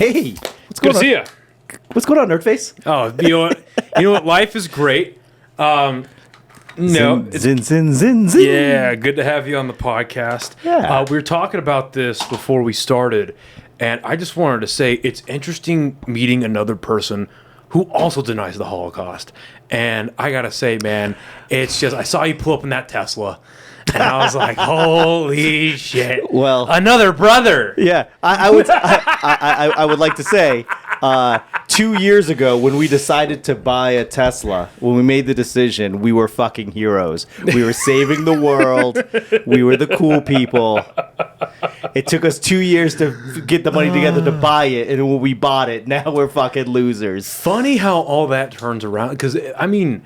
Hey, what's Good going to see on? you. What's going on, Nerdface? Oh, you know what? Life is great. No, Zin. yeah, good to have you on the podcast. Yeah. We were talking about this before we started, and I just wanted to say it's interesting meeting another person who also denies the Holocaust. And I gotta say, man, it's just I saw you pull up in that Tesla, and I was like, holy shit! Well, another brother. Yeah, I would like to say, 2 years ago when we decided to buy a Tesla, when we made the decision, we were fucking heroes. We were saving the world. We were the cool people. It took us 2 years to get the money together to buy it, and when we bought it, now we're fucking losers. Funny how all that turns around, because I mean,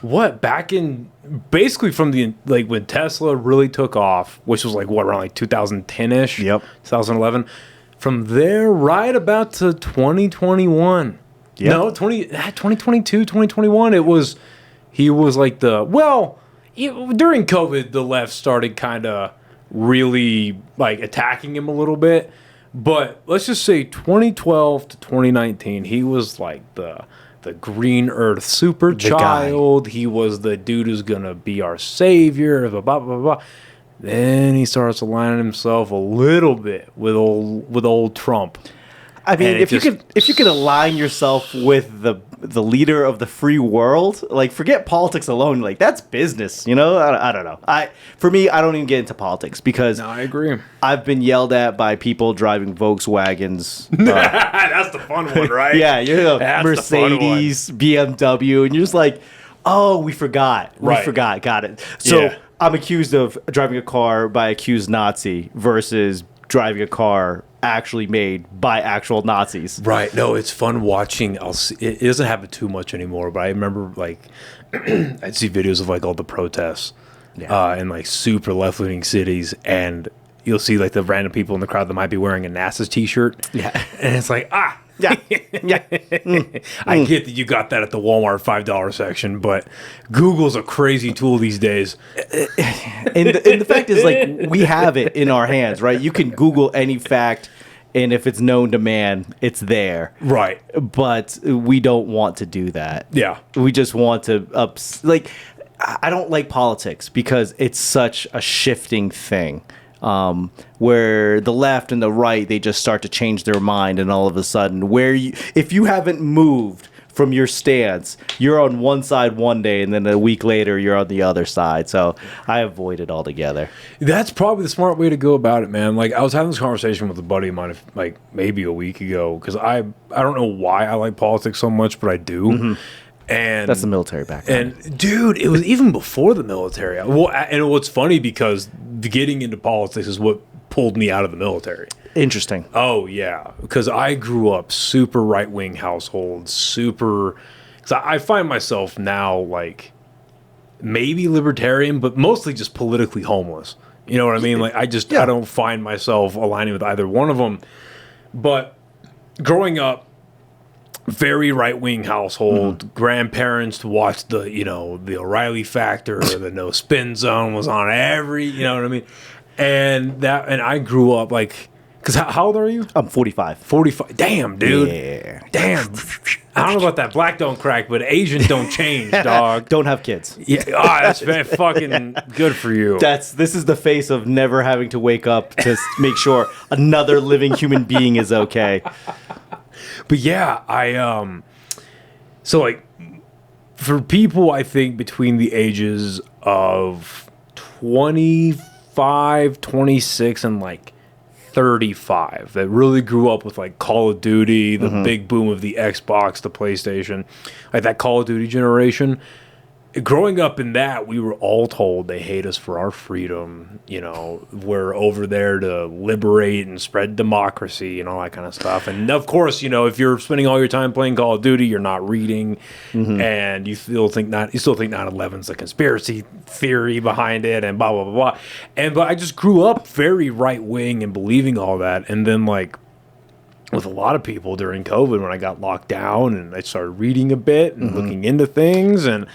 what back in basically from the like when Tesla really took off, which was like what around like 2010ish, Yep, 2011. From there, right about to 2021. Yep. No, 2022, 2021. He was like during COVID, the left started kind of really like attacking him a little bit. But let's just say 2012 to 2019, he was like the green earth super child. He was the dude who's gonna be our savior. Blah blah blah blah. Then he starts aligning himself a little bit with old Trump. I mean, if you could align yourself with the leader of the free world, like forget politics alone, like that's business, you know? I don't know. For me, I don't even get into politics because I agree. I've been yelled at by people driving Volkswagens. That's the fun one, right? Yeah, you know, Mercedes, BMW, and you're just like, oh, we forgot. Got it. So Yeah. I'm accused of driving a car by accused Nazi versus driving a car actually made by actual Nazis. Right. No, it's fun watching. It doesn't happen too much anymore, but I remember like I'd see videos of like all the protests in like super left-leaning cities, and you'll see like the random people in the crowd that might be wearing a NASA's t-shirt. Yeah. And it's like, Yeah. I get that you got that at the Walmart $5 section, but Google's a crazy tool these days. And the fact is, like, we have it in our hands, right? You can Google any fact, and if it's known to man, it's there. Right. But we don't want to do that. Yeah. We just want to I don't like politics because it's such a shifting thing. Where the left and the right, they just start to change their mind, and all of a sudden, if you haven't moved from your stance, you're on one side one day, and then a week later, you're on the other side. So I avoid it altogether. That's probably the smart way to go about it, man. Like I was having this conversation with a buddy of mine, like maybe a week ago, because I don't know why I like politics so much, but I do. Mm-hmm. And that's the military background. And dude, it was even before the military. Well, and what's funny because getting into politics is what pulled me out of the military. Interesting. Oh yeah, because I grew up super right-wing household, because I find myself now like maybe libertarian, but mostly just politically homeless. You know what I mean? Like I don't find myself aligning with either one of them. But growing up, very right-wing household, grandparents to watch the O'Reilly Factor, the No Spin Zone was on every, you know what I mean? And I grew up like, because how old are you? I'm 45. 45. Damn, dude. Yeah. Damn. I don't know about that. Black don't crack, but Asian don't change, dog. Don't have kids. Yeah. That's fucking good for you. This is the face of never having to wake up to make sure another living human being is okay. But yeah, so like for people, I think between the ages of 25, 26, and like 35 that really grew up with like Call of Duty, the big boom of the Xbox, the PlayStation, like that Call of Duty generation. Growing up in that, we were all told they hate us for our freedom. You know, we're over there to liberate and spread democracy and all that kind of stuff. And of course, you know, if you're spending all your time playing Call of Duty, you're not reading, and you still think 9/11's a conspiracy theory behind it, and blah blah blah blah. But I just grew up very right wing and believing all that, and then like with a lot of people during COVID when I got locked down and I started reading a bit and looking into things and.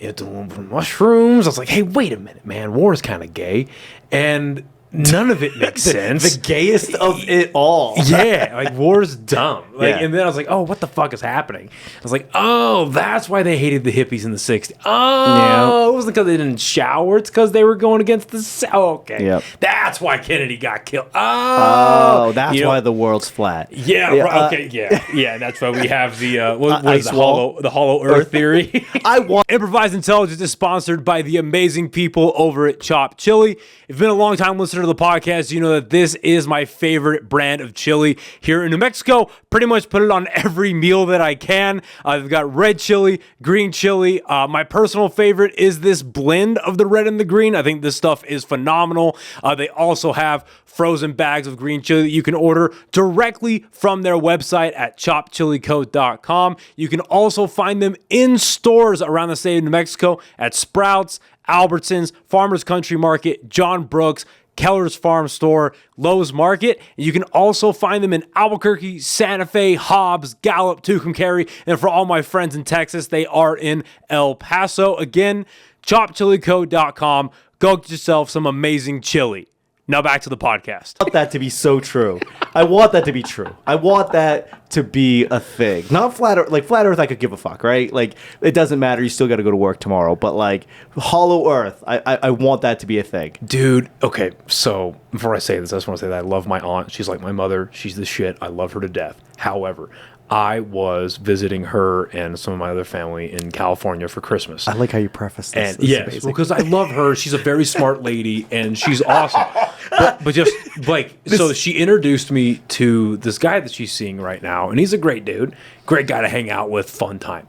Into mushrooms. I was like, hey, wait a minute, man. War is kind of gay. And none of it makes sense. The gayest of it all. Yeah, like war's dumb. Like, Yeah. and then I was like, oh, what the fuck is happening? I was like, oh, that's why they hated the hippies in the '60s. Oh, it wasn't because they didn't shower. It's because they were going against the. Okay, Yep. That's why Kennedy got killed. Oh, That's why the world's flat. Yeah. Right, okay. Yeah. That's why we have the what is ice wall? the hollow Earth theory. I want. Improvised Intelligence is sponsored by the amazing people over at Chop Chili. If you've been a long time listener to the podcast, you know that this is my favorite brand of chili here in New Mexico. Pretty much put it on every meal that I can. They've got red chili, green chili. My personal favorite is this blend of the red and the green. I think this stuff is phenomenal. They also have frozen bags of green chili that you can order directly from their website at chopchilico.com. You can also find them in stores around the state of New Mexico at Sprouts, Albertsons, Farmers Country Market, John Brooks, Keller's Farm Store, Lowe's Market. And you can also find them in Albuquerque, Santa Fe, Hobbs, Gallup, Tucumcari. And for all my friends in Texas, they are in El Paso. Again, chopchilico.com. Go get yourself some amazing chili. Now back to the podcast. I want that to be so true. I want that to be true. I want that to be a thing. Not flat Earth. Like flat Earth, I could give a fuck, right? Like it doesn't matter. You still got to go to work tomorrow. But like hollow Earth, I want that to be a thing. Dude, okay, so before I say this, I just want to say that I love my aunt. She's like my mother. She's the shit. I love her to death. However, I was visiting her and some of my other family in California for Christmas. I like how you preface this. And yes, because I love her. She's a very smart lady and she's awesome. But just like, so she introduced me to this guy that she's seeing right now, and he's a great dude, great guy to hang out with, fun time.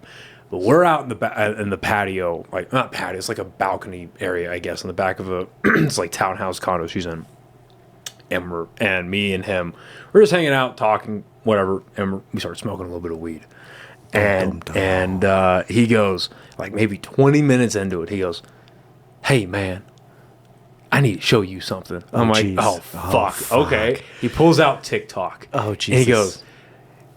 But we're out in the patio, like not patio, it's like a balcony area, I guess, in the back of a it's like townhouse condo she's in. And me and him, we're just hanging out, talking, whatever, and we started smoking a little bit of weed. And he goes, like maybe 20 minutes into it, he goes, "Hey man, I need to show you something." I'm like, geez. oh fuck. Okay. He pulls out TikTok. Oh, Jesus. And he goes,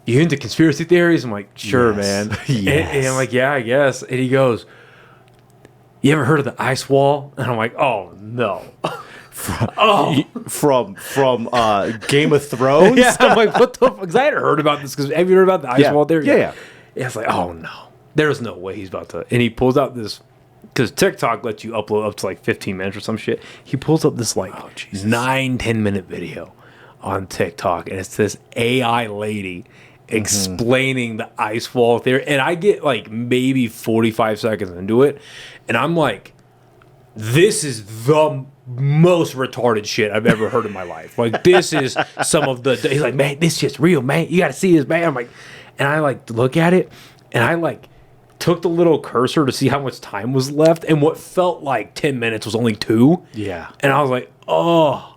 "You into conspiracy theories?" I'm like, "Sure, Yes. man." Yes. And I'm like, "Yeah, I guess." And he goes, "You ever heard of the ice wall?" And I'm like, "Oh no." From Game of Thrones. Yeah, I'm like, what the fuck? Because I hadn't heard about this. Because have you heard about the ice wall theory? Yeah. It's like, oh no, there's no way he's about to. And he pulls out this, because TikTok lets you upload up to like 15 minutes or some shit. He pulls up this like 9-10 minute video on TikTok, and it's this AI lady explaining the ice wall theory. And I get like maybe 45 seconds into it, and I'm like, this is the most retarded shit I've ever heard in my life. Like, this is some of the. He's like, "Man, this shit's real, man. You got to see this, man." I'm like, and I like look at it, and I like took the little cursor to see how much time was left, and what felt like 10 minutes was only 2. Yeah. And I was like, oh,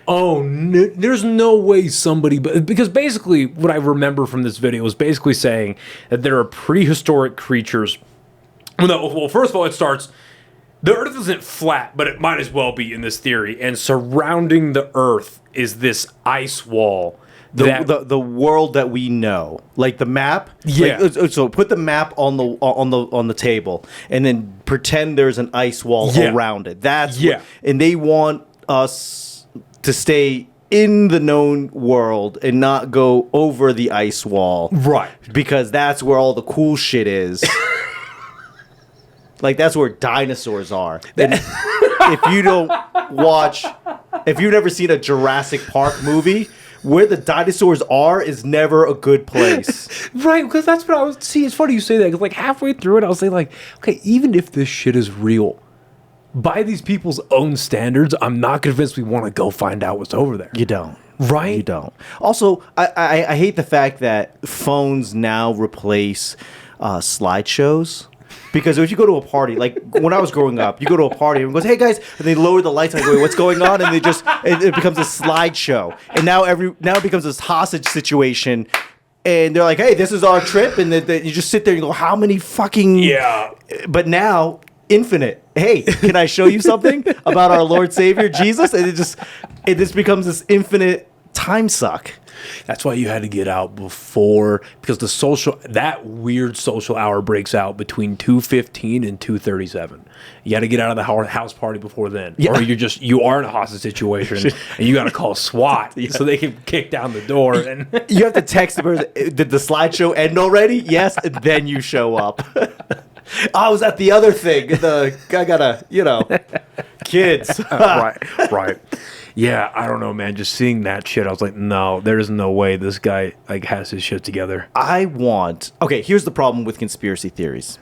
no, there's no way somebody. Because basically, what I remember from this video was basically saying that there are prehistoric creatures. Well, first of all, it starts. The Earth isn't flat, but it might as well be in this theory. And surrounding the Earth is this ice wall. The world that we know, like the map. Yeah. Like, so put the map on the table, and then pretend there's an ice wall around it. That's and they want us to stay in the known world and not go over the ice wall, right? Because that's where all the cool shit is. Like, that's where dinosaurs are. And if you've never seen a Jurassic Park movie, where the dinosaurs are is never a good place. Right, because that's what I was... See, it's funny you say that, because like halfway through it, I was saying like, okay, even if this shit is real, by these people's own standards, I'm not convinced we want to go find out what's over there. You don't. Right? You don't. Also, I hate the fact that phones now replace slideshows. Because if you go to a party, like when I was growing up, you go to a party and goes, "Hey guys," and they lower the lights and I go, "What's going on?" And it becomes a slideshow. And now it becomes this hostage situation. And they're like, "Hey, this is our trip," and you just sit there and go, "How many fucking?" But now, infinite. Hey, can I show you something about our Lord Savior Jesus? And it just becomes this infinite time suck. That's why you had to get out before, because that weird social hour breaks out between 2:15 and 2:37. You got to get out of the house party before then, or you are in a hostage situation and you got to call SWAT so they can kick down the door. And You have to text the person, did the slideshow end already? Yes, and then you show up. I was at the other thing. I gotta, kids. right. Yeah, I don't know, man. Just seeing that shit, I was like, no, there's no way this guy like has his shit together. Okay, here's the problem with conspiracy theories.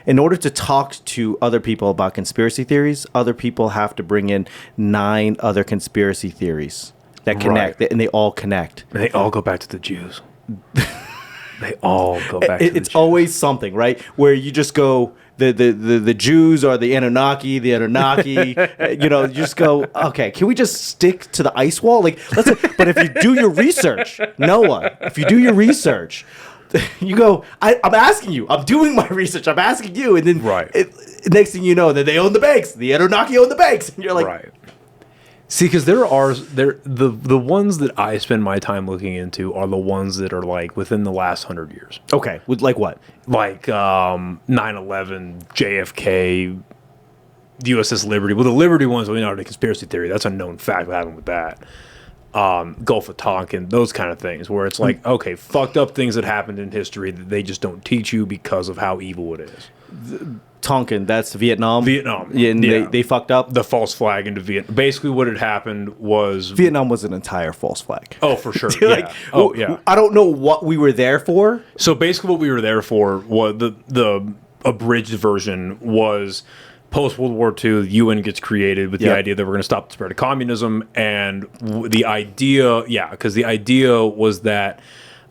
In order to talk to other people about conspiracy theories, other people have to bring in 9 other conspiracy theories that connect, and they all connect. And they all go back to the Jews. They all go back to the Jews. It's always something, right? Where you just go, the Jews are the Anunnaki, you just go, okay, can we just stick to the ice wall? But if you do your research, Noah, you go, I'm asking you, I'm doing my research, I'm asking you, and then next thing you know, that they own the banks, the Anunnaki own the banks, and you're like, right. See, because the ones that I spend my time looking into are the ones that are like within the last 100 years. Okay, with like what? Like 9/11, JFK, the USS Liberty. Well, the Liberty ones, we know, are the conspiracy theory. That's a known fact what happened with that. Gulf of Tonkin, those kind of things, where it's like, okay, fucked up things that happened in history that they just don't teach you because of how evil it is. Tonkin, that's Vietnam. Yeah, and they fucked up the false flag into Vietnam. Basically, what had happened was Vietnam was an entire false flag. Oh, for sure. I don't know what we were there for. So basically, what we were there for was the abridged version was post World War II. The UN gets created with the idea that we're going to stop the spread of communism, and the idea, because the idea was that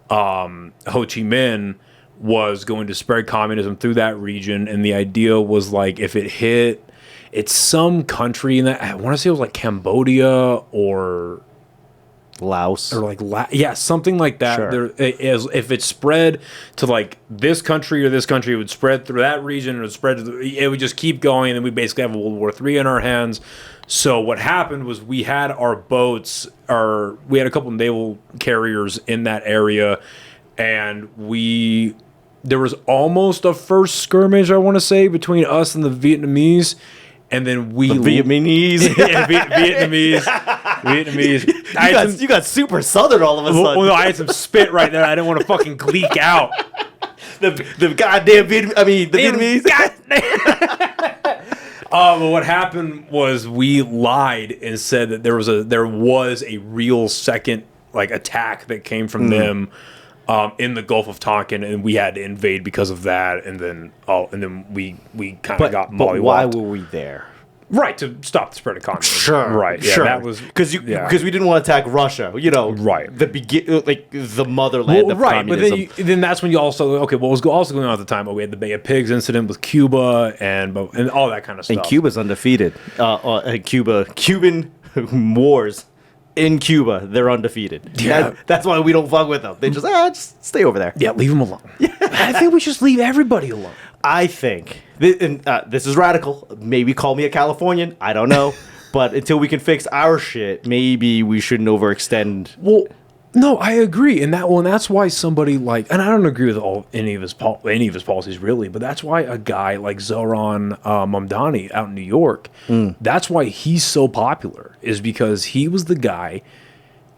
Ho Chi Minh was going to spread communism through that region, and the idea was like if it hit, it's some country in that, I want to say it was like Cambodia or Laos or like something like that. Sure. There is, if it spread to like this country or this country, it would spread through that region, and it would just keep going, and we basically have a World War III in our hands. So what happened was we had our boats, we had a couple of naval carriers in that area, and there was almost a first skirmish, I want to say, between us and the Vietnamese. And then Vietnamese. Vietnamese. You got super southern all of a sudden. Well, no, I had some spit right there. I didn't want to fucking gleek out. the goddamn Vietnamese. But what happened was we lied and said that there was a real second like attack that came from them. In the Gulf of Tonkin, and we had to invade because of that, and then we kind of got mollywopped. But why were we there? Right, to stop the spread of communism. Sure, right, yeah, sure. that was because we didn't want to attack Russia. Right, the motherland of communism. But then that's when you also what was also going on at the time? We had the Bay of Pigs incident with Cuba and all that kind of stuff. And Cuba's undefeated. Cuban wars. In Cuba, they're undefeated. Yeah. That's why we don't fuck with them. They just stay over there. Yeah, leave them alone. I think we just leave everybody alone. I think, this is radical. Maybe call me a Californian. I don't know. But until we can fix our shit, maybe we shouldn't overextend. Well, no, I agree, and that's why somebody and I don't agree with any of his policies really, but that's why a guy like Zohran Mamdani out in New York, that's why he's so popular, is because he was the guy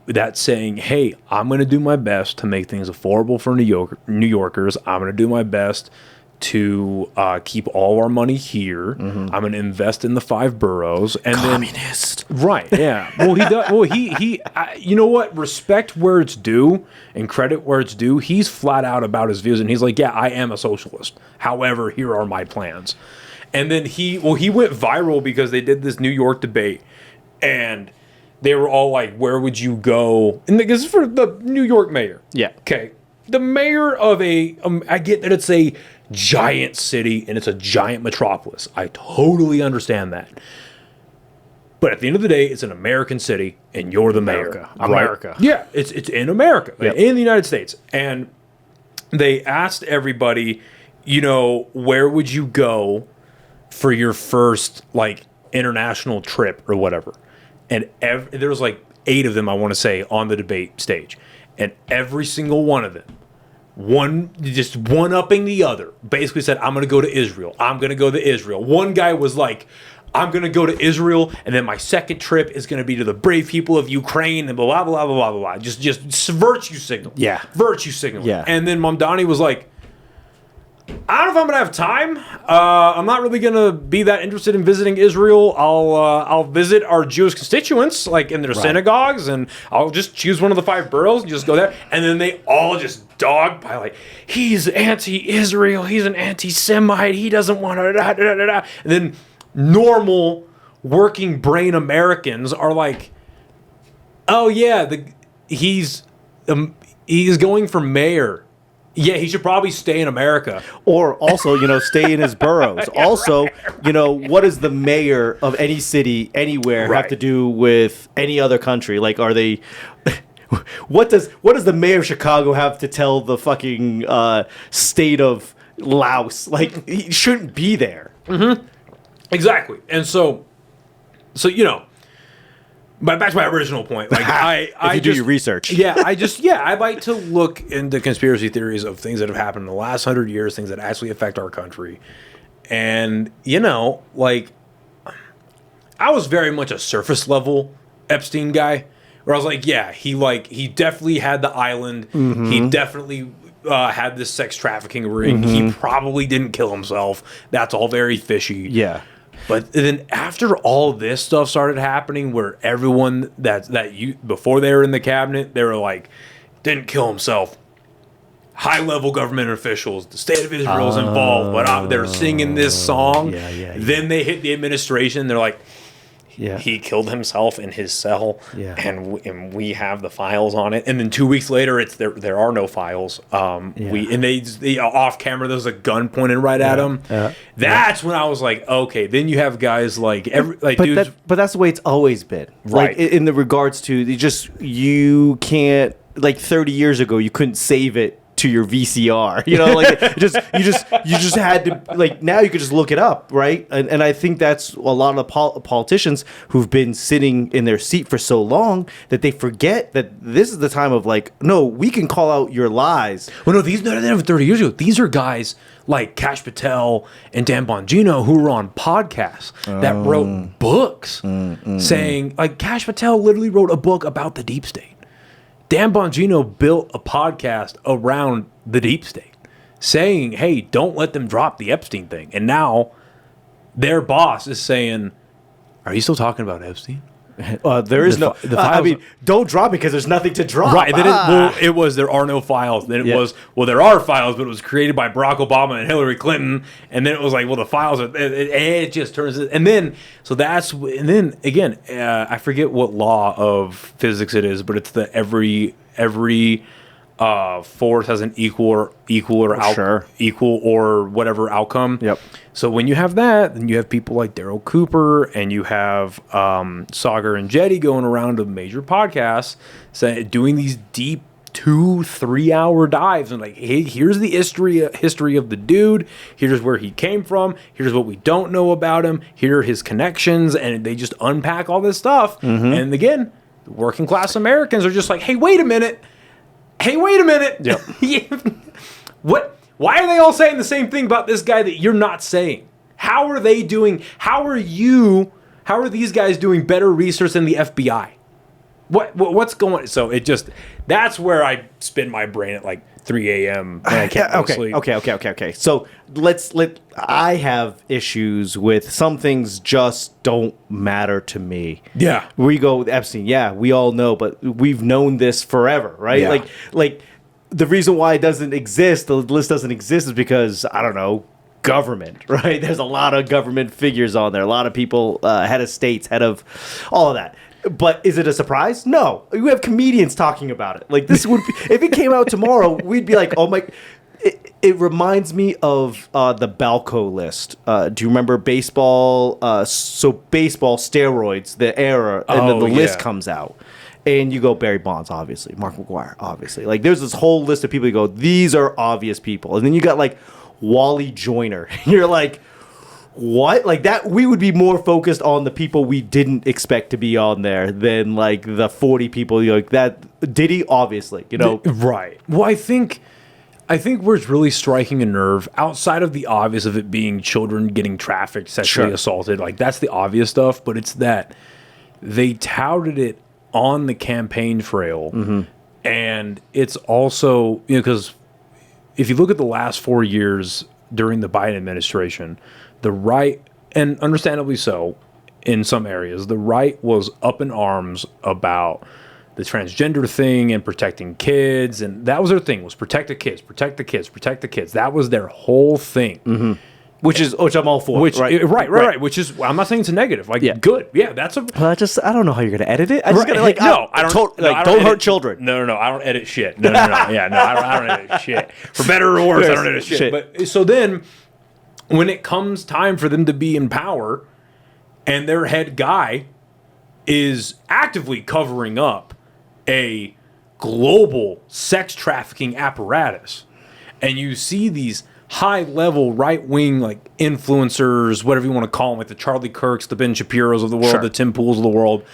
that's saying, "Hey, I'm going to do my best to make things affordable for New Yorkers. I'm going to do my best to keep all our money here. I'm going to invest in the 5 boroughs." And communist. Right, yeah. Well, he does. Well, he you know what? Respect where it's due and credit where it's due. He's flat out about his views, and he's like, "Yeah, I am a socialist. However, here are my plans." And then he went viral because they did this New York debate, and they were all like, "Where would you go?" And this is for the New York mayor. Yeah. Okay. The mayor of I get that it's a giant city and it's a giant metropolis. I totally understand that. But at the end of the day, it's an American city, and you're the mayor. America. Right? Yeah, it's in America, Yep. in the United States. And they asked everybody, where would you go for your first international trip or whatever? And there was 8 of them, I want to say, on the debate stage. and every single one of them, just one-upping the other, basically said, I'm going to go to Israel. I'm going to go to Israel. One guy was like, I'm going to go to Israel, and then my second trip is going to be to the brave people of Ukraine, and blah, blah, blah, blah, blah, blah. Just virtue signal. Yeah. Virtue signal. Yeah. And then Mamdani was like, I don't know if I'm going to have time. I'm not really going to be that interested in visiting Israel. I'll visit our Jewish constituents, like in their synagogues, and I'll just choose one of the 5 boroughs and just go there. And then they all just dog by like, he's anti-Israel. He's an anti-Semite. He doesn't want to da, da, da, da. And then normal working brain Americans are like, oh yeah, he's going for mayor. Yeah, he should probably stay in America. Or also, stay in his boroughs. What does the mayor of any city anywhere have to do with any other country? Like, are they... What does the mayor of Chicago have to tell the fucking state of Laos? Like, he shouldn't be there. Mm-hmm. Exactly. And so but back to my original point. Like, if you do your research. I like to look into conspiracy theories of things that have happened in the last 100 years, things that actually affect our country. And, like, I was very much a surface level Epstein guy, where I was like, yeah, he definitely had the island. Mm-hmm. He definitely had this sex trafficking ring. Mm-hmm. He probably didn't kill himself. That's all very fishy. Yeah. But then after all this stuff started happening, where everyone before they were in the cabinet, they were like, didn't kill himself. High-level government officials, the state of Israel is involved, but they're singing this song. Then they hit the administration. They're like, he killed himself in his cell, and we have the files on it. And then 2 weeks later, it's there are no files. They off camera, there's a gun pointed right at him. That's when I was like, okay. Then you have guys like dudes. But that's the way it's always been, right? Like in the regards to you can't, like 30 years ago, you couldn't save it to your VCR, you just had to, like, now you could just look it up, right? And I think that's a lot of the politicians who've been sitting in their seat for so long that they forget that this is the time of, like, no, we can call out your lies. Well, no, these not even 30 years ago. These are guys like Kash Patel and Dan Bongino who were on podcasts that wrote books saying, like, Kash Patel literally wrote a book about the deep state. Dan Bongino built a podcast around the deep state, saying, hey, don't let them drop the Epstein thing. And now their boss is saying, are you still talking about Epstein? There is no. Don't drop it because there's nothing to drop. Right. Then it was there are no files. Then it was, well, there are files, but it was created by Barack Obama and Hillary Clinton. And then it was like, well, the files are. It just turns. And then again, I forget what law of physics it is, but it's the every force has an equal or whatever outcome. Yep. So when you have that, then you have people like Daryl Cooper and you have Sagar and Jetty going around to major podcasts doing these deep 2-3 hour dives and like, hey, here's the history of the dude. Here's where he came from. Here's what we don't know about him. Here are his connections, and they just unpack all this stuff. Mm-hmm. And again, working class Americans are just like, hey, wait a minute. Yep. What? Why are they all saying the same thing about this guy that you're not saying? How are these guys doing better research than the FBI? What's going on? So that's where I spin my brain at like 3 a.m. when I can't go to sleep. Okay. So I have issues with some things just don't matter to me. Yeah. We go with Epstein. Yeah, we all know, but we've known this forever, right? Yeah. Like the reason why it doesn't exist, the list doesn't exist, is because, I don't know, government, right? There's a lot of government figures on there. A lot of people, head of states, head of all of that. But is it a surprise? No. We have comedians talking about it. Like, this would be, if it came out tomorrow, we'd be like, oh my. It reminds me of the Balco list. Do you remember baseball? So baseball steroids, the era, and then the list comes out. And you go Barry Bonds, obviously. Mark McGwire, obviously. Like, there's this whole list of people you go, these are obvious people. And then you got, like, Wally Joyner. You're like, what? Like that, we would be more focused on the people we didn't expect to be on there than like the 40 people. Like that Diddy, obviously, Right. Well, I think where it's really striking a nerve, outside of the obvious of it being children getting trafficked, sexually assaulted, like that's the obvious stuff, but it's that they touted it on the campaign trail. And it's also, because if you look at the last 4 years during the Biden administration, the right, and understandably so in some areas, the right was up in arms about the transgender thing and protecting kids, and that was their thing, was protect the kids, protect the kids, protect the kids. That was their whole thing. Which I'm all for. Right. Which is, I'm not saying it's a negative. Like, good. Yeah, that's a... Well, I don't know how you're going to edit it. I just gotta, like, I don't don't hurt children. No, I don't edit shit. No. Yeah, no, I don't edit shit. For better or worse, I don't edit shit. But so then, when it comes time for them to be in power, and their head guy is actively covering up a global sex trafficking apparatus, and you see these high-level right-wing like influencers, whatever you want to call them, like the Charlie Kirks, the Ben Shapiros of the world, the Tim Pools of the world,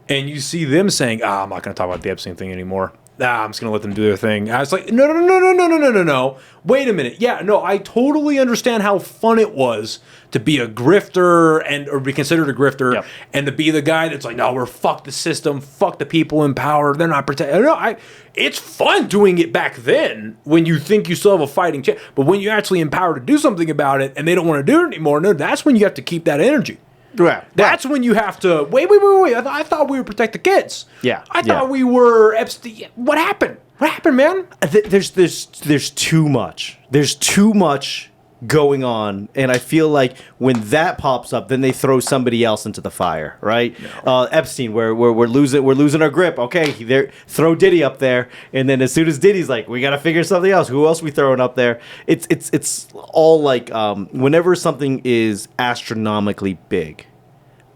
and you see them saying, I'm not going to talk about the Epstein thing anymore. I'm just going to let them do their thing. I was like, no. Wait a minute. Yeah, no, I totally understand how fun it was to be a grifter or be considered a grifter and to be the guy that's like, no, we're fuck the system, fuck the people in power. They're not protected. No, it's fun doing it back then when you think you still have a fighting chance. But when you're actually empowered to do something about it and they don't want to do it anymore, no, that's when you have to keep that energy. Right. That's when you have to wait. I thought we would protect the kids. Yeah. I thought we were Epstein. What happened? What happened, man? There's too much. There's too much going on, and I feel like when that pops up, then they throw somebody else into the fire, right? No. Epstein, where we're losing our grip. Okay, throw Diddy up there, and then as soon as Diddy's like, we got to figure something else. Who else we throwing up there? It's all like whenever something is astronomically big,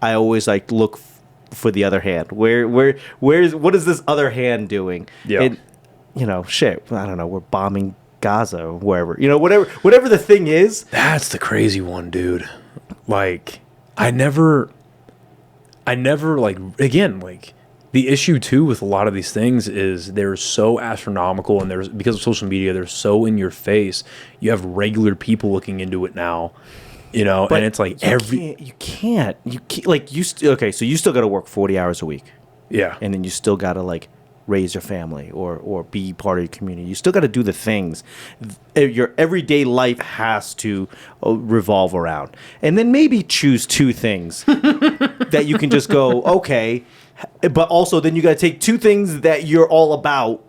I always like look for the other hand. What is this other hand doing? Yeah. Shit. I don't know. We're bombing Gaza or wherever, whatever the thing is. That's the crazy one, dude. Like, I never like, again, like the issue too with a lot of these things is they're so astronomical, and because of social media, they're so in your face. You have regular people looking into it now, but and it's like you can't like so you still got to work 40 hours a week. Yeah. And then you still got to like raise your family or be part of your community. You still got to do the things your everyday life has to revolve around. And then maybe choose two things that you can just go, okay, but also then you got to take two things that you're all about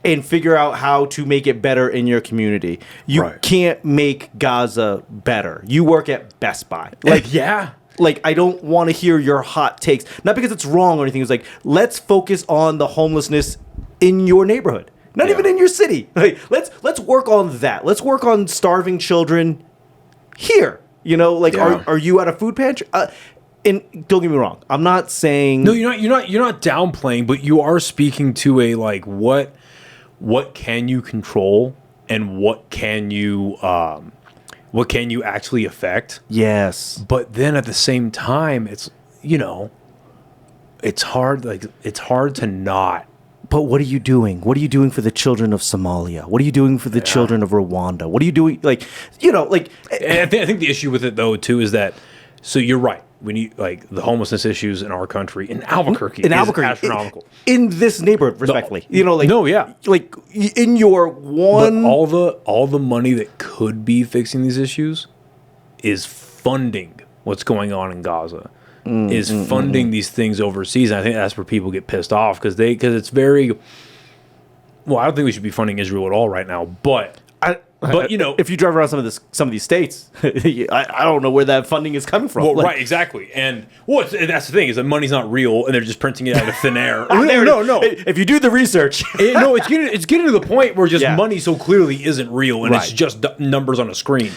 and figure out how to make it better in your community. You can't make Gaza better. You work at Best Buy. Like, yeah. Like, I don't want to hear your hot takes. Not because it's wrong or anything. It's like, let's focus on the homelessness in your neighborhood. Not even in your city. Like, let's work on that. Let's work on starving children here. Are you at a food pantry? And don't get me wrong. I'm not saying... No, you're not downplaying, but you are speaking to a, like, what can you control and what can you actually affect? Yes. But then at the same time, it's hard. Like, it's hard to not. But what are you doing? What are you doing for the children of Somalia? What are you doing for the children of Rwanda? What are you doing? Like, And I think the issue with it though too is that. So you're right. We need like the homelessness issues in our country in Albuquerque. Is astronomical in this neighborhood, respectfully. Like in your one. But all the money that could be fixing these issues is funding what's going on in Gaza. Is funding these things overseas. And I think that's where people get pissed off because it's very. Well, I don't think we should be funding Israel at all right now, but. But if you drive around some of these states, I don't know where that funding is coming from. Well, right, exactly, and that's the thing is that money's not real, and they're just printing it out of thin air. No. If you do the research, it's getting to the point where just money so clearly isn't real, and it's just numbers on a screen.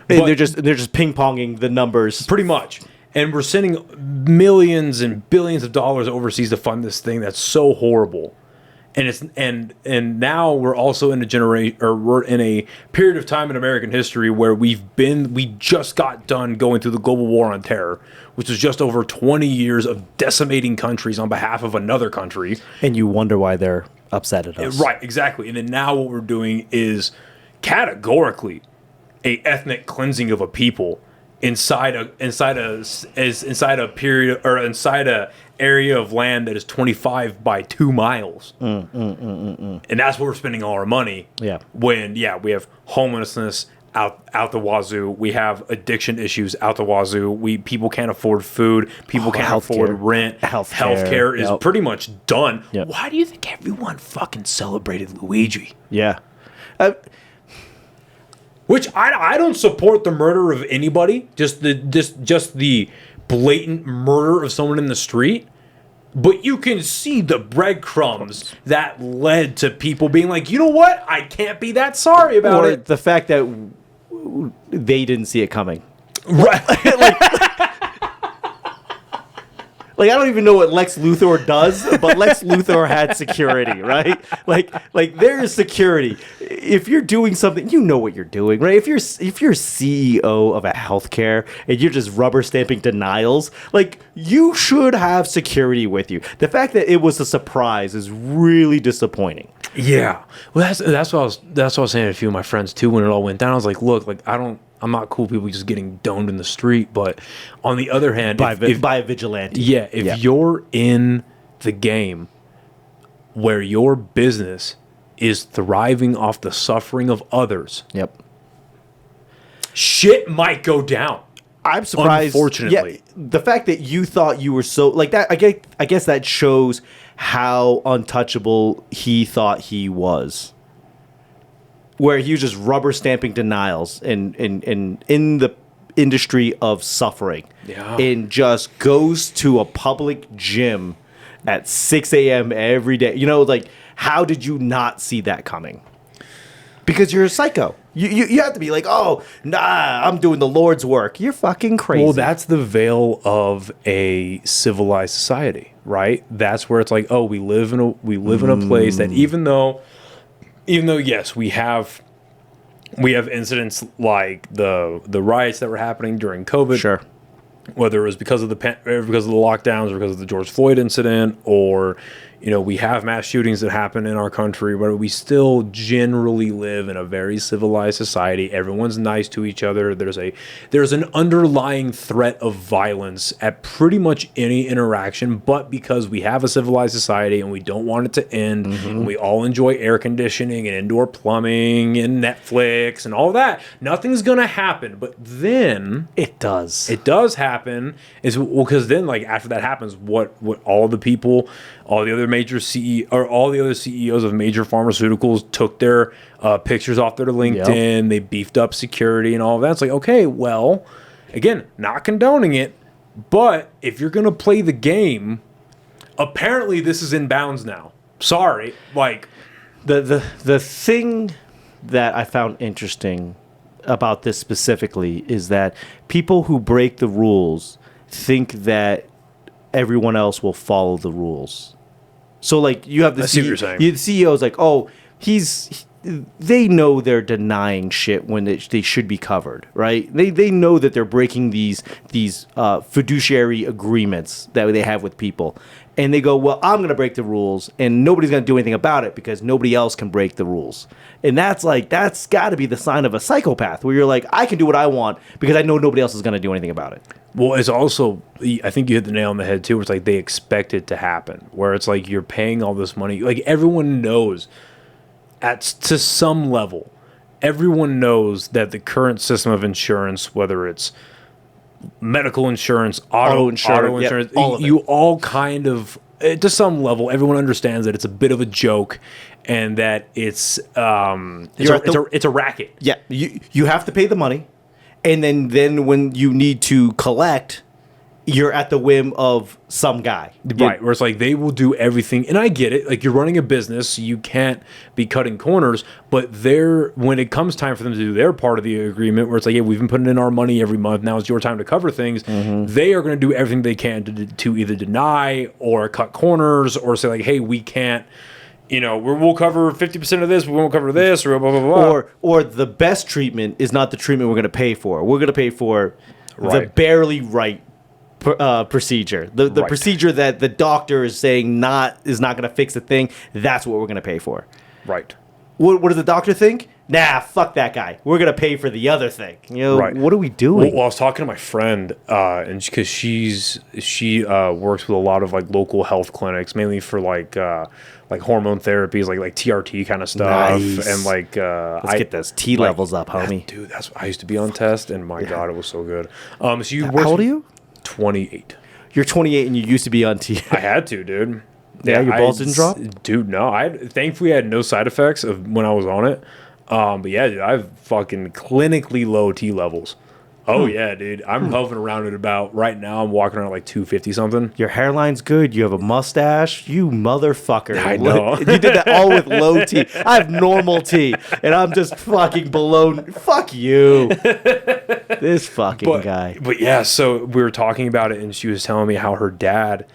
And they're just ping ponging the numbers, pretty much. And we're sending millions and billions of dollars overseas to fund this thing that's so horrible. And now we're also in a generation, or we're in a period of time in American history where we just got done going through the global war on terror, which was just over 20 years of decimating countries on behalf of another country. And you wonder why they're upset at us. Right, exactly. And then now what we're doing is categorically a ethnic cleansing of a people inside a period, or inside a area of land that is 25 by 2 miles. And that's where we're spending all our money. Yeah. When we have homelessness out the wazoo, we have addiction issues out the wazoo, people can't afford food, people can't afford rent, healthcare is pretty much done. Yep. Why do you think everyone fucking celebrated Luigi? Yeah. Which I don't support the murder of anybody, just the blatant murder of someone in the street. But you can see the breadcrumbs that led to people being like, you know what? I can't be that sorry about it. The fact that they didn't see it coming. Right. Like, I don't even know what Lex Luthor does, but Lex Luthor had security, right? Like there is security. If you're doing something, you know what you're doing, right? If you're CEO of a healthcare and you're just rubber stamping denials, like, you should have security with you. The fact that it was a surprise is really disappointing. Yeah. Well, that's what I was saying to a few of my friends too when it all went down. I was like, look, like I'm not cool with people just getting domed in the street, but on the other hand, by a vigilante. Yeah, if you're in the game where your business is thriving off the suffering of others, Yep. shit might go down. I'm surprised. Unfortunately. Yeah, the fact that you thought you were so like that, I guess that shows how untouchable he thought he was. Where he was just rubber stamping denials in the industry of suffering. Yeah. And just goes to a public gym at 6 a.m. every day. You know, like, how did you not see that coming? Because you're a psycho. You have to be like, oh, nah, I'm doing the Lord's work. You're fucking crazy. Well, that's the veil of a civilized society, right? That's where it's like, oh, we live in a place that even though yes, we have incidents like the riots that were happening during COVID. Sure. Whether it was because of the lockdowns or because of the George Floyd incident, or we have mass shootings that happen in our country, but we still generally live in a very civilized society. Everyone's nice to each other. There's an underlying threat of violence at pretty much any interaction, but because we have a civilized society and we don't want it to end, and we all enjoy air conditioning and indoor plumbing and Netflix and all that, nothing's gonna happen. But then It does happen because then, like, after that happens, what all the other major all the other CEOs of major pharmaceuticals took their pictures off their LinkedIn. Yep. They beefed up security and all of that. It's like, okay, well, again, not condoning it, but if you're gonna play the game, apparently this is in bounds now. Sorry, like the thing that I found interesting about this specifically is that people who break the rules think that everyone else will follow the rules. So, like, you have the CEO's like, oh, they know they're denying shit when they should be covered, right? They know that they're breaking these fiduciary agreements that they have with people. And they go, well, I'm going to break the rules, and nobody's going to do anything about it because nobody else can break the rules. And that's got to be the sign of a psychopath, where you're like, I can do what I want because I know nobody else is going to do anything about it. Well, it's also, I think you hit the nail on the head too, where it's like they expect it to happen, where it's like you're paying all this money. Like, everyone knows to some level, everyone knows that the current system of insurance, whether it's medical insurance, auto insurance, all of it. You all kind of, to some level, everyone understands that it's a bit of a joke and that it's a racket. Yeah, you have to pay the money, and then when you need to collect, you're at the whim of some guy. Right, where it's like they will do everything. And I get it. Like, you're running a business, so you can't be cutting corners. But when it comes time for them to do their part of the agreement, where it's like, yeah, we've been putting in our money every month, now it's your time to cover things, they are going to do everything they can to either deny or cut corners or say, like, hey, we can't we'll cover 50% of this, we won't cover this, or blah, blah, blah. Or the best treatment is not the treatment we're going to pay for. We're going to pay for the Right. barely right procedure. The Right. procedure that the doctor is saying is not going to fix the thing. That's what we're going to pay for. Right. What does the doctor think? Nah, fuck that guy. We're going to pay for the other thing. Right. What are we doing? Well, I was talking to my friend, and because she works with a lot of like local health clinics, mainly for like hormone therapies, like TRT kind of stuff, Nice. and like Let's get those T levels up, homie. Dude, I used to be on test, and my God, it was so good. So you How old are you? 28. You're 28 and you used to be on T. I had to, dude. Yeah, your balls didn't drop? Dude, no. Thankfully I had no side effects of when I was on it. But yeah, dude, I have fucking clinically low T levels. Oh yeah, dude. I'm hovering around at about right now. I'm walking around at like 250 something. Your hairline's good. You have a mustache. You motherfucker. I know. You did that all with low T. I have normal T, and I'm just fucking below. Fuck you. This fucking guy. But yeah, so we were talking about it, and she was telling me how her dad,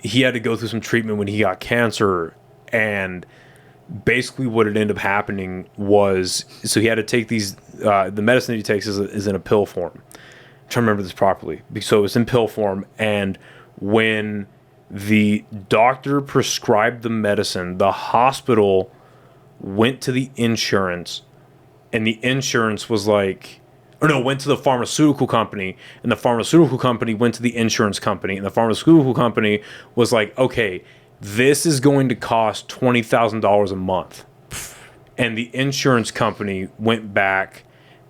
he had to go through some treatment when he got cancer, and basically what it ended up happening was, so he had to take these, the medicine that he takes is in a pill form. I'm trying to remember this properly. So it was in pill form, and when the doctor prescribed the medicine, the hospital went to the insurance, and the insurance was like, or no, went to the pharmaceutical company, and the pharmaceutical company went to the insurance company, and the pharmaceutical company was like, okay, this is going to cost $20,000 a month. And the insurance company went back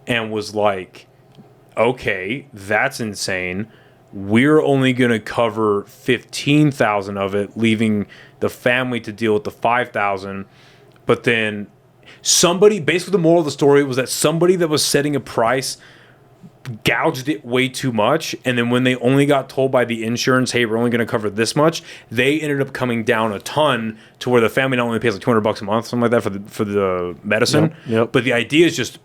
and was like, okay, that's insane. We're only going to cover 15,000 of it, leaving the family to deal with the 5,000. But then basically the moral of the story was that somebody that was setting a price gouged it way too much, and then when they only got told by the insurance, hey, we're only going to cover this much, they ended up coming down a ton to where the family not only pays like $200 a month, something like that for the medicine. Yep. But the idea is just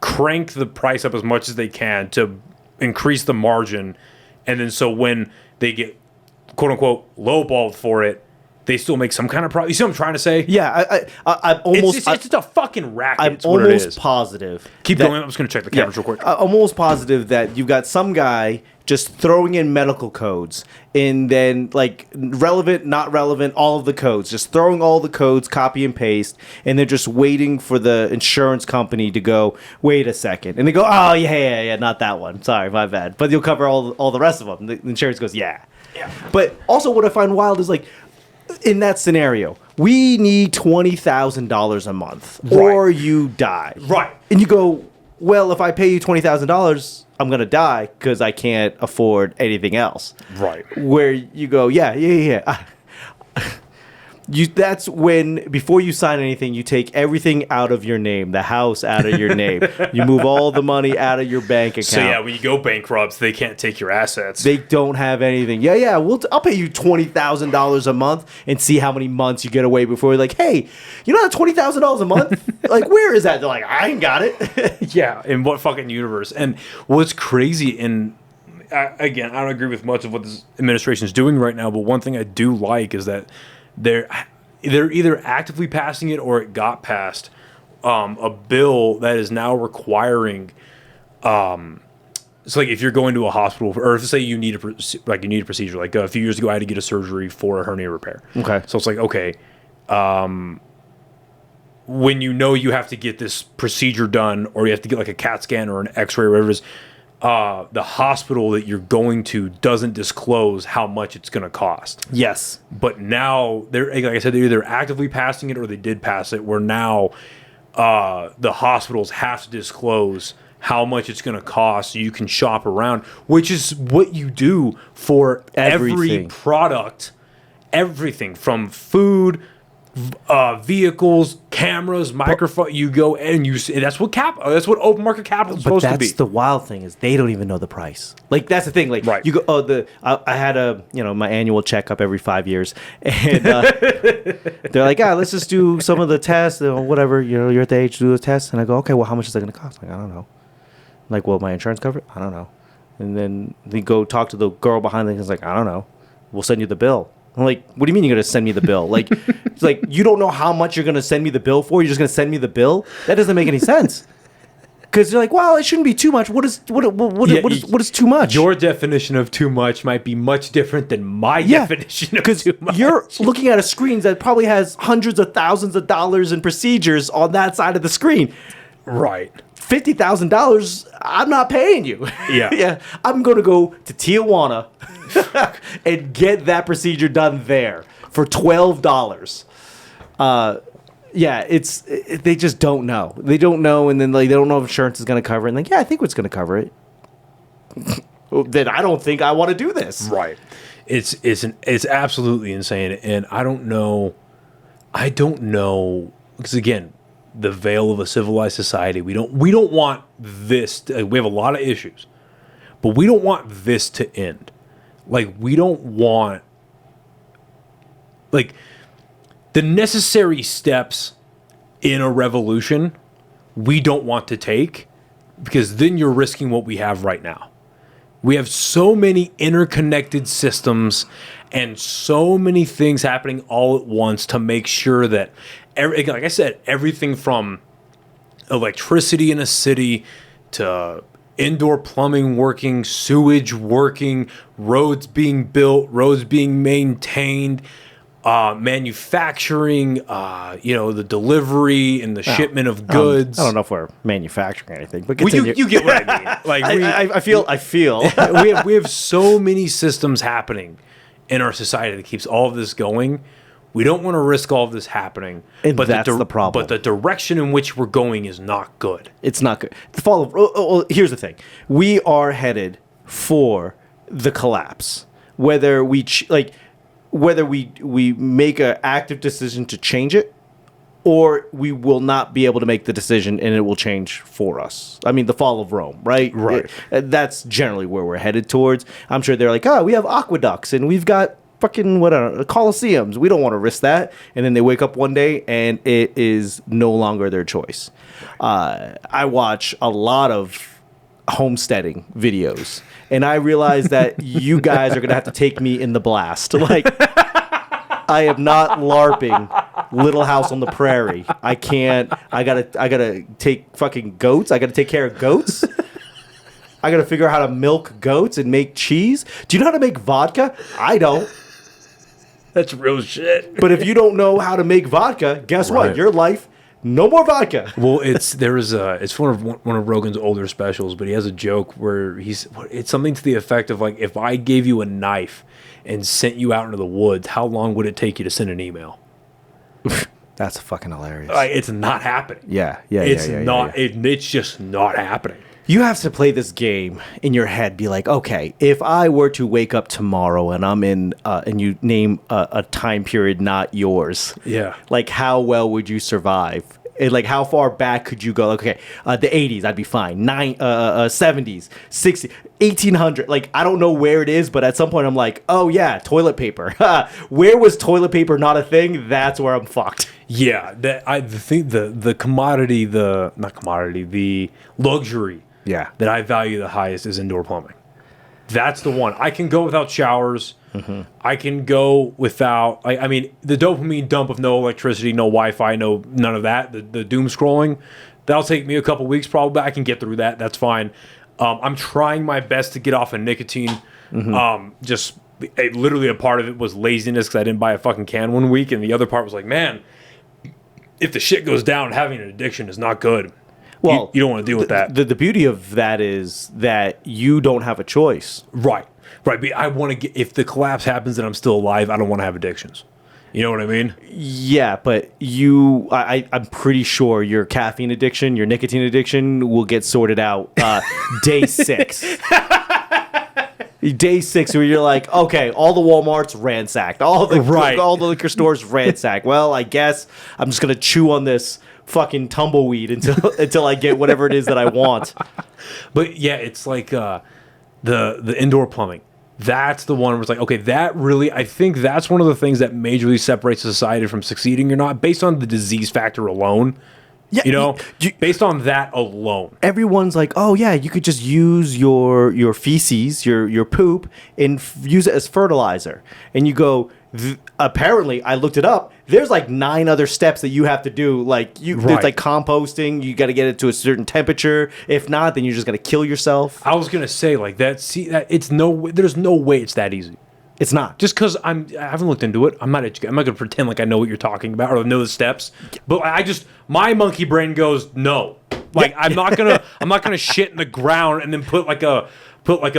crank the price up as much as they can to increase the margin, and then so when they get quote unquote lowballed for it, they still make some kind of profit. You see what I'm trying to say? Yeah, I'm almost. It's just a fucking racket. I'm It's what it almost is. positive. Keep going. I'm just going to check the cameras real quick. I'm almost positive that you've got some guy just throwing in medical codes and then like relevant, not relevant, all of the codes, just throwing all the codes, copy and paste, and they're just waiting for the insurance company to go, wait a second. And they go, oh, yeah, not that one. Sorry, my bad. But you'll cover all the rest of them. The insurance goes, yeah. But also what I find wild is like, in that scenario, we need $20,000 a month, or you die. Right. And you go, well, if I pay you $20,000, I'm gonna die because I can't afford anything else. Right. Where you go, yeah. That's when, before you sign anything, you take everything out of your name, the house out of your name. You move all the money out of your bank account. So yeah, when you go bankrupt, they can't take your assets. They don't have anything. Yeah. I'll pay you $20,000 a month and see how many months you get away before you're like, hey, you know that $20,000 a month? Like, where is that? They're like, I ain't got it. Yeah, in what fucking universe? And what's crazy, and again, I don't agree with much of what this administration is doing right now, but one thing I do like is that they're either actively passing it or it got passed, a bill that is now requiring, so like if you're going to a hospital, or if say you need a procedure, like a few years ago I had to get a surgery for a hernia repair. Okay. So it's like, okay, when you have to get this procedure done, or you have to get like a CAT scan or an X-ray or whatever it is, the hospital that you're going to doesn't disclose how much it's going to cost. Yes. But now, like I said, they're either actively passing it or they did pass it, where now the hospitals have to disclose how much it's going to cost so you can shop around, which is what you do for every Everything. product, everything from food, vehicles, cameras, microphone. You go and that's what open market capital is supposed to be. That's the wild thing, is they don't even know the price. Like, that's the thing. Like, Right. you go, I had my annual checkup every 5 years, and they're like, let's just do some of the tests, whatever. You're at the age to do the test, and I go, okay, well, how much is that going to cost? Like, I don't know. Like, will my insurance cover it? I don't know. And then they go talk to the girl behind the thing. It's like, I don't know. We'll send you the bill. I'm like, what do you mean you're going to send me the bill? Like, it's like, you don't know how much you're going to send me the bill for? You're just going to send me the bill? That doesn't make any sense. Because you're like, well, it shouldn't be too much. What is too much? Your definition of too much might be much different than my definition of too much. You're looking at a screen that probably has hundreds of thousands of dollars in procedures on that side of the screen. Right. $50,000, I'm not paying you. Yeah. Yeah. I'm going to go to Tijuana and get that procedure done there for $12. Yeah, they just don't know. They don't know, and then like they don't know if insurance is going to cover it. And like, yeah, I think it's going to cover it. Then I don't think I want to do this. Right. It's absolutely insane, and I don't know because again, the veil of a civilized society. We don't want this. We have a lot of issues, but we don't want this to end. Like we don't want like. The necessary steps in a revolution we don't want to take because then you're risking what we have right now. We have so many interconnected systems and so many things happening all at once to make sure that, like I said, everything from electricity in a city to indoor plumbing working, sewage working, roads being built, roads being maintained, manufacturing, the delivery and the shipment of goods. I don't know if we're manufacturing anything, but well, you get what I mean. Like I feel we have so many systems happening in our society that keeps all of this going. We don't want to risk all of this happening, but that's the problem. But the direction in which we're going is not good. It's not good. The fall of here's the thing: we are headed for the collapse. Whether we make an active decision to change it, or we will not be able to make the decision and it will change for us. I mean, the fall of Rome, right? Right. That's generally where we're headed towards. I'm sure they're like, oh, we have aqueducts and we've got fucking coliseums. We don't want to risk that. And then they wake up one day and it is no longer their choice. I watch a lot of homesteading videos, and I realize that you guys are gonna have to take me in the blast. Like, I am not LARPing Little House on the Prairie. I can't. I gotta take fucking goats. I gotta take care of goats. I gotta figure out how to milk goats and make cheese. Do you know how to make vodka? I don't. That's real shit. But if you don't know how to make vodka, guess what? Your life. No more vodka. Well, it's one of Rogan's older specials, but he has a joke where it's something to the effect of like, if I gave you a knife and sent you out into the woods, how long would it take you to send an email? That's fucking hilarious. It's not happening. Yeah. It's just not happening. You have to play this game in your head. Be like, okay, if I were to wake up tomorrow and I'm in, and you name a time period not yours, yeah, like how well would you survive? And like how far back could you go? Like, okay, the 80s, I'd be fine. 70s, 60s, 1800. Like I don't know where it is, but at some point I'm like, oh yeah, toilet paper. Where was toilet paper not a thing? That's where I'm fucked. Yeah, the luxury. Yeah, that I value the highest is indoor plumbing. That's the one. I can go without showers. Mm-hmm. I can go without. I mean, the dopamine dump of no electricity, no Wi-Fi, none of that. The doom scrolling. That'll take me a couple weeks probably. I can get through that. That's fine. I'm trying my best to get off of nicotine. Mm-hmm. Literally a part of it was laziness because I didn't buy a fucking can one week, and the other part was like, man, if the shit goes down, having an addiction is not good. Well, you don't want to deal with that. The beauty of that is that you don't have a choice. Right. But I want to get, if the collapse happens and I'm still alive, I don't want to have addictions. You know what I mean? Yeah, but I'm pretty sure your caffeine addiction, your nicotine addiction will get sorted out day 6. Day 6, where you're like, okay, all the Walmarts ransacked, all the liquor stores ransacked. Well, I guess I'm just gonna chew on this fucking tumbleweed until I get whatever it is that I want. But yeah, it's like the indoor plumbing. That's the one where it's like, okay, that really, I think that's one of the things that majorly separates society from succeeding or not, based on the disease factor alone. Yeah, based on that alone. Everyone's like, oh yeah, you could just use your feces, your poop, and use it as fertilizer. And you go, apparently, I looked it up. There's like 9 other steps that you have to do. Like there's like composting. You got to get it to a certain temperature. If not, then you're just gonna kill yourself. I was gonna say like that. See, that there's no way it's that easy. It's not. Just because I haven't looked into it. I'm not gonna pretend like I know what you're talking about or know the steps. But my monkey brain goes no. Like I'm not gonna shit in the ground and then put like a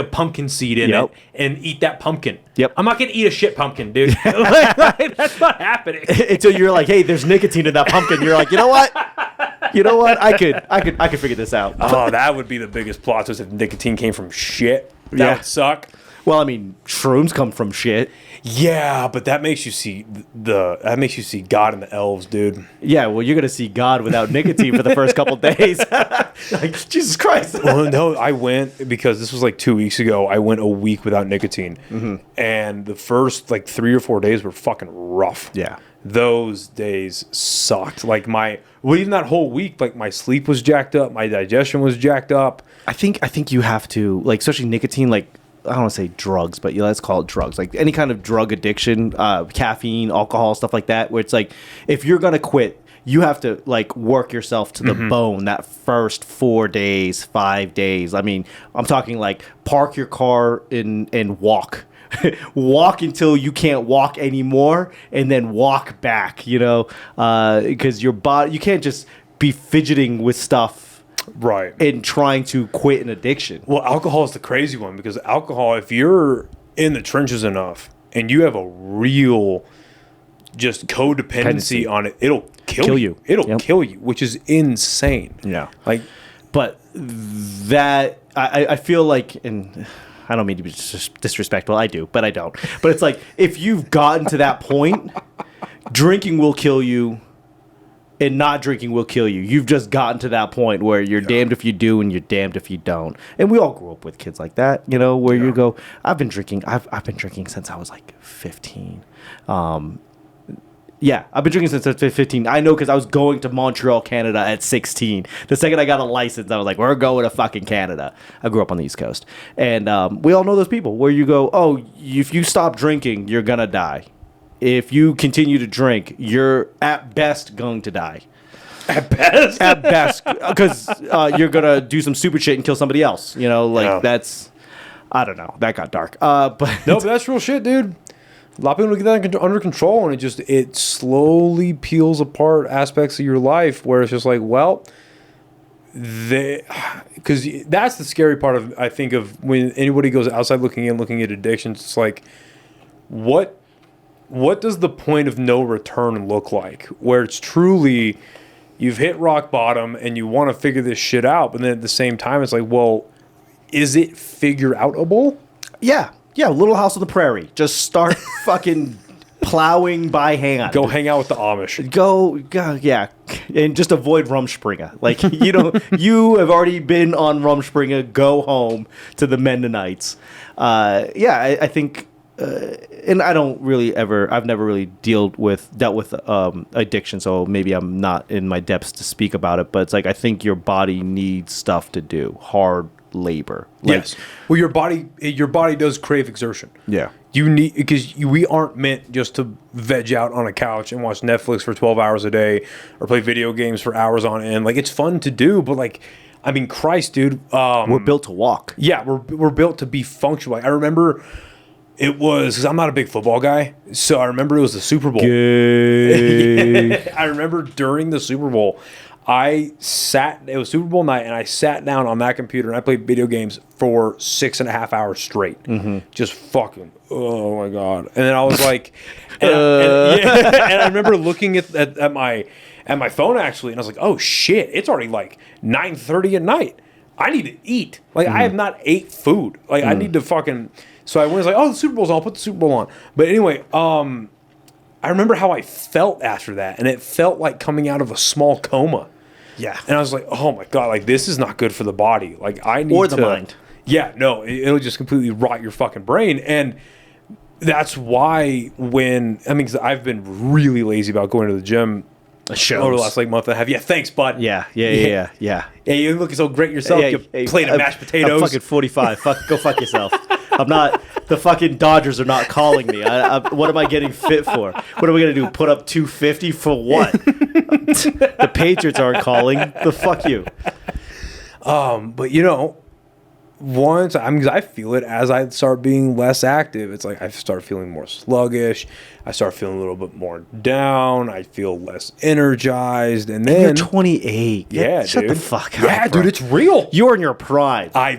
pumpkin seed in it and eat that pumpkin. Yep. I'm not gonna eat a shit pumpkin, dude. Like, that's not happening. Until you're like, hey, there's nicotine in that pumpkin. You're like, you know what? I could figure this out. Oh, that would be the biggest plot twist if nicotine came from shit. That would suck. Well, I mean, shrooms come from shit. Yeah, but that makes you see God and the elves, dude. Yeah, well, you're gonna see God without nicotine for the first couple days. Like, Jesus Christ. Well, no, I went because this was like 2 weeks ago. I went a week without nicotine, and the first like 3 or 4 days were fucking rough. Yeah, those days sucked. Like even that whole week, like my sleep was jacked up, my digestion was jacked up. I think you have to, like, especially nicotine, like, I don't want to say drugs, but let's call it drugs. Like any kind of drug addiction, caffeine, alcohol, stuff like that, where it's like, if you're going to quit, you have to like work yourself to the bone that first 4 days, 5 days. I mean, I'm talking like park your car and walk. Walk until you can't walk anymore and then walk back, because your body, you can't just be fidgeting with stuff. Right. And trying to quit an addiction. Well, alcohol is the crazy one because alcohol, if you're in the trenches enough and you have a real just codependency on it, it'll kill you. It'll kill you, which is insane. Yeah. Like, but that, I feel like, and I don't mean to be disrespectful. I do, but I don't. But it's like, if you've gotten to that point, drinking will kill you. And not drinking will kill you. You've just gotten to that point where you're damned if you do and you're damned if you don't. And we all grew up with kids like that, where you go, I've been drinking since I was like 15. I've been drinking since I was 15. I know because I was going to Montreal, Canada at 16. The second I got a license, I was like, we're going to fucking Canada. I grew up on the East Coast. And we all know those people where you go, oh, if you stop drinking, you're going to die. If you continue to drink, you're at best going to die. At best? At best. Because you're going to do some stupid shit and kill somebody else. That's, I don't know. That got dark. But that's real shit, dude. A lot of people get that under control, and it slowly peels apart aspects of your life where it's just like, well, because that's the scary part of, I think, of when anybody goes outside looking at addictions. It's like, what does the point of no return look like? Where it's truly, you've hit rock bottom and you want to figure this shit out, but then at the same time, it's like, well, is it figure outable? Yeah. Little House on the Prairie. Just start fucking plowing by hand. Go hang out with the Amish. Go, yeah. And just avoid Rumspringa. Like, you have already been on Rumspringa. Go home to the Mennonites. I think... and I don't really I've never really dealt with addiction, so maybe I'm not in my depths to speak about it, but it's like, I think your body needs stuff to do, hard labor. Yes. Well, your body does crave exertion. Yeah. You need, because we aren't meant just to veg out on a couch and watch Netflix for 12 hours a day or play video games for hours on end. Like, it's fun to do, but like, I mean, Christ, dude. We're built to walk. Yeah, we're built to be functional. Like, I remember... It was, because I'm not a big football guy, so I remember it was the Super Bowl. I remember during the Super Bowl, it was Super Bowl night, and I sat down on that computer, and I played video games for 6.5 hours straight. Just fucking, oh my God. And then I was like, and I remember looking at my phone, actually, and I was like, oh shit, it's already like 9:30 at night. I need to eat. Like, I have not ate food. Like, I need to fucking... So I was like, oh, the Super Bowl's on. I'll put the Super Bowl on. But anyway, I remember how I felt after that. And it felt like coming out of a small coma. Yeah. And I was like, oh, my God. Like, this is not good for the body. Like, I need to... Or the mind. Yeah, no. It'll just completely rot your fucking brain. And that's why because I've been really lazy about going to the gym over the last month and a half. Yeah, thanks, bud. Yeah. Yeah, you're looking so great yourself. You played a mashed potatoes. I'm fucking 45. Go fuck yourself. I'm not. The fucking Dodgers are not calling me. What am I getting fit for? What am I gonna do? Put up 250 for what? The Patriots aren't calling. The fuck you. But you know, once because I feel it as I start being less active, it's like I start feeling more sluggish. I start feeling a little bit more down. I feel less energized, and then You're 28. Yeah, Shut dude. the fuck up. Yeah, bro. dude, it's real. You're in your prime. I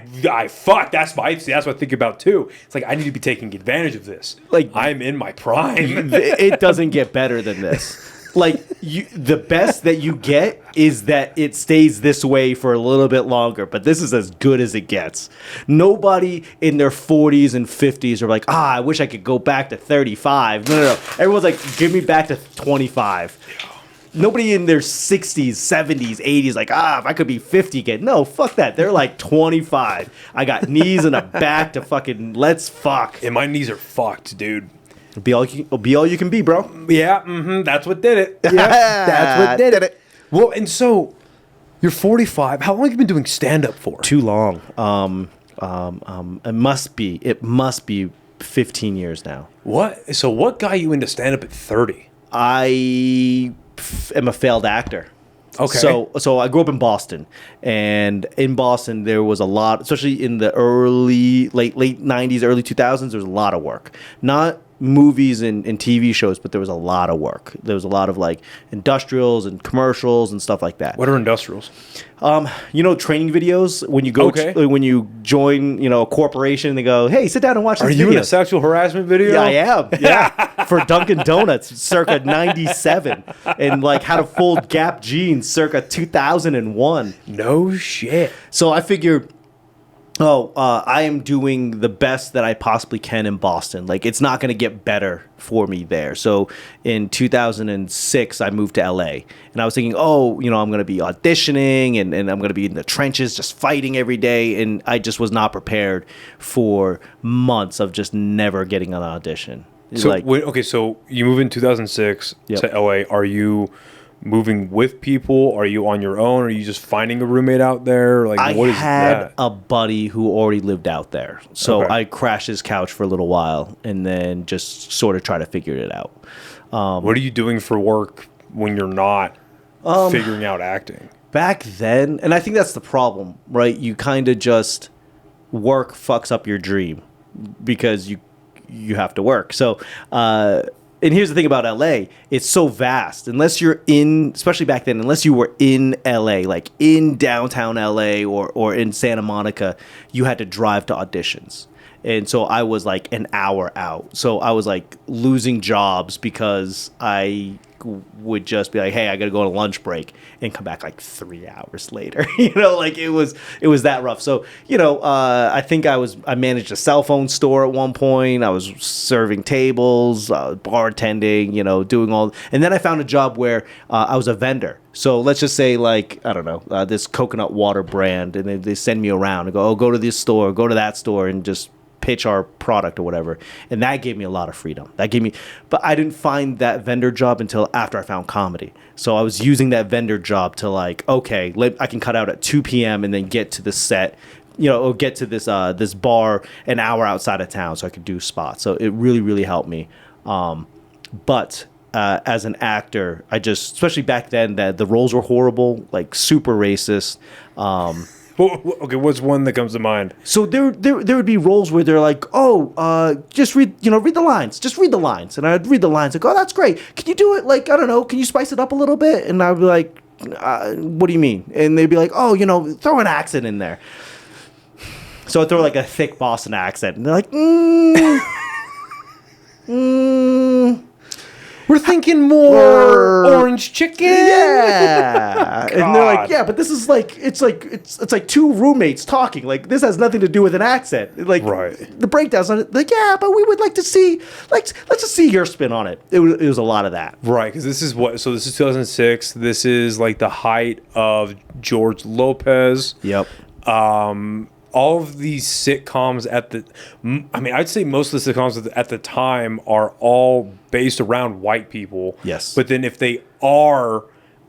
fuck. That's what I think about too. It's like I need to be taking advantage of this. Like- I'm in my prime. It doesn't get better than this. Like the best that you get is that it stays this way for a little bit longer, but this is as good as it gets. Nobody in their 40s and 50s are like, I wish I could go back to 35. No. Everyone's like, give me back to 25. Nobody in their 60s, 70s, 80s like, if I could be 50 again. No, fuck that. They're like 25. I got knees and a back to fucking let's fuck. And my knees are fucked, dude. Be all you can be, bro. Yeah, that's what did it. Yeah, that's what did it. Well, and so you're 45. How long have you been doing stand-up for? Too long. It must be 15 years now. What? So what got you into stand-up at 30? I am a failed actor. Okay. So I grew up in Boston, and in Boston there was a lot, especially in the late 90s, early 2000s. There was a lot of work. Not movies and TV shows, but there was a lot of work. There was a lot of like industrials and commercials and stuff like that. What are industrials? Training videos when you go when you join, a corporation, they go, "Hey, sit down and watch this video." Are you in a sexual harassment video? Yeah, I am. Yeah, for Dunkin' Donuts, circa '97, and like how to fold Gap jeans, circa 2001. No shit. So I figure, I am doing the best that I possibly can in Boston. Like, it's not going to get better for me there. So in 2006, I moved to LA, and I was thinking, I'm going to be auditioning, and I'm going to be in the trenches just fighting every day. And I just was not prepared for months of just never getting an audition. So, so you move in 2006 to LA. Are you moving with people? Are you on your own? Are you just finding a roommate out there? Like, I what is had that? a buddy who already lived out there. So Okay. I crashed his couch for a little while and then just sort of try to figure it out. What are you doing for work when you're not figuring out acting? Back then, and I think that's the problem, right? You kind of just work fucks up your dream because you have to work. So, and here's the thing about LA, it's so vast. Unless you're especially back then, unless you were in LA, like in downtown LA or in Santa Monica, you had to drive to auditions. And so I was like an hour out. So I was like losing jobs because I would just be like, hey, I got to go on a lunch break and come back like 3 hours later. Like it was that rough. So, I think I managed a cell phone store at one point. I was serving tables, bartending, doing all. And then I found a job where I was a vendor. So let's just say like, I don't know, this coconut water brand. And they send me around and go, go to this store, go to that store and just pitch our product or whatever. And that gave me a lot of freedom. But I didn't find that vendor job until after I found comedy. So I was using that vendor job to like, okay, I can cut out at 2 p.m. and then get to the set, or get to this bar an hour outside of town so I could do spots. So it really, really helped me. But as an actor, especially back then, that the roles were horrible, like super racist. Okay, what's one that comes to mind? So there would be roles where they're like, just read the lines. Just read the lines. And I'd read the lines like, oh, that's great. Can you do it like, I don't know, can you spice it up a little bit? And I'd be like, what do you mean? And they'd be like, throw an accent in there. So I'd throw like a thick Boston accent. And they're like, We're thinking more orange chicken. Yeah. And they're like, yeah, but this is like, it's like two roommates talking. Like, this has nothing to do with an accent. Like, right. The breakdowns on it, like, yeah, but we would like to see, let's just see your spin on it. It was a lot of that. Right, because this is 2006. This is like the height of George Lopez. Yep. All of these sitcoms I'd say most of the sitcoms at the time are all based around white people. Yes. But then if they are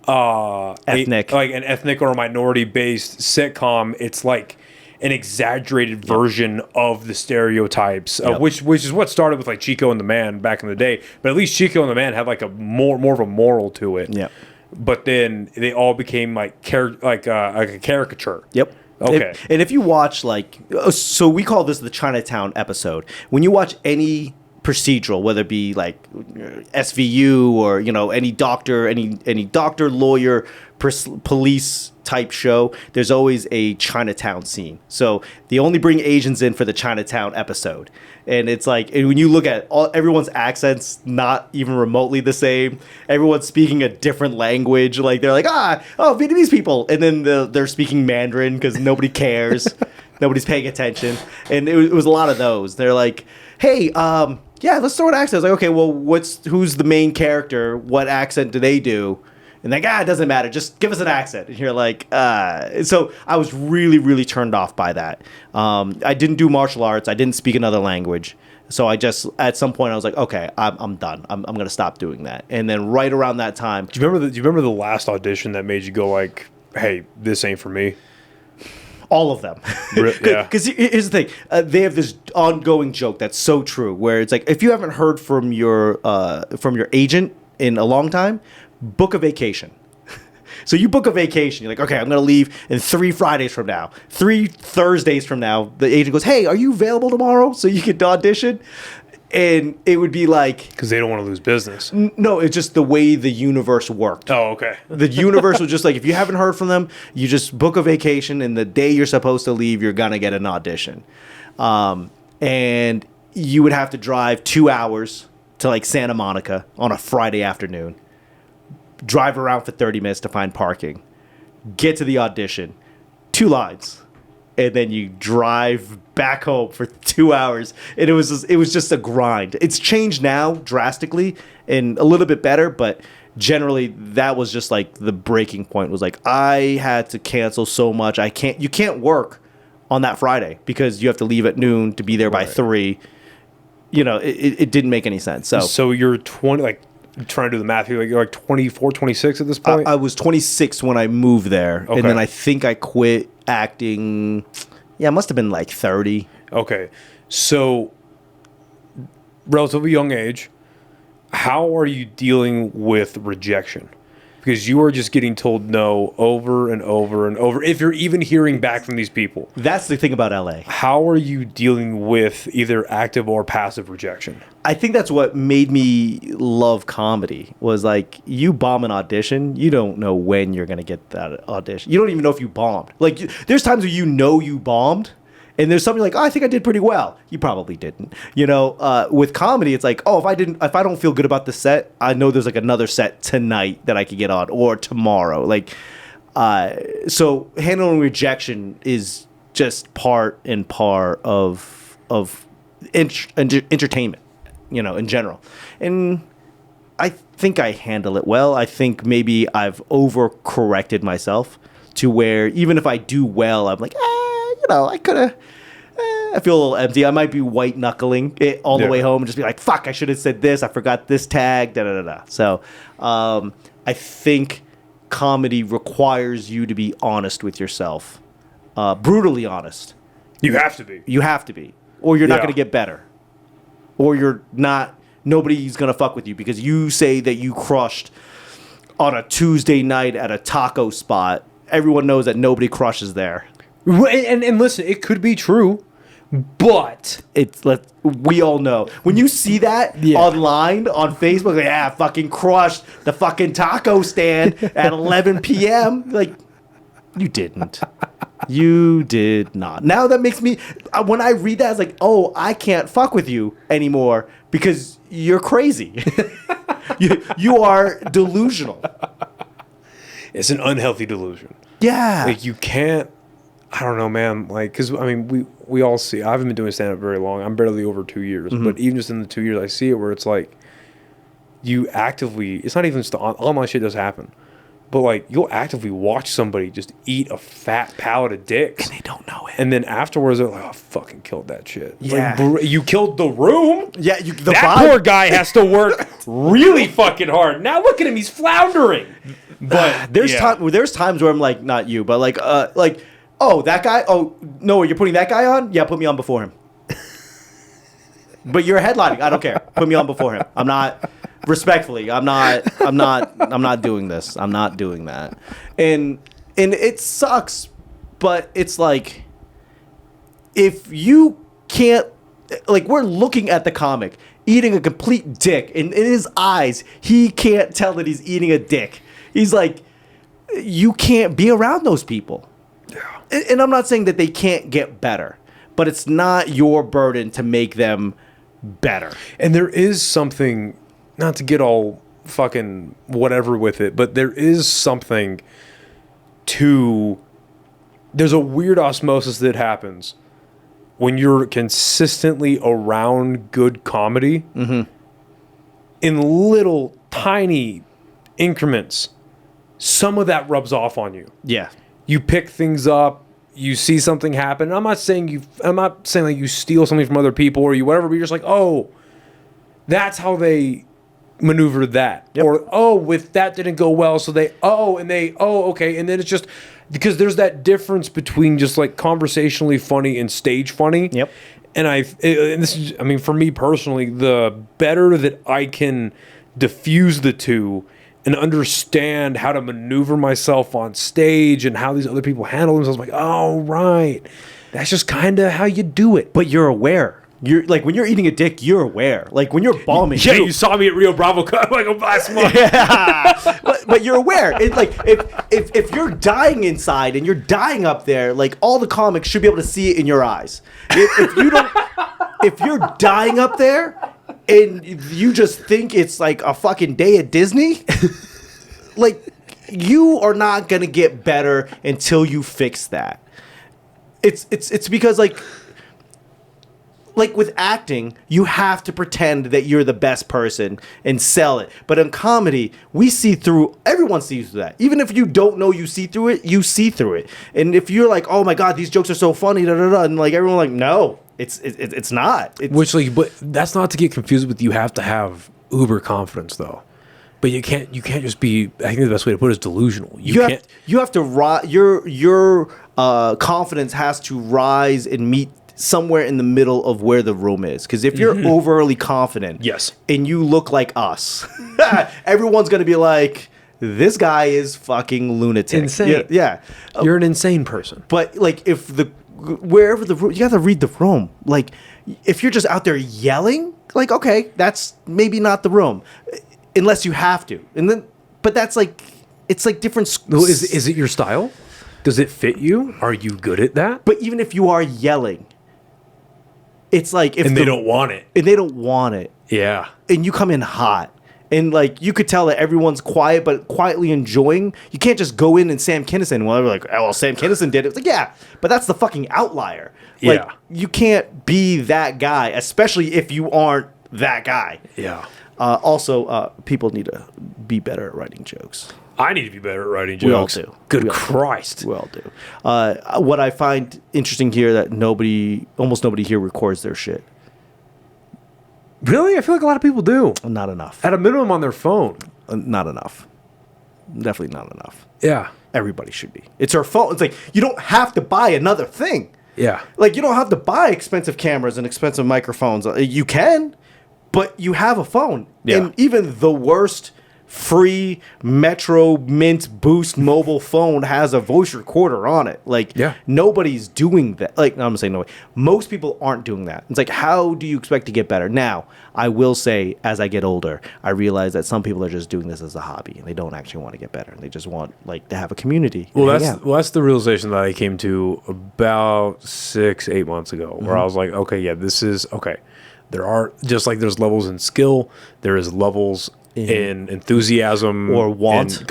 ethnic, like an ethnic or a minority based sitcom, it's like an exaggerated version of the stereotypes, Yep. which is what started with like Chico and the Man back in the day. But at least Chico and the Man had like a more of a moral to it. Yep. But then they all became like a caricature. Yep. Okay. And if you watch so we call this the Chinatown episode. When you watch any procedural, whether it be like SVU or any doctor, lawyer, police type show, there's always a Chinatown scene. So they only bring Asians in for the Chinatown episode, and it's like, and when you look at everyone's accents, not even remotely the same. Everyone's speaking a different language. Like they're like Vietnamese people, and then they're speaking Mandarin because nobody cares. Nobody's paying attention, and it was a lot of those. They're like, hey, yeah, let's throw an accent. I was like, okay, well, who's the main character? What accent do they do? And like, it doesn't matter. Just give us an accent. And you're like, So I was really, really turned off by that. I didn't do martial arts. I didn't speak another language. So I just, at some point, I was like, okay, I'm done. I'm going to stop doing that. And then right around that time. Do you remember the last audition that made you go like, hey, this ain't for me? All of them. Yeah. Because here's the thing. They have this ongoing joke that's so true, where it's like, if you haven't heard from your agent in a long time, book a vacation. So you book a vacation. You're like, okay, I'm going to leave in 3 Fridays from now. 3 Thursdays from now, the agent goes, hey, are you available tomorrow so you can audition? And it would be like... Because they don't want to lose business. No, it's just the way the universe worked. Oh, okay. The universe was just like, if you haven't heard from them, you just book a vacation, and the day you're supposed to leave, you're going to get an audition. And you would have to drive 2 hours to like Santa Monica on a Friday afternoon, drive around for 30 minutes to find parking, get to the audition, 2 lines, and then you drive back home for 2 hours. And it was just a grind. It's changed now drastically and a little bit better, but generally that was just like the breaking point. Was like, I had to cancel so much. You can't work on that Friday because you have to leave at noon to be there by 3. It didn't make any sense. So you're 20, like, I'm trying to do the math here. You're like 24, 26 at this point? I was 26 when I moved there. Okay. And then I think I quit acting. Yeah, it must have been like 30. Okay. So, relatively young age, how are you dealing with rejection? Because you are just getting told no over and over and over, if you're even hearing back from these people. That's the thing about LA. How are you dealing with either active or passive rejection? I think that's what made me love comedy, was like, you bomb an audition, you don't know when you're going to get that audition. You don't even know if you bombed. Like, there's times where you bombed, and there's something like, I think I did pretty well. You probably didn't. With comedy, it's like, if I don't feel good about the set, I know there's like another set tonight that I could get on, or tomorrow. Like, so handling rejection is just part and part of entertainment, in general. And I think I handle it well. I think maybe I've overcorrected myself to where even if I do well, I'm like, I could have. I feel a little empty. I might be white knuckling it all the way home and just be like, fuck, I should have said this. I forgot this tag. Da da da da. So I think comedy requires you to be honest with yourself, brutally honest. You have to be. You have to be, or you're not going to get better, or you're not. Nobody's going to fuck with you because you say that you crushed on a Tuesday night at a taco spot. Everyone knows that nobody crushes there. And listen, it could be true, but we all know when you see that online on Facebook, like, fucking crushed the fucking taco stand at 11 p.m. Like, you didn't. You did not. Now that makes me, when I read that, it's like, oh, I can't fuck with you anymore because you're crazy. you are delusional. It's an unhealthy delusion. Yeah. Like, you can't. I don't know, man. Like, because, I mean, we all see. I haven't been doing stand-up very long. I'm barely over 2 years. Mm-hmm. But even just in the 2 years, I see it where it's like, you actively, it's not even just online shit does happen. But, like, you'll actively watch somebody just eat a fat pallet of dicks. And they don't know it. And then afterwards, they're like, oh, I fucking killed that shit. Yeah. Like, you killed the room? Yeah. That poor guy has to work really fucking hard. Now look at him. He's floundering. But there's times where I'm like, not you, but like, oh, that guy? Oh, no, you're putting that guy on? Yeah, put me on before him. But you're headlining. I don't care. Put me on before him. I'm not, respectfully, I'm not doing this. I'm not doing that. And it sucks, but it's like, if you can't, like, we're looking at the comic eating a complete dick, and in his eyes, he can't tell that he's eating a dick. He's like, you can't be around those people. Yeah. And I'm not saying that they can't get better, but it's not your burden to make them better. And there is something, not to get all fucking whatever with it, but there is something to, there's a weird osmosis that happens when you're consistently around good comedy in little tiny increments. Some of that rubs off on you. Yeah. You pick things up, you see something happen. And I'm not saying like you steal something from other people or you whatever, but you're just like, oh, that's how they maneuvered that. Yep. Or, oh, with that didn't go well, so okay. And then it's just because there's that difference between just like conversationally funny and stage funny. Yep. And this is, I mean, for me personally, the better that I can diffuse the two and understand how to maneuver myself on stage and how these other people handle themselves, like, oh, right. That's just kind of how you do it. But you're aware. You're like, when you're eating a dick, you're aware. Like, when you're bombing. Yeah, you saw me at Rio Bravo like last month. Yeah. but you're aware. It's like, if you're dying inside and you're dying up there, like, all the comics should be able to see it in your eyes. If you don't, if you're dying up there and you just think it's like a fucking day at Disney, like, you are not gonna get better until you fix that. It's because like with acting, you have to pretend that you're the best person and sell it. But in comedy, we see through, everyone sees through that. Even if you don't know you see through it, you see through it. And if you're like, oh my God, these jokes are so funny, da, da, da, and like everyone like, no, it's not. Which, like, but that's not to get confused with, you have to have uber confidence though. But you can't just be, I think the best way to put it is delusional. You have to your confidence has to rise and meet somewhere in the middle of where the room is. Because if you're overly confident, yes, and you look like us, everyone's gonna be like, this guy is fucking lunatic. Insane. Yeah. You're an insane person. But like, if wherever the room, you gotta read the room. Like, if you're just out there yelling, like, okay, that's maybe not the room, unless you have to. And then, but that's like, it's like different. Is it your style? Does it fit you? Are you good at that? But even if you are yelling, it's like, if they don't want it. And they don't want it. Yeah. And you come in hot. And like, you could tell that everyone's quiet, but quietly enjoying. You can't just go in and Sam Kinison. Well, they're like, oh, well, Sam Kinison did it. It's like, yeah, but that's the fucking outlier. Like, yeah. You can't be that guy, especially if you aren't that guy. Yeah. Also, people need to be better at writing jokes. I need to be better at writing jokes. We all do. Good Christ. We all do. What I find interesting here, that almost nobody here records their shit. Really? I feel like a lot of people do. Not enough. At a minimum on their phone. Not enough. Definitely not enough. Yeah. Everybody should be. It's our phone. It's like, you don't have to buy another thing. Yeah. Like, you don't have to buy expensive cameras and expensive microphones. You can, but you have a phone. Yeah. And even the worst free Metro Mint Boost mobile phone has a voice recorder on it. Like, yeah. Nobody's doing that. Like, no, I'm saying nobody. Most people aren't doing that. It's like, how do you expect to get better? Now, I will say, as I get older, I realize that some people are just doing this as a hobby and they don't actually want to get better. They just want, like, to have a community. Well, that's the realization that I came to about 6-8 months ago, where I was like, okay, yeah, this is okay. There are, just like there's levels in skill, there is levels in enthusiasm or want, not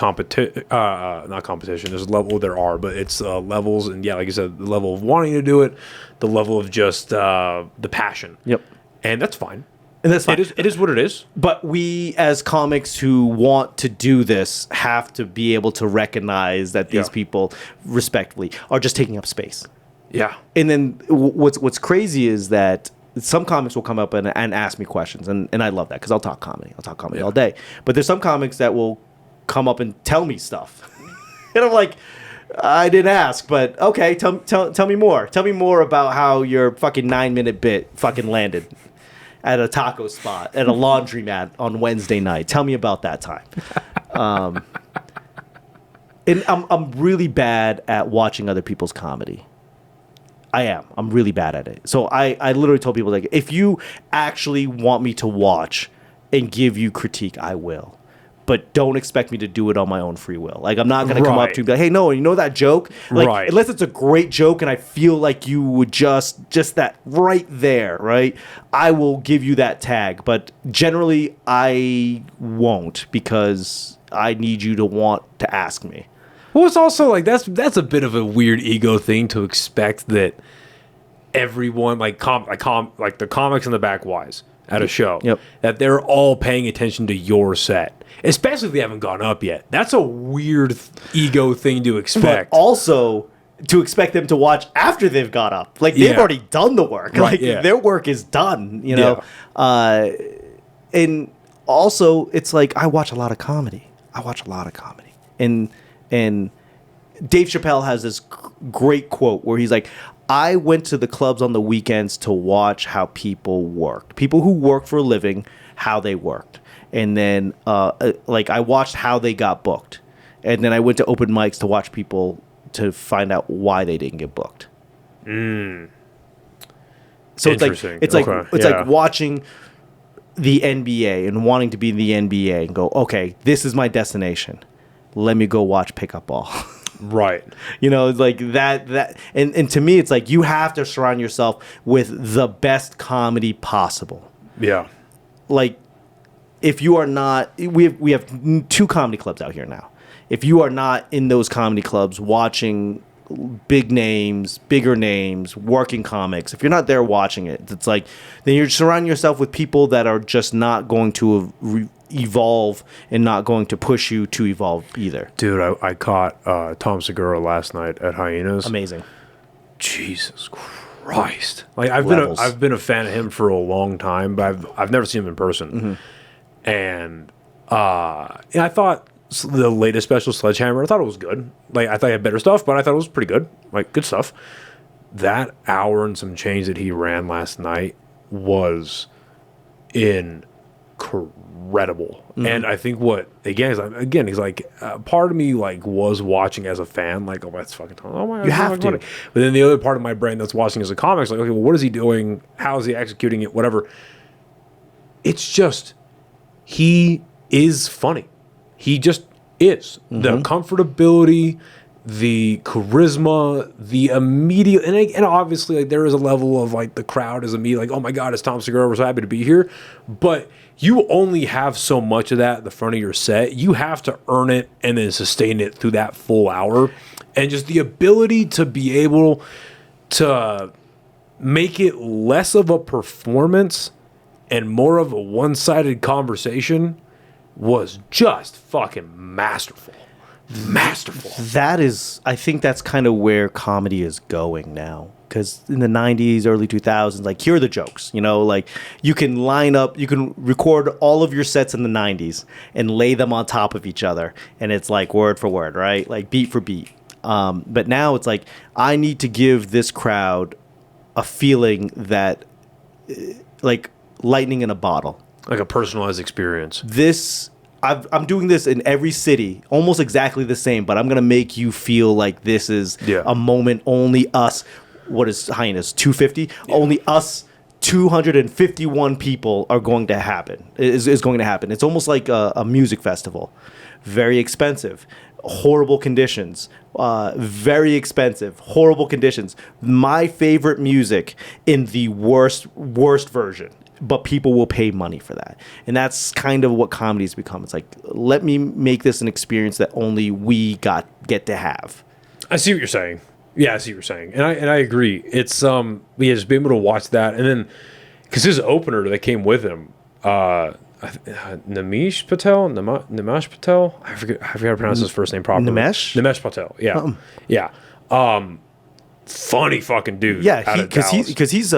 competition. There's a level, there are, but it's levels, and yeah, like you said, the level of wanting to do it, the level of just the passion. Yep, and that's fine. And that's fine. It is what it is. But we, as comics who want to do this, have to be able to recognize that these people, respectfully, are just taking up space. Yeah. And then what's crazy is that some comics will come up and ask me questions, and I love that, because I'll talk comedy all day. But there's some comics that will come up and tell me stuff, and I'm like, I didn't ask, but okay. Tell me more. Tell me more about how your fucking 9-minute bit fucking landed at a taco spot at a laundromat on Wednesday night. Tell me about that time. And I'm really bad at watching other people's comedy. I am. I'm really bad at it. So I literally told people, like, if you actually want me to watch and give you critique, I will. But don't expect me to do it on my own free will. Like, I'm not going to come up to you and be like, hey, no, you know that joke? Like, unless it's a great joke and I feel like you would just that right there, right? I will give you that tag. But generally, I won't, because I need you to want to ask me. Well, it's also like that's a bit of a weird ego thing to expect that everyone like the comics in the back wise at a show, that they're all paying attention to your set, especially if they haven't gone up yet. That's a weird ego thing to expect. But also to expect them to watch after they've got up. Like, they've already done the work. Right, like, their work is done, you know? Yeah. And also, it's like, I watch a lot of comedy. And Dave Chappelle has this great quote where he's like, I went to the clubs on the weekends to watch how people worked. People who worked for a living, how they worked. And then, like, I watched how they got booked. And then I went to open mics to watch people to find out why they didn't get booked. So it's like watching the NBA and wanting to be in the NBA and go, okay, this is my destination. Let me go watch Pickup Ball. Right. You know, it's like that. And to me, it's like, you have to surround yourself with the best comedy possible. Yeah. Like, if you are not, we have 2 comedy clubs out here now. If you are not in those comedy clubs watching bigger names, working comics, if you're not there watching it, it's like, then you're surrounding yourself with people that are just not going to evolve and not going to push you to evolve either. Dude, I caught Tom Segura last night at Hyenas. Amazing. Jesus Christ! Like, I've been a fan of him for a long time, but I've never seen him in person. Mm-hmm. And I thought the latest special, Sledgehammer, I thought it was good. Like, I thought he had better stuff, but I thought it was pretty good. Like, good stuff. That hour and some change that he ran last night was incredible. Mm-hmm. And I think he's like part of me like was watching as a fan, like, oh, that's fucking oh my god, you have to. Funny. But then the other part of my brain that's watching as a comic is like, okay, well, what is he doing? How is he executing it? Whatever. It's just, he is funny. He just is. Mm-hmm. The comfortability, the charisma, the immediate, and obviously, like, there is a level of, like, the crowd is immediately like, oh my god, it's Tom Segura, we're so happy to be here. But you only have so much of that at the front of your set. You have to earn it and then sustain it through that full hour. And just the ability to be able to make it less of a performance and more of a one-sided conversation was just fucking masterful. I think that's kind of where comedy is going now. Because in the 90s, early 2000s, like, here are the jokes, you know, like, you can record all of your sets in the 90s and lay them on top of each other. And it's like word for word, right? Like, beat for beat. But now it's like, I need to give this crowd a feeling that, like, lightning in a bottle. Like a personalized experience. I'm doing this in every city, almost exactly the same, but I'm going to make you feel like this is a moment only us. What is Hyenas? 250? Yeah. Only us 251 people are going to happen. Is going to happen. It's almost like a music festival. Very expensive. Horrible conditions. Very expensive. Horrible conditions. My favorite music in the worst version. But people will pay money for that. And that's kind of what comedy's become. It's like, let me make this an experience that only we get to have. I see what you're saying. Yeah, I see what you're saying. And I agree. It's just being able to watch that, and then because his opener that came with him, Nimish Patel? I forget how to pronounce his first name properly. Nimesh Patel. Yeah. Yeah. Funny fucking dude. Yeah, because he's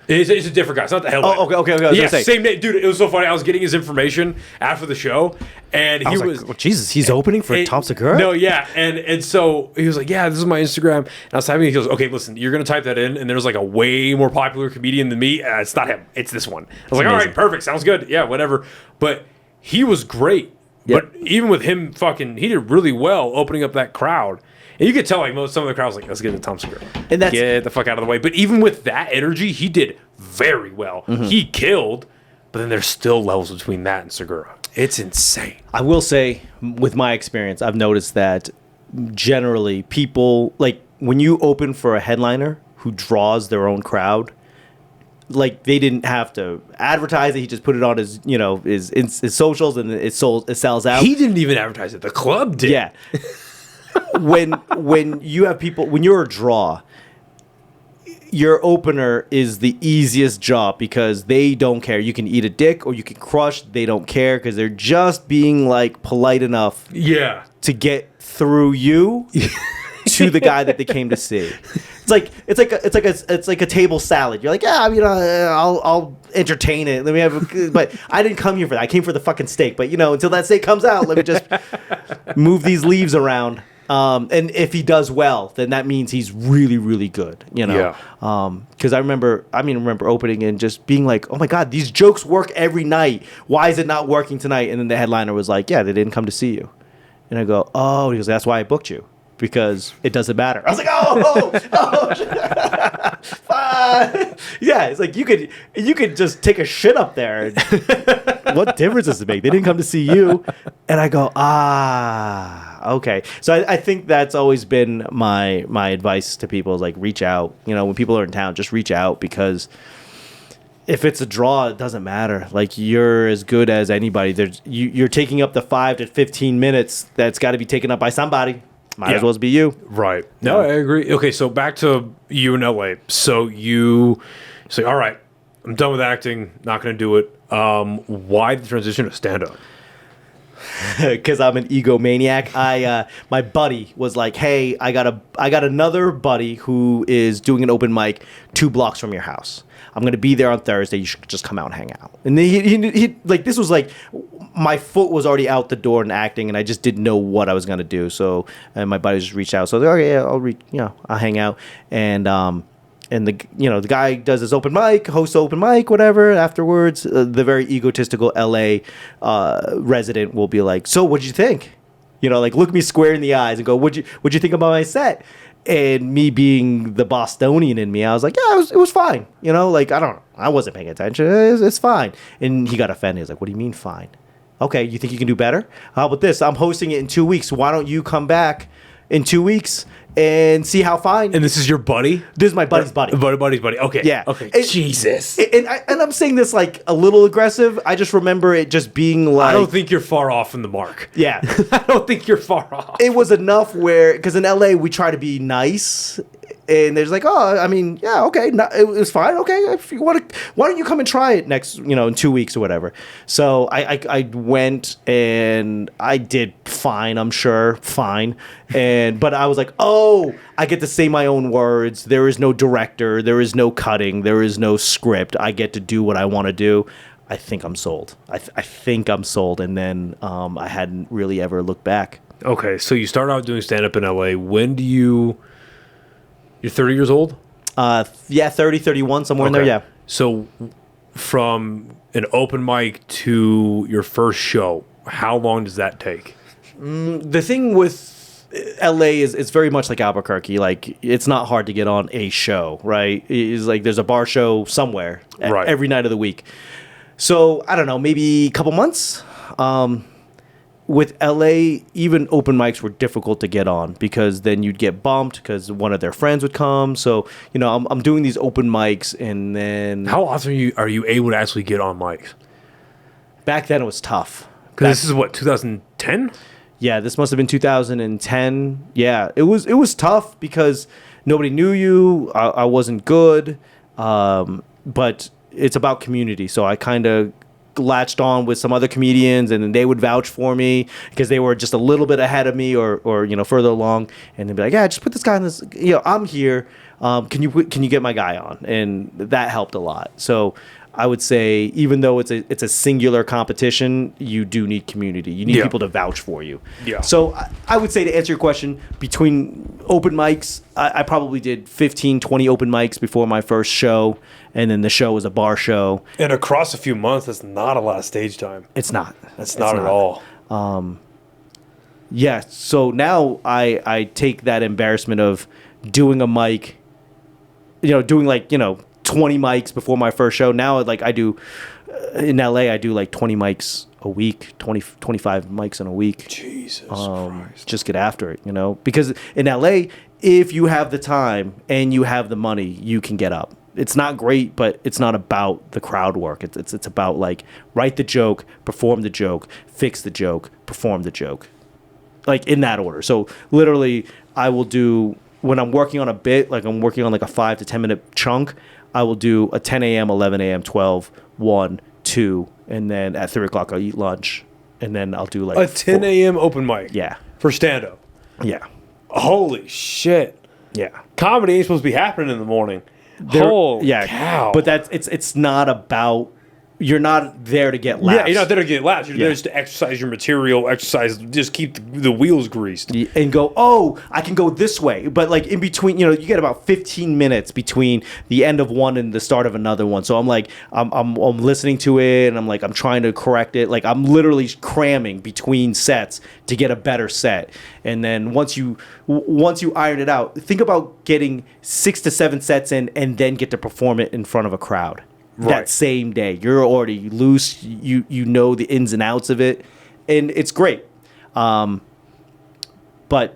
It's a different guy. It's not the headliner. Oh, okay. I was Yeah, gonna say. same name. Dude, it was so funny. I was getting his information after the show, and he I was was... like, well, Jesus, he's opening for Tom Segura? No, yeah. And so he was like, yeah, this is my Instagram. And I was typing, he goes, okay, listen, you're going to type that in, and there's like a way more popular comedian than me. It's not him. It's this one. I was like, all right, perfect. Sounds good. Yeah, whatever. But he was great. Yep. But even with him he did really well opening up that crowd. And you could tell, like, some of the crowd was like, let's get to Tom Segura. And that's... Get the fuck out of the way. But even with that energy, he did very well. Mm-hmm. He killed, but then there's still levels between that and Segura. It's insane. I will say, with my experience, I've noticed that generally people, like, when you open for a headliner who draws their own crowd, like, they didn't have to advertise it. He just put it on his, his socials, and it sells out. He didn't even advertise it. The club did. Yeah. when you have people, when you're a draw, your opener is the easiest job because they don't care. You can eat a dick or you can crush. They don't care because they're just being, like, polite enough to get through you to the guy that they came to see. It's like a table salad. You're like, yeah, I mean, I'll entertain it. Let me have, but I didn't come here for that. I came for the fucking steak. But until that steak comes out, let me just move these leaves around. And if he does well, then that means he's really, really good. Yeah. Because I remember opening and just being like, oh my God, these jokes work every night. Why is it not working tonight? And then the headliner was like, yeah, they didn't come to see you. And I go, oh, he goes, that's why I booked you. Because it doesn't matter. I was like, fine. Yeah, it's like you could just take a shit up there. What difference does it make? They didn't come to see you. And I go, okay. So I think that's always been my advice to people is, like, reach out. When people are in town, just reach out, because if it's a draw, it doesn't matter. Like, you're as good as anybody. You're taking up the 5 to 15 minutes that's got to be taken up by somebody. Might as well be you. Right. No, I agree. Okay, so back to you in LA. So you say, all right, I'm done with acting, not going to do it. Why the transition to stand-up? Because I'm an egomaniac. My buddy was like, hey, I got another buddy who is doing an open mic 2 blocks from your house. I'm going to be there on Thursday. You should just come out and hang out. And then he like, this was like, my foot was already out the door in acting, and I just didn't know what I was going to do. So, and my buddy just reached out. So, okay, yeah, I'll hang out. And the guy does his open mic, hosts open mic, whatever. Afterwards, the very egotistical LA resident will be like, so what'd you think? Like, look me square in the eyes and go, what'd you think about my set? And me being the Bostonian in me, I was like, yeah, it was fine. Like, I wasn't paying attention. It's fine. And he got offended. He's like, what do you mean fine? Okay, you think you can do better? How about this? I'm hosting it in 2 weeks. Why don't you come back in 2 weeks and see how fine? And this is your buddy? This is my buddy's buddy. Buddy's buddy. Okay. Yeah. Okay. Jesus. And I'm saying this, like, a little aggressive. I just remember it just being like... I don't think you're far off from the mark. Yeah. I don't think you're far off. It was enough where... Because in LA, we try to be nice... And there's like, oh, I mean, yeah, okay, it was fine. Okay, if you want to, why don't you come and try it next, in 2 weeks or whatever. So I went and I did fine, I'm sure, fine. But I was like, oh, I get to say my own words. There is no director. There is no cutting. There is no script. I get to do what I want to do. I think I'm sold. I think I'm sold. And then I hadn't really ever looked back. Okay, so you start out doing stand-up in LA. When do you... You're 30 years old? Yeah, 30, 31, somewhere in there, yeah. So from an open mic to your first show, how long does that take? The thing with LA is it's very much like Albuquerque. Like, it's not hard to get on a show, right? It's like there's a bar show somewhere every night of the week. So, I don't know, maybe a couple months. With LA, even open mics were difficult to get on because then you'd get bumped because one of their friends would come. So, I'm doing these open mics, and then... How often are you able to actually get on mics? Back then, it was tough. Because this is what, 2010? Yeah, this must have been 2010. Yeah, it was tough because nobody knew you. I wasn't good. But it's about community. So I kind of latched on with some other comedians, and then they would vouch for me because they were just a little bit ahead of me or further along, and they'd be like, yeah, just put this guy on this. I'm here. Can you get my guy on? And that helped a lot. So I would say, even though it's a singular competition, you do need community. You need people to vouch for you. Yeah. So I would say, to answer your question, between open mics, I probably did 15, 20 open mics before my first show, and then the show was a bar show. And across a few months, that's not a lot of stage time. It's not. That's not at all. Yeah. So now I take that embarrassment of doing a mic, doing 20 mics before my first show. Now, like, I do in LA, I do like 20 mics a week, 25 mics in a week. Jesus Christ. Just get after it, because in LA, if you have the time and you have the money, you can get up. It's not great, but it's not about the crowd work. It's about, like, write the joke, perform the joke, fix the joke, perform the joke, like, in that order. So literally, I will do, when I'm working on a bit, like I'm working on like a 5 to 10 minute chunk, I will do a 10 a.m., 11 a.m., 12, 1, 2, and then at 3 o'clock I'll eat lunch, and then I'll do like a 10 a.m. open mic. Yeah. For stand-up. Yeah. Holy shit. Yeah. Comedy ain't supposed to be happening in the morning. Holy cow. But it's not about, you're not there to get laughs. Yeah, you're not there to get laughs. You're there just to exercise your material, just keep the wheels greased. And go, oh, I can go this way. But, like, in between, you get about 15 minutes between the end of one and the start of another one. So I'm like, I'm listening to it, and I'm trying to correct it. Like, I'm literally cramming between sets to get a better set. And then once you iron it out, think about getting 6 to 7 sets in and then get to perform it in front of a crowd. Right. That same day, you're already loose. You know the ins and outs of it, and it's great. But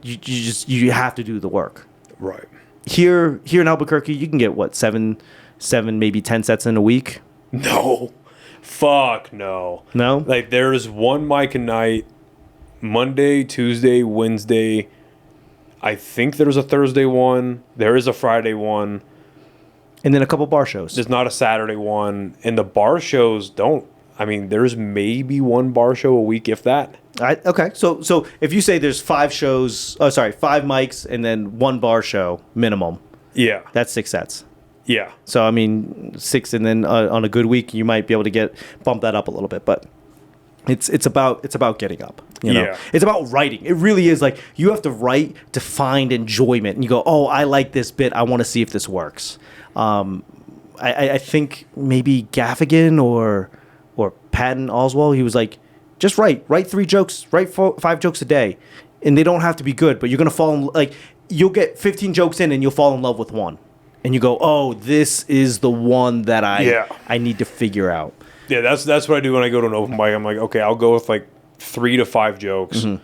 you have to do the work. Right. Here in Albuquerque, you can get what, seven, maybe 10 sets in a week. No, fuck no. No. Like, there's one mic a night, Monday, Tuesday, Wednesday. I think there's a Thursday one. There is a Friday one. And then a couple bar shows. There's not a Saturday one. And the bar shows there's maybe one bar show a week, if that. Okay. So if you say there's 5 mics and then 1 bar show minimum. Yeah. That's 6 sets. Yeah. So, 6, and then on a good week, you might be able to bump that up a little bit. But it's about getting up. Yeah. It's about writing. It really is. Like, you have to write to find enjoyment. And you go, oh, I like this bit. I want to see if this works. I think maybe Gaffigan or Patton Oswald, he was like, just write 3 jokes, write 5 jokes a day, and they don't have to be good, but you're gonna fall in, like, you'll get 15 jokes in and you'll fall in love with one, and you go, oh, this is the one that I need to figure out. Yeah, that's what I do when I go to an open mic. I'm like, okay, I'll go with like 3 to 5 jokes, and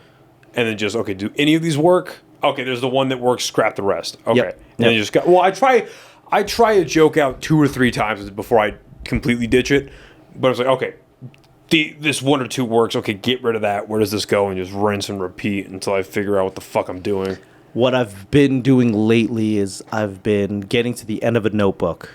then just, okay, do any of these work? Okay, there's the one that works. Scrap the rest. Okay, Yep. And then you just got. Well, I try a joke out 2 or 3 times before I completely ditch it. But I was like, okay, this 1 or 2 works. Okay, get rid of that. Where does this go? And just rinse and repeat until I figure out what the fuck I'm doing. What I've been doing lately is I've been getting to the end of a notebook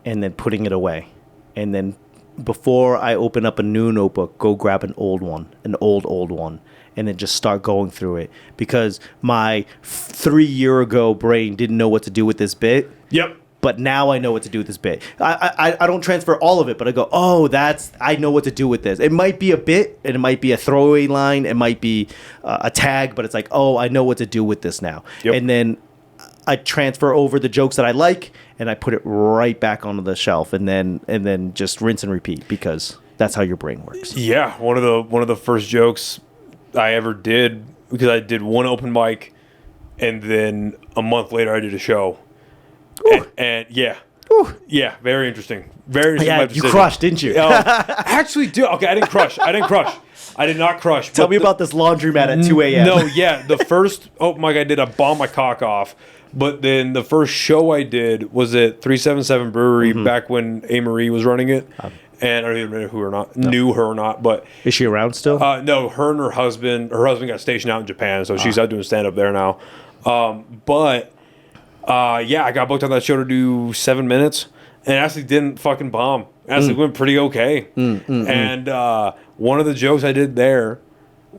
and then putting it away. And then before I open up a new notebook, go grab an old one, an old one, and then just start going through it. Because my 3-year-ago brain didn't know what to do with this bit. Yep. But now I know what to do with this bit. I don't transfer all of it, but I go, oh, I know what to do with this. It might be a bit, and it might be a throwaway line, it might be a tag, but it's like, oh, I know what to do with this now. Yep. And then I transfer over the jokes that I like, and I put it right back onto the shelf, and then just rinse and repeat, because that's how your brain works. Yeah, one of the first jokes I ever did, because I did one open mic, and then a month later I did a show. And yeah. Ooh. Yeah, very interesting. Very interesting. Yeah, you crushed, didn't you? Actually, okay, I didn't crush. I did not crush. Tell me about this laundromat at 2 a.m. No, yeah. The first open mic I did, I bombed my cock off. But then the first show I did was at 377 Brewery back when A. Marie was running it. And I don't even know knew her or not. But is she around still? No, her and her husband got stationed out in Japan, so she's out doing stand-up there now. Yeah, I got booked on that show to do 7 minutes, and it actually didn't fucking bomb. Actually went pretty okay. And one of the jokes I did there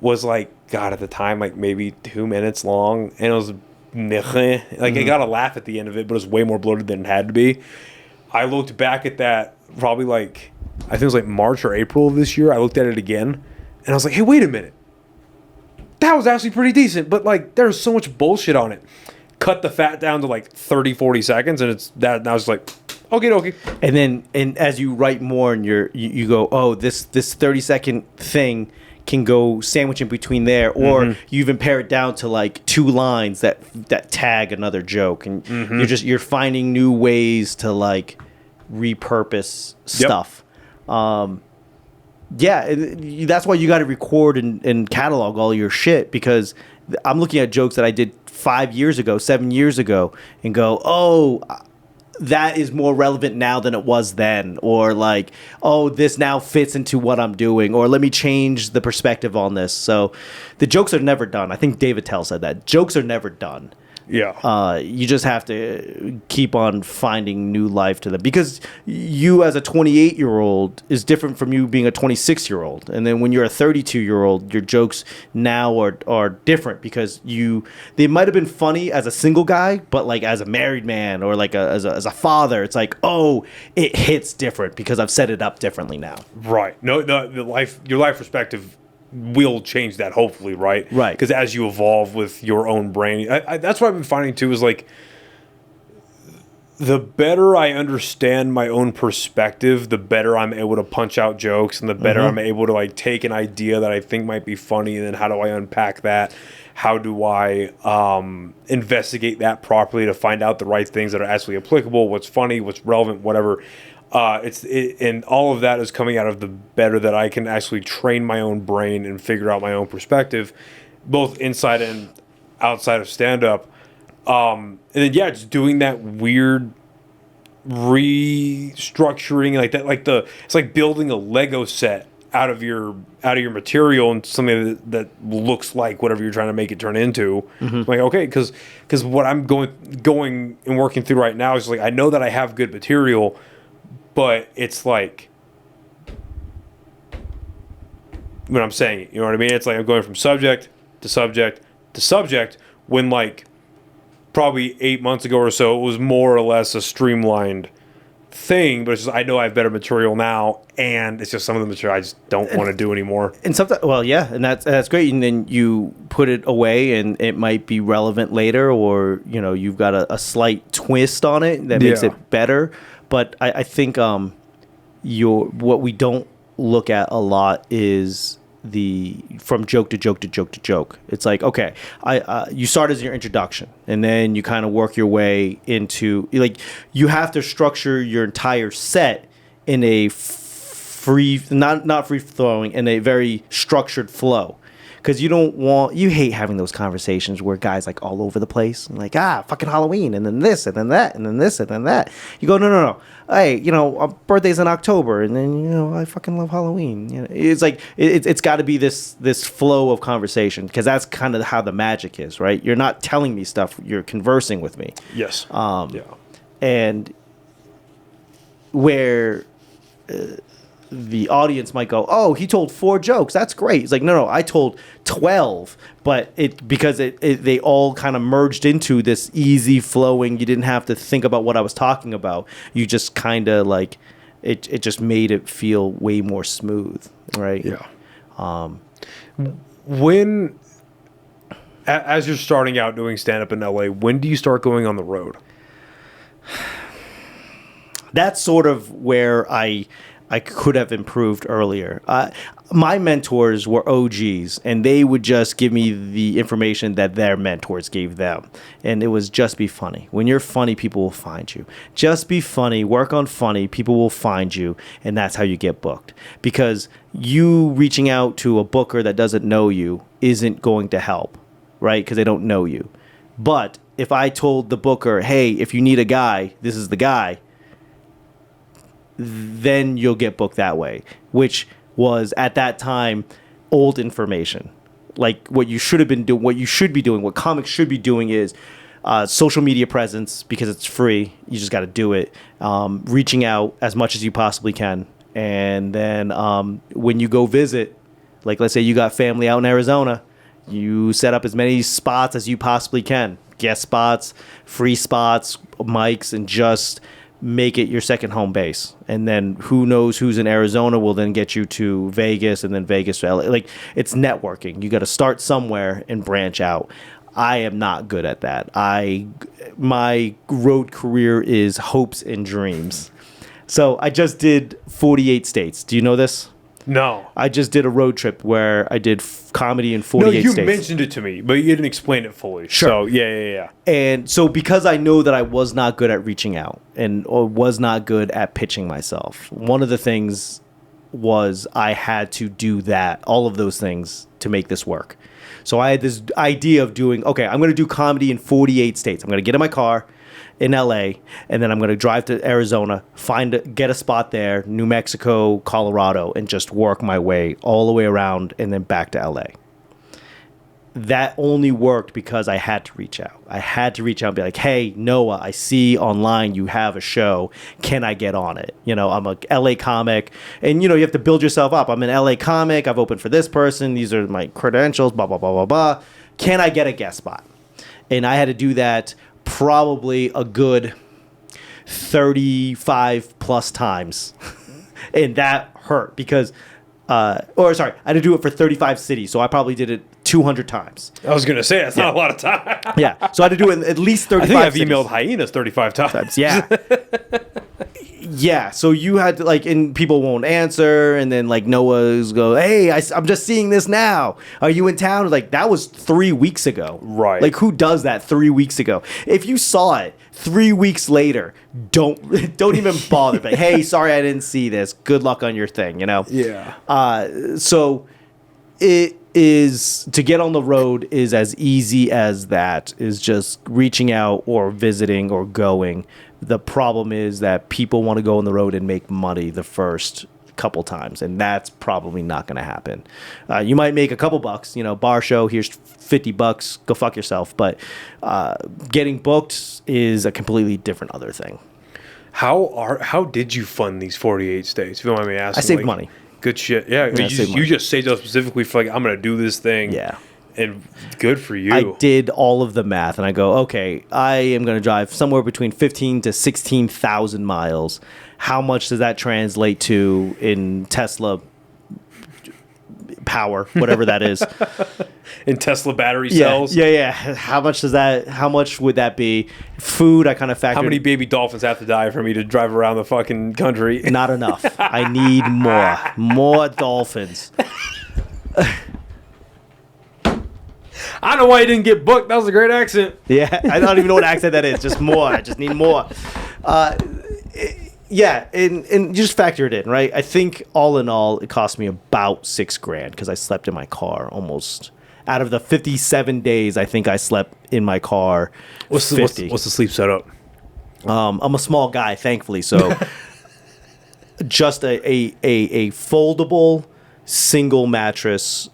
was like, God, at the time, like maybe 2 minutes long, and it was like I got a laugh at the end of it, but it was way more bloated than it had to be. I looked back at that probably like, I think it was like March or April of this year. I looked at it again, and I was like, hey, wait a minute. That was actually pretty decent, but like there's so much bullshit on it. Cut the fat down to like 30, 40 seconds, and it's that. And I was like, okay. And as you write more, and you go, oh, this 30-second thing can go sandwich in between there, or you even pare it down to like 2 lines that tag another joke, and you're finding new ways to like repurpose stuff. Yeah, that's why you got to record and catalog all your shit, because I'm looking at jokes that I did 5 years ago, 7 years ago, and go, oh, that is more relevant now than it was then, or like, oh, this now fits into what I'm doing, or let me change the perspective on this. So the jokes are never done. I think David Tell said that. Jokes are never done. Yeah. You just have to keep on finding new life to them, because you as a 28-year-old is different from you being a 26-year-old. And then when you're a 32-year-old, your jokes now are different, because they might have been funny as a single guy, but like as a married man or like as a father, it's like, oh, it hits different because I've set it up differently now. Right. No, your life perspective will change that, hopefully, right? Right. Because as you evolve with your own brain, that's what I've been finding too, is like, the better I understand my own perspective, the better I'm able to punch out jokes, and the better I'm able to like take an idea that I think might be funny, and then how do I unpack that? How do I investigate that properly to find out the right things that are actually applicable, what's funny, what's relevant, whatever. And all of that is coming out of the better that I can actually train my own brain and figure out my own perspective, both inside and outside of stand-up. And then, yeah, just doing that weird restructuring like that, it's like building a Lego set out of your material and something that looks like whatever you're trying to make it turn into. Like, okay, because what I'm going and working through right now is like, I know that I have good material, but it's like, when I'm saying it, you know what I mean? It's like I'm going from subject to subject to subject, when like probably 8 months ago or so, it was more or less a streamlined thing, but it's just, I know I have better material now, and it's just some of the material I just don't want to do anymore. And sometimes, well, yeah, and that's great. And then you put it away, and it might be relevant later, or you've got a slight twist on it that makes it better. But I think what we don't look at a lot is from joke to joke to joke to joke. It's like, okay, you start as your introduction, and then you kind of work your way into, like, you have to structure your entire set in a not free flowing, in a very structured flow. Because you hate having those conversations where guys like all over the place, and like, fucking Halloween, and then this, and then that, and then this, and then that. You go, no. Hey, our birthday's in October, and then, I fucking love Halloween. It's like, it's got to be this flow of conversation, because that's kind of how the magic is, right? You're not telling me stuff, you're conversing with me. Yes. And where the audience might go, oh, he told 4 jokes, that's great. It's like, no, I told 12, but because they all kind of merged into this easy flowing, you didn't have to think about what I was talking about. You just kind of like, it just made it feel way more smooth, right? Yeah. When, as you're starting out doing stand-up in LA, when do you start going on the road? That's sort of where I could have improved earlier. My mentors were OGs, and they would just give me the information that their mentors gave them. And it was just be funny. When you're funny, people will find you. Just be funny, work on funny, people will find you, and that's how you get booked. Because you reaching out to a booker that doesn't know you isn't going to help, right? Because they don't know you. But if I told the booker, hey, if you need a guy, this is the guy, then you'll get booked that way, which was at that time old information. Like, what you should have been doing, what you should be doing, what comics should be doing is social media presence, because it's free. You just got to do it. Reaching out as much as you possibly can. And then when you go visit, like let's say you got family out in Arizona, you set up as many spots as you possibly can. Guest spots, free spots, mics, and just make it your second home base. And then who knows who's in Arizona will then get you to Vegas, and then Vegas to LA. Like, it's networking. You got to start somewhere and branch out. I am not good at that. My road career is hopes and dreams. So I just did 48 states. Do you know this? No. I just did a road trip where I did comedy in 48 states. No, you mentioned it to me, but you didn't explain it fully. Sure. So, yeah. And so because I know that I was not good at reaching out or was not good at pitching myself, one of the things was I had to do all of those things to make this work. So I had this idea of doing, okay, I'm going to do comedy in 48 states. I'm going to get in my car in LA, and then I'm going to drive to Arizona, get a spot there, New Mexico, Colorado, and just work my way all the way around and then back to LA. That only worked because I had to reach out. I had to reach out and be like, hey, Noah, I see online you have a show. Can I get on it? You know, I'm a LA comic, and you know, you have to build yourself up. I'm an LA comic. I've opened for this person. These are my credentials, blah, blah, blah, blah, blah. Can I get a guest spot? And I had to do that probably a good 35 plus times. And that hurt because, I had to do it for 35 cities. So I probably did it 200 times. I was going to say, that's not a lot of time. Yeah. So I had to do it at least 35 I think I've cities. emailed hyenas 35 times. Yeah. Yeah. So you had to, and people won't answer. And then Noah's go, hey, I'm just seeing this now. Are you in town? That was 3 weeks ago. Right. Who does that 3 weeks ago? If you saw it 3 weeks later, don't even bother. Hey, sorry, I didn't see this. Good luck on your thing, Yeah. So it is, to get on the road is as easy as that, is just reaching out or visiting or going. The problem is that people want to go on the road and make money the first couple times, and that's probably not going to happen. You might make a couple bucks, bar show, here's $50, go fuck yourself. But getting booked is a completely different other thing. How did you fund these 48 states? If you don't mind me asking. I saved money. Good shit. Yeah, you just saved up specifically for I'm going to do this thing. Yeah. And good for you. I did all of the math, and I go, okay, I am going to drive somewhere between 15 to 16,000 miles. How much does that translate to in Tesla power, whatever that is? In Tesla battery cells? Yeah. How much would that be? Food, I kind of factored. How many baby dolphins have to die for me to drive around the fucking country? Not enough. I need more. More dolphins. I don't know why you didn't get booked. That was a great accent. Yeah, I don't even know what accent that is. Just more. I just need more. Yeah, and you just factor it in, right? I think all in all, it cost me about $6,000 because I slept in my car almost. Out of the 57 days, I think I slept in my car. What's the sleep setup? I'm a small guy, thankfully, so just a foldable single mattress,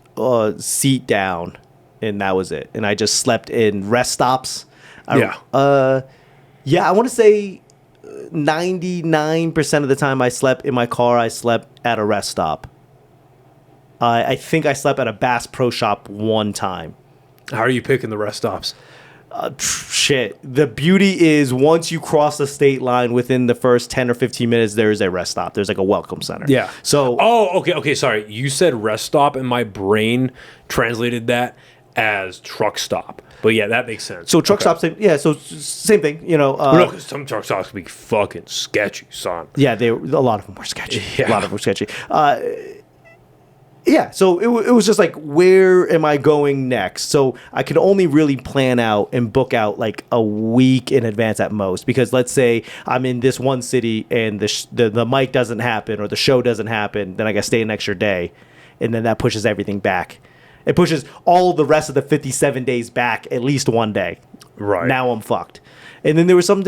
seat down. And that was it. And I just slept in rest stops. I want to say 99% of the time I slept in my car, I slept at a rest stop. I think I slept at a Bass Pro Shop one time. How are you picking the rest stops? Shit. The beauty is once you cross the state line within the first 10 or 15 minutes, there is a rest stop. There's a welcome center. Yeah. So. Oh, okay. Sorry. You said rest stop and my brain translated that as truck stop. But yeah, that makes sense. So truck stops, so same thing, no, because some truck stops can be fucking sketchy, son. Yeah, a lot of them were sketchy. Yeah. A lot of them were sketchy. Yeah, so it was just where am I going next? So I could only really plan out and book out a week in advance at most. Because let's say I'm in this one city and the mic doesn't happen or the show doesn't happen, then I got to stay an extra day. And then that pushes everything back. It pushes all the rest of the 57 days back at least one day. Right. Now I'm fucked. And then there were some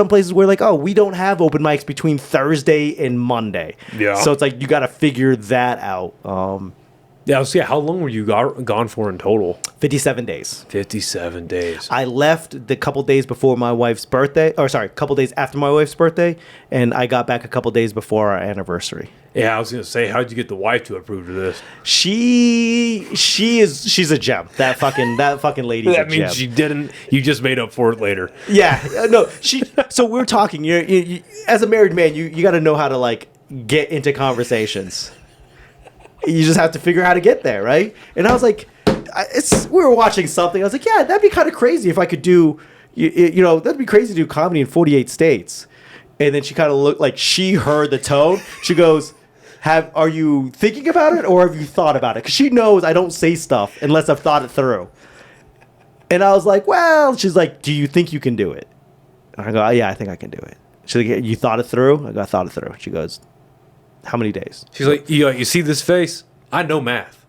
places where we don't have open mics between Thursday and Monday. Yeah. So it's you got to figure that out. Yeah, so how long were you gone for in total? 57 days. 57 days. I left the couple days before my wife's birthday, or sorry, a couple days after my wife's birthday, and I got back a couple days before our anniversary. Yeah, I was gonna say, how'd you get the wife to approve of this? She's a gem. That fucking lady's a That gem. means she didn't. You just made up for it later. Yeah, no, she. So we're talking. You as a married man, you got to know how to like get into conversations. You just have to figure out how to get there, right? And I was like, we were watching something. I was like, yeah, that'd be kind of crazy if I could do, that'd be crazy to do comedy in 48 states. And then she kind of looked like she heard the tone. She goes, are you thinking about it or have you thought about it? Because she knows I don't say stuff unless I've thought it through. And I was like, well, she's like, do you think you can do it? And I go, yeah, I think I can do it. She's like, you thought it through? I go, I thought it through. She goes, how many days? She's like, you see this face? I know math.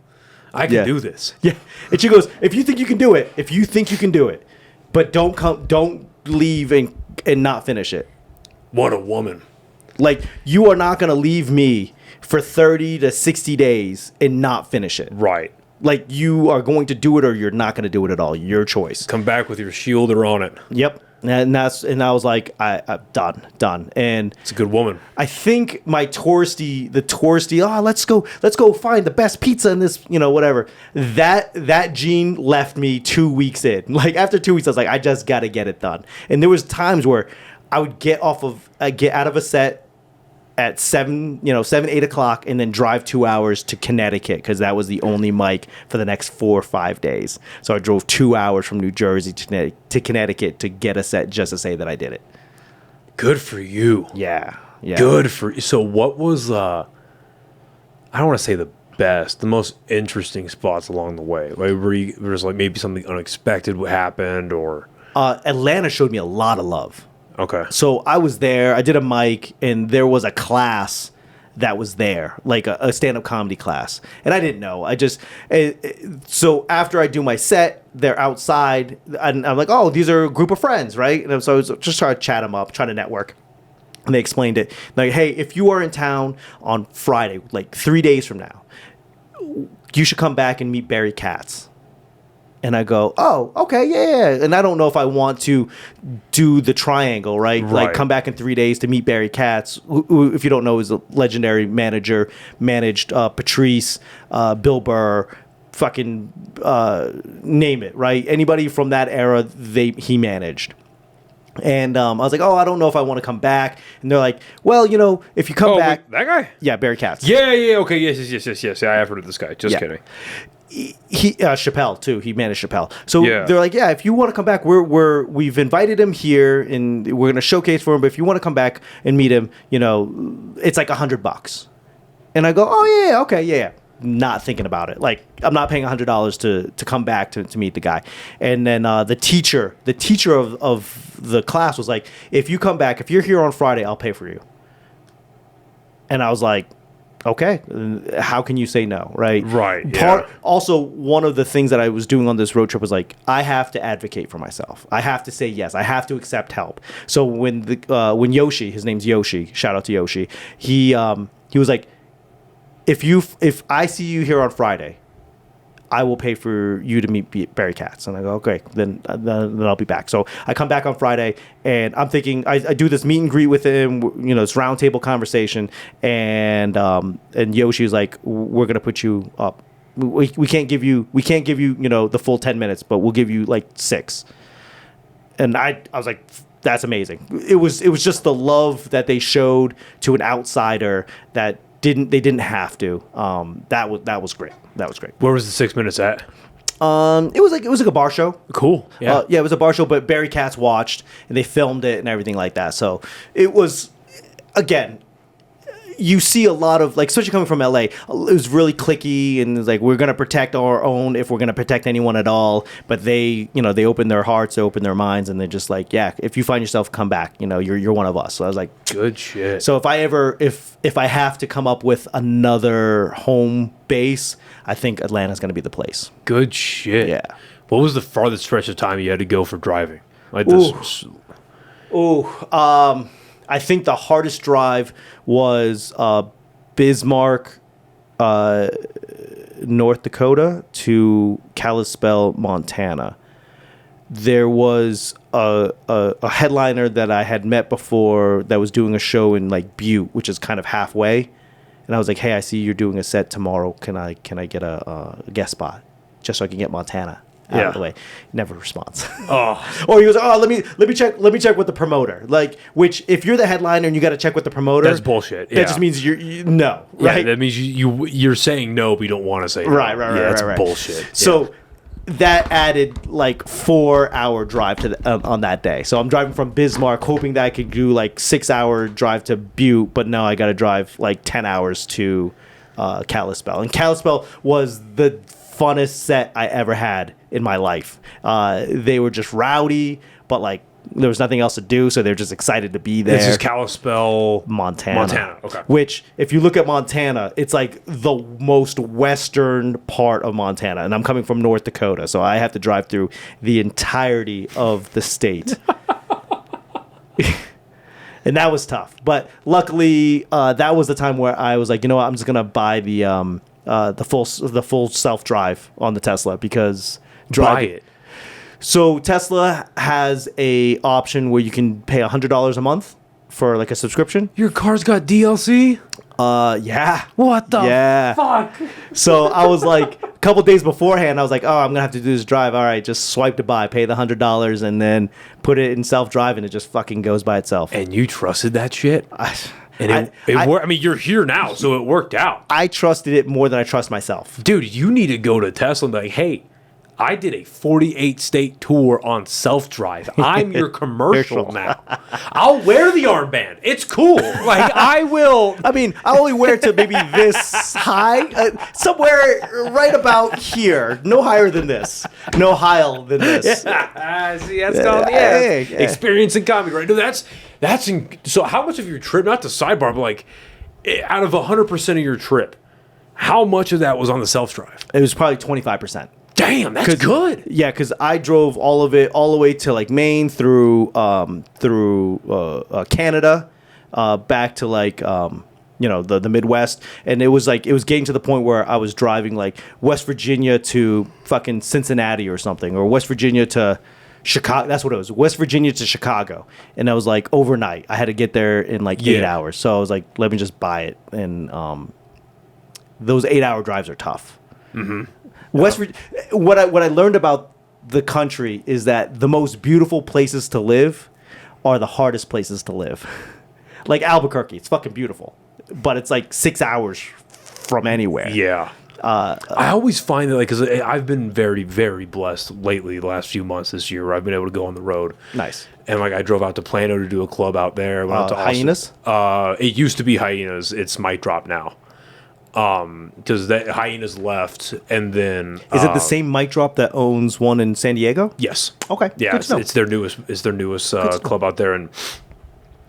I can do this. Yeah. And she goes, if you think you can do it, but don't leave and not finish it. What a woman. Like, you are not going to leave me for 30 to 60 days and not finish it. Right. Like, you are going to do it or you're not going to do it at all. Your choice. Come back with your shielder on it. Yep. And I was like, I'm done. And it's a good woman. I think my touristy, let's go find the best pizza in this, whatever. That gene left me 2 weeks in. Like after 2 weeks, I was like, I just got to get it done. And there was times where I would get out of a set at 7, 8 o'clock and then drive 2 hours to Connecticut because that was the only mic for the next 4 or 5 days. So I drove 2 hours from New Jersey to Connecticut to get a set just to say that I did it. Good for you. Yeah. Good for you. So what was, I don't want to say the most interesting spots along the way? Like, there was like maybe something unexpected happened or? Atlanta showed me a lot of love. Okay. So I was there. I did a mic, and there was a class that was there, like a stand-up comedy class. And I didn't know. So after I do my set, they're outside, and I'm like, oh, these are a group of friends, right? And so I was just trying to chat them up, trying to network. And they explained it. Like, hey, if you are in town on Friday, like 3 days from now, you should come back and meet Barry Katz. And I go, oh, okay, yeah. And I don't know if I want to do the triangle, right? Like come back in 3 days to meet Barry Katz, who if you don't know, is a legendary manager, managed Patrice, Bill Burr, fucking name it, right? Anybody from that era, he managed. And I was like, oh, I don't know if I want to come back. And they're like, well, if you come back. Wait, that guy? Yeah, Barry Katz. Yeah, okay, yes. Yeah, I have heard of this guy. Just kidding. He Chappelle too. He managed Chappelle. So Yeah. they're like, yeah, if you want to come back, we've invited him here and we're gonna showcase for him. But if you want to come back and meet him, it's like $100. And I go, oh yeah, okay, yeah. Not thinking about it. Like I'm not paying $100 to come back to meet the guy. And then the teacher of the class was like, if you come back, if you're here on Friday, I'll pay for you. And I was like, okay, how can you say no, right? Right, yeah. Also, one of the things that I was doing on this road trip was like, I have to advocate for myself. I have to say yes. I have to accept help. So when Yoshi, his name's Yoshi, shout out to Yoshi, he was like, if I see you here on Friday, I will pay for you to meet Barry Katz. And I go, okay, then I'll be back. So I come back on Friday, and I'm thinking I do this meet and greet with him, this round table conversation, and Yoshi's like, we're gonna put you up. We can't give you the full 10 minutes, but we'll give you like 6. And I was like, that's amazing. It was just the love that they showed to an outsider that they didn't have to. That was great. That was great. Where was the 6 minutes at? It was like a bar show. Cool. Yeah. It was a bar show, but Barry Katz watched and they filmed it and everything like that. So it was, again, you see a lot of, like, especially coming from LA, it was really cliquey and it's like, we're going to protect our own if we're going to protect anyone at all. But they open their hearts, they open their minds, and they're just like, yeah, if you find yourself, come back, you're one of us. So I was like, good shit. So if I have to come up with another home base, I think Atlanta's going to be the place. Good shit. Yeah. What was the farthest stretch of time you had to go for driving? Like this. I think the hardest drive was Bismarck, North Dakota to Kalispell, Montana, there was a headliner that I had met before that was doing a show in like Butte, which is kind of halfway. And I was like, hey, I see you're doing a set tomorrow. Can I get a guest spot just so I can get Montana out of the way? Never responds. Or he goes, oh, let me check with the promoter. Like, which if you're the headliner and you got to check with the promoter, That's bullshit. That just means you no, right? Yeah, that means you're saying no, but you don't want to say no. Right. Yeah, that's right. bullshit. So that added like 4-hour drive to on that day. So I'm driving from Bismarck, hoping that I could do like 6-hour drive to Butte, but no, I got to drive like 10 hours to Kalispell. And Kalispell was the funnest set I ever had in my life. They were just rowdy, but like there was nothing else to do, so they're just excited to be there. This is Kalispell, Montana. Okay. Which, if you look at Montana, it's like the most western part of Montana, and I'm coming from North Dakota, so I have to drive through the entirety of the state. And that was tough, but luckily that was the time where I was like, you know what, I'm just gonna buy the full self drive on the Tesla because Buy it. So Tesla has a option where you can pay $100 a month for like a subscription. Your car's got DLC? Yeah. What the fuck? So I was like, a couple days beforehand, I was like, oh, I'm gonna have to do this drive. All right, just swipe to buy, pay the $100, and then put it in self drive, and it just fucking goes by itself. And you trusted that shit? And I mean, you're here now, so it worked out. I trusted it more than I trust myself. Dude, you need to go to Tesla and be like, hey, I did a 48-state tour on self-drive. I'm your commercial now. I'll wear the armband. It's cool. Like, I will. I mean, I only wear it to maybe this high. Somewhere right about here. No higher than this. No higher than this. See, that's called experience in comedy, right? No, so how much of your trip, not to sidebar, but like, out of 100% of your trip, how much of that was on the self-drive? It was probably 25%. Damn, that's good. Yeah, because I drove all of it all the way to like Maine through Canada, back to like the Midwest, and it was getting to the point where I was driving like West Virginia to fucking Cincinnati or something, or West Virginia to Chicago. That's what it was. West Virginia to Chicago, and I was like overnight. I had to get there in like 8 hours, so I was like, let me just buy it, and those 8-hour drives are tough. Mm-hmm. What I learned about the country is that the most beautiful places to live are the hardest places to live. Like Albuquerque, it's fucking beautiful, but it's like 6 hours from anywhere. Yeah. I always find that, like, because I've been very, very blessed lately, the last few months this year, where I've been able to go on the road. Nice. And like I drove out to Plano to do a club out there. Went out to Hyenas? It used to be Hyenas. It's Mic Drop now. Because that Hyenas left, and then is it the same Mic Drop that owns one in San Diego? Yes. Okay. Yeah, it's their newest club out there, and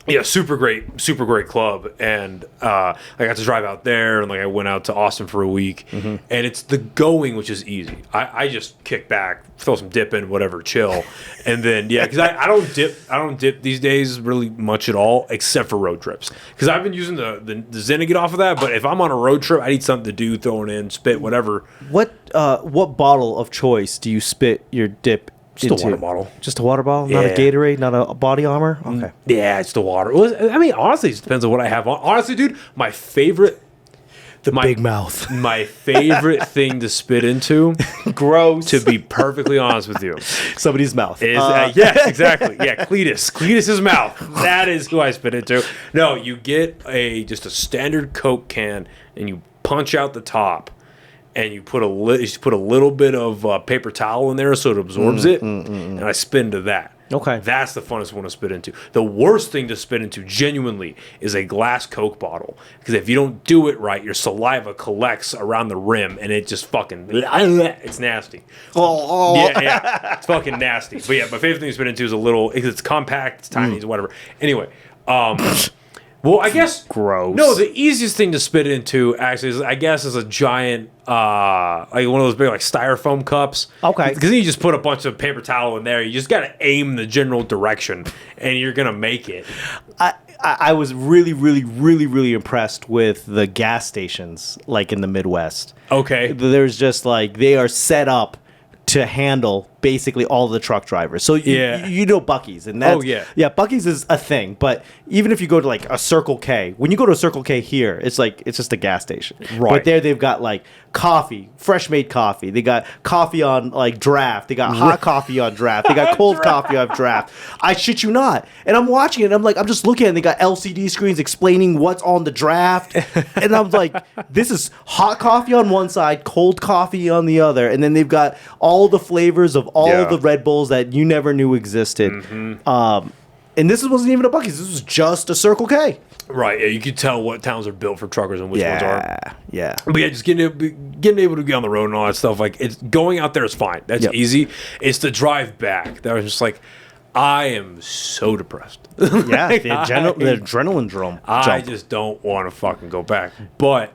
yeah, super great club. And I got to drive out there, and like I went out to Austin for a week, and it's the going, which is easy. I just kick back, throw some dip in, whatever, chill, and then because I don't dip these days really much at all, except for road trips. Because I've been using the Zen to get off of that, but if I'm on a road trip, I need something to do, throwing in, spit, whatever. What bottle of choice do you spit your dip? Just a water bottle. Just a water bottle? Not a Gatorade? Not a Body Armor? Okay. Yeah, it's the water. Well, I mean, honestly, it depends on what I have on. Honestly, dude, my favorite... big mouth. My favorite thing to spit into... Gross. To be perfectly honest with you. Somebody's mouth. Is, yes, exactly. Yeah, Cletus. Cletus's mouth. That is who I spit into. No, you get just a standard Coke can, and you punch out the top. And you put a little bit of paper towel in there so it absorbs it, and I spit into that. Okay. That's the funnest one to spit into. The worst thing to spit into, genuinely, is a glass Coke bottle. Because if you don't do it right, your saliva collects around the rim, and it just fucking... It's nasty. Oh. Yeah. It's fucking nasty. But yeah, my favorite thing to spit into is a little... It's compact, it's tiny, it's whatever. Anyway, Well, I guess gross. No, the easiest thing to spit into actually is, I guess, is a giant, like one of those big like styrofoam cups. Okay. Because then you just put a bunch of paper towel in there. You just got to aim the general direction, and you're gonna make it. I was really, really, really, really impressed with the gas stations, like in the Midwest. Okay. There's just like they are set up to handle basically all the truck drivers. So you know Buc-ee's, and that's, Buc-ee's is a thing. But even if you go to like a Circle K, when you go to a Circle K here, it's just a gas station. Right. But there they've got like coffee, fresh made coffee. They got coffee on like draft. They got hot coffee on draft. They got cold coffee on draft. I shit you not. And I'm watching it. And I'm just looking at it. And they got LCD screens explaining what's on the draft. And I'm like, this is hot coffee on one side, cold coffee on the other. And then they've got all the flavors of all the Red Bulls that you never knew existed. Mm-hmm. And this wasn't even a Buc-ee's. This was just a Circle K. Right, yeah, you could tell what towns are built for truckers and which ones aren't. Yeah. But yeah, just getting able to get on the road and all that stuff. Like, it's going out there is fine. That's easy. It's the drive back that was just like, I am so depressed. Yeah, the adrenaline jump. I just don't want to fucking go back. But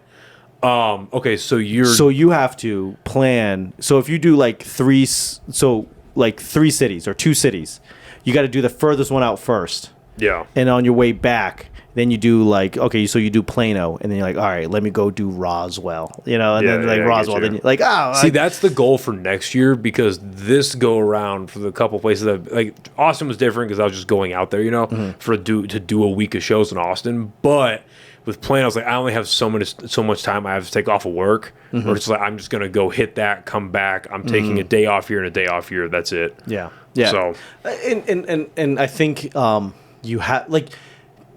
okay, so you have to plan. So if you do like three cities or two cities, you got to do the furthest one out first. Yeah. And on your way back, then you do like, okay, so you do Plano, and then you're like, all right, let me go do Roswell, and then like Roswell, then you're like, see, that's the goal for next year, because this go around for the couple places that, like, Austin was different because I was just going out there, to do a week of shows in Austin, but with Plano, I was like, I only have so much time I have to take off of work, or it's like I'm just gonna go hit that, come back. I'm taking a day off here and a day off here. That's it. Yeah. So, and I think you have like.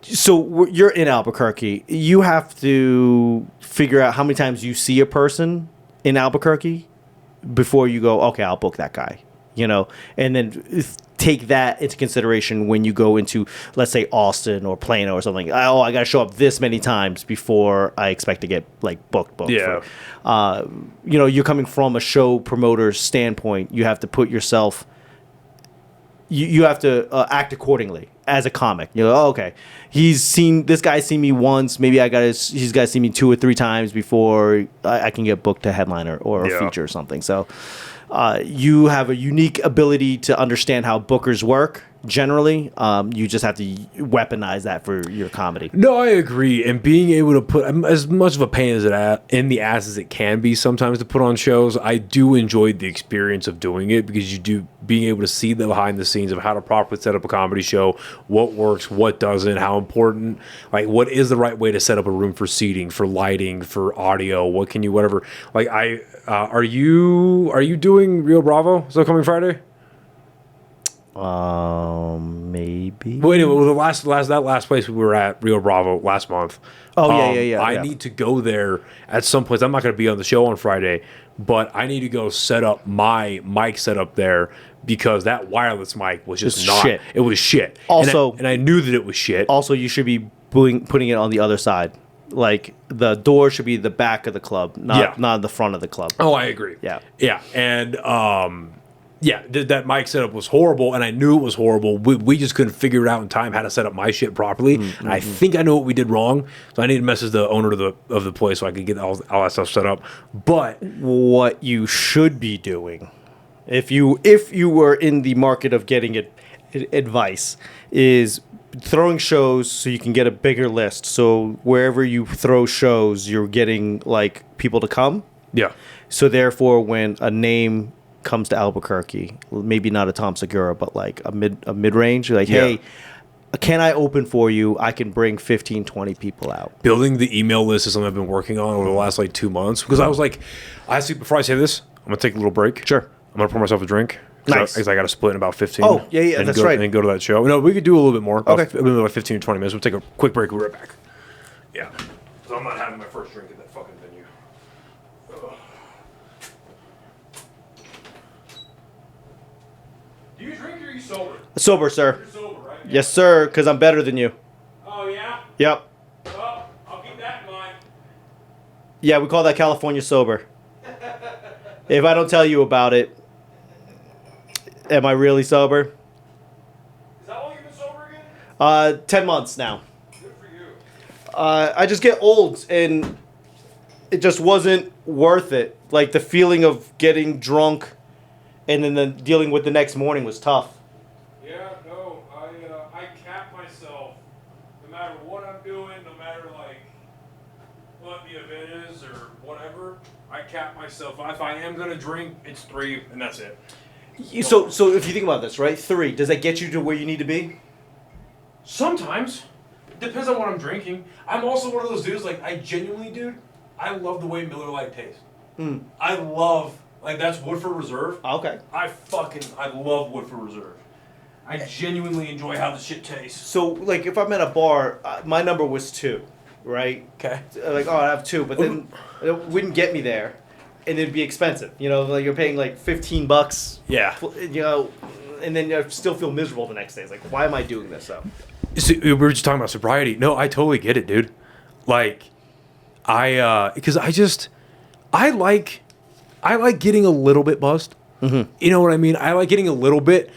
So you're in Albuquerque. You have to figure out how many times you see a person in Albuquerque before you go, okay, I'll book that guy, and then take that into consideration when you go into, let's say, Austin or Plano or something. Oh, I got to show up this many times before I expect to get like booked. Yeah. You're coming from a show promoter's standpoint. You have to put yourself. You have to act accordingly as a comic. You're like, oh, okay, this guy's seen me once. Maybe he's got to see me 2 or 3 times before I can get booked to headliner or a feature or something. So you have a unique ability to understand how bookers work. Generally, you just have to weaponize that for your comedy. No, I agree. And being able to put as much of a pain in the ass as it can be sometimes to put on shows, I do enjoy the experience of doing it, because being able to see the behind the scenes of how to properly set up a comedy show, what works, what doesn't, how important, like what is the right way to set up a room for seating, for lighting, for audio, whatever. Like are you doing Rio Bravo? Is that coming Friday? Maybe. Well, anyway, that last place we were at, Rio Bravo, last month. Yeah. I need to go there at some place. I'm not going to be on the show on Friday, but I need to go set up my mic setup there, because that wireless mic was just shit. It was shit. Also, and I knew that it was shit. Also, you should be putting it on the other side. Like the door should be the back of the club, not the front of the club. Oh, I agree. Yeah, and that mic setup was horrible, and I knew it was horrible. We just couldn't figure it out in time how to set up my shit properly, and I think I know what we did wrong. So I need to message the owner of the place so I could get all that stuff set up. But what you should be doing, if you were in the market of getting advice, is throwing shows so you can get a bigger list. So wherever you throw shows, you're getting like people to come. Yeah. So therefore, when a name comes to Albuquerque, maybe not a Tom Segura, but like a mid-range, like, hey, can I open for you? I can bring 15, 20 people out. Building the email list is something I've been working on over the last like 2 months, because I was like, before I say this, I'm gonna take a little break. Sure. I'm gonna pour myself a drink. Nice. Because I got to split in about 15. Oh, yeah, that's right. And go to that show. No, we could do a little bit more. Okay. Maybe like 15 or 20 minutes. We'll take a quick break. We'll be right back. Yeah. So I'm not having my first drink at that fucking venue. Ugh. Do you drink or are you sober? Sober, sir. You're sober, right? Yes, sir, because I'm better than you. Oh, yeah? Yep. Well, I'll keep that in mind. Yeah, we call that California sober. If I don't tell you about it, am I really sober? Is that how long you've been sober again? 10 months now. Good for you. I just get old, and it just wasn't worth it. Like, the feeling of getting drunk and then dealing with the next morning was tough. Yeah, no, I cap myself. No matter what I'm doing, no matter like what the event is or whatever, I cap myself. If I am gonna drink, it's 3, and that's it. So if you think about this, right? 3, does that get you to where you need to be? Sometimes. Depends on what I'm drinking. I'm also one of those dudes, like, I genuinely, dude, I love the way Miller Lite tastes. I love, like, that's Woodford Reserve. Okay. I love Woodford Reserve. I genuinely enjoy how the shit tastes. So, like, if I'm at a bar, my number was 2, right? Okay. Like, oh, I have 2, but then it wouldn't get me there, and it'd be expensive. You know, like, you're paying, like, $15. Yeah. You know, and then you still feel miserable the next day. It's like, why am I doing this, though? See, we were just talking about sobriety. No, I totally get it, dude. Like, because I like getting a little bit buzzed. Mm-hmm. You know what I mean? I like getting a little bit,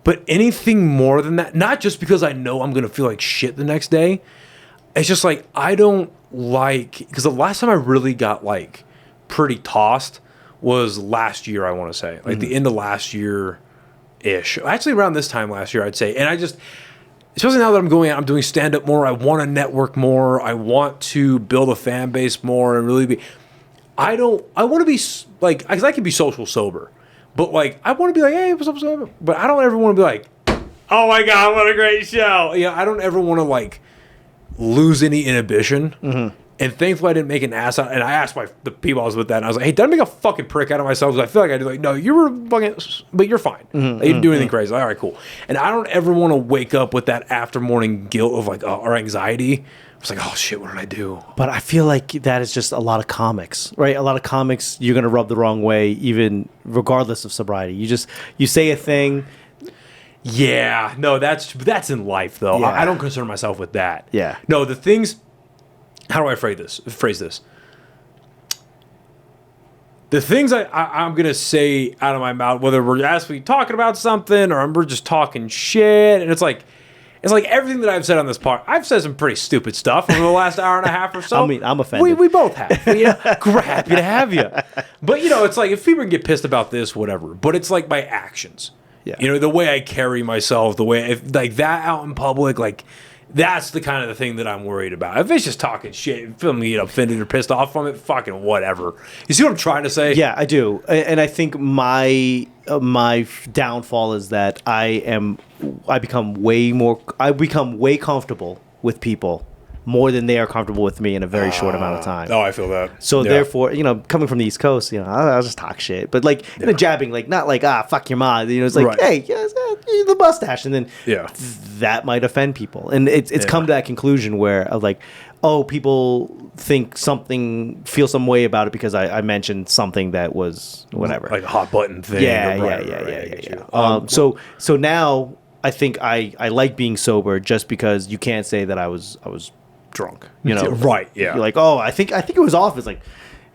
but anything more than that, not just because I know I'm going to feel like shit the next day. It's just like, I don't like, because the last time I really got like pretty tossed was last year, I want to say. Like the end of last year-ish. Actually around this time last year, I'd say. And I just, especially now that I'm going out, I'm doing stand-up more, I want to network more, I want to build a fan base more and really be, I want to be, like, because I can be social sober, but, like, I want to be like, hey, what's up, sober? But I don't ever want to be like, oh my God, what a great show. Yeah, I don't ever want to, like, lose any inhibition. Mm-hmm. And thankfully, I didn't make an ass out. And I asked the people I was with that, and I was like, hey, did I make a fucking prick out of myself? Because I feel like I did. Like, no, you were fucking, but you're fine. You didn't do anything crazy. Like, all right, cool. And I don't ever want to wake up with that after morning guilt of, like, or anxiety. It's like, oh shit, what did I do? But I feel like that is just a lot of comics, right? A lot of comics, you're going to rub the wrong way, even regardless of sobriety. You say a thing. Yeah, no, that's in life, though. Yeah. I don't concern myself with that. Yeah. No, the things, how do I phrase this? The things I'm going to say out of my mouth, whether we're actually talking about something or we're just talking shit, and it's like everything that I've said on this part. I've said some pretty stupid stuff over the last hour and a half or so. I mean, I'm offended. We both have. We're happy to have you. But, you know, it's like if people can get pissed about this, whatever. But it's like my actions. Yeah. You know, the way I carry myself, the way, like that out in public, like that's the kind of the thing that I'm worried about. If it's just talking shit, feel me get offended or pissed off from it, fucking whatever. You see what I'm trying to say? Yeah, I do. And I think my downfall is that I become way comfortable with people more than they are comfortable with me in a very short amount of time. Oh, I feel that. So therefore, you know, coming from the East Coast, you know, I'll just talk shit, but like in a jabbing, like not like fuck your mom. You know, it's like Right. hey, yes, the mustache, and then that might offend people, and it's come to that conclusion where like, oh, people feel some way about it because I mentioned something that was whatever, like a hot button thing. Yeah. So now I think I like being sober just because you can't say that I was drunk. You know, right? Yeah. You're like, oh, I think it was off. It's like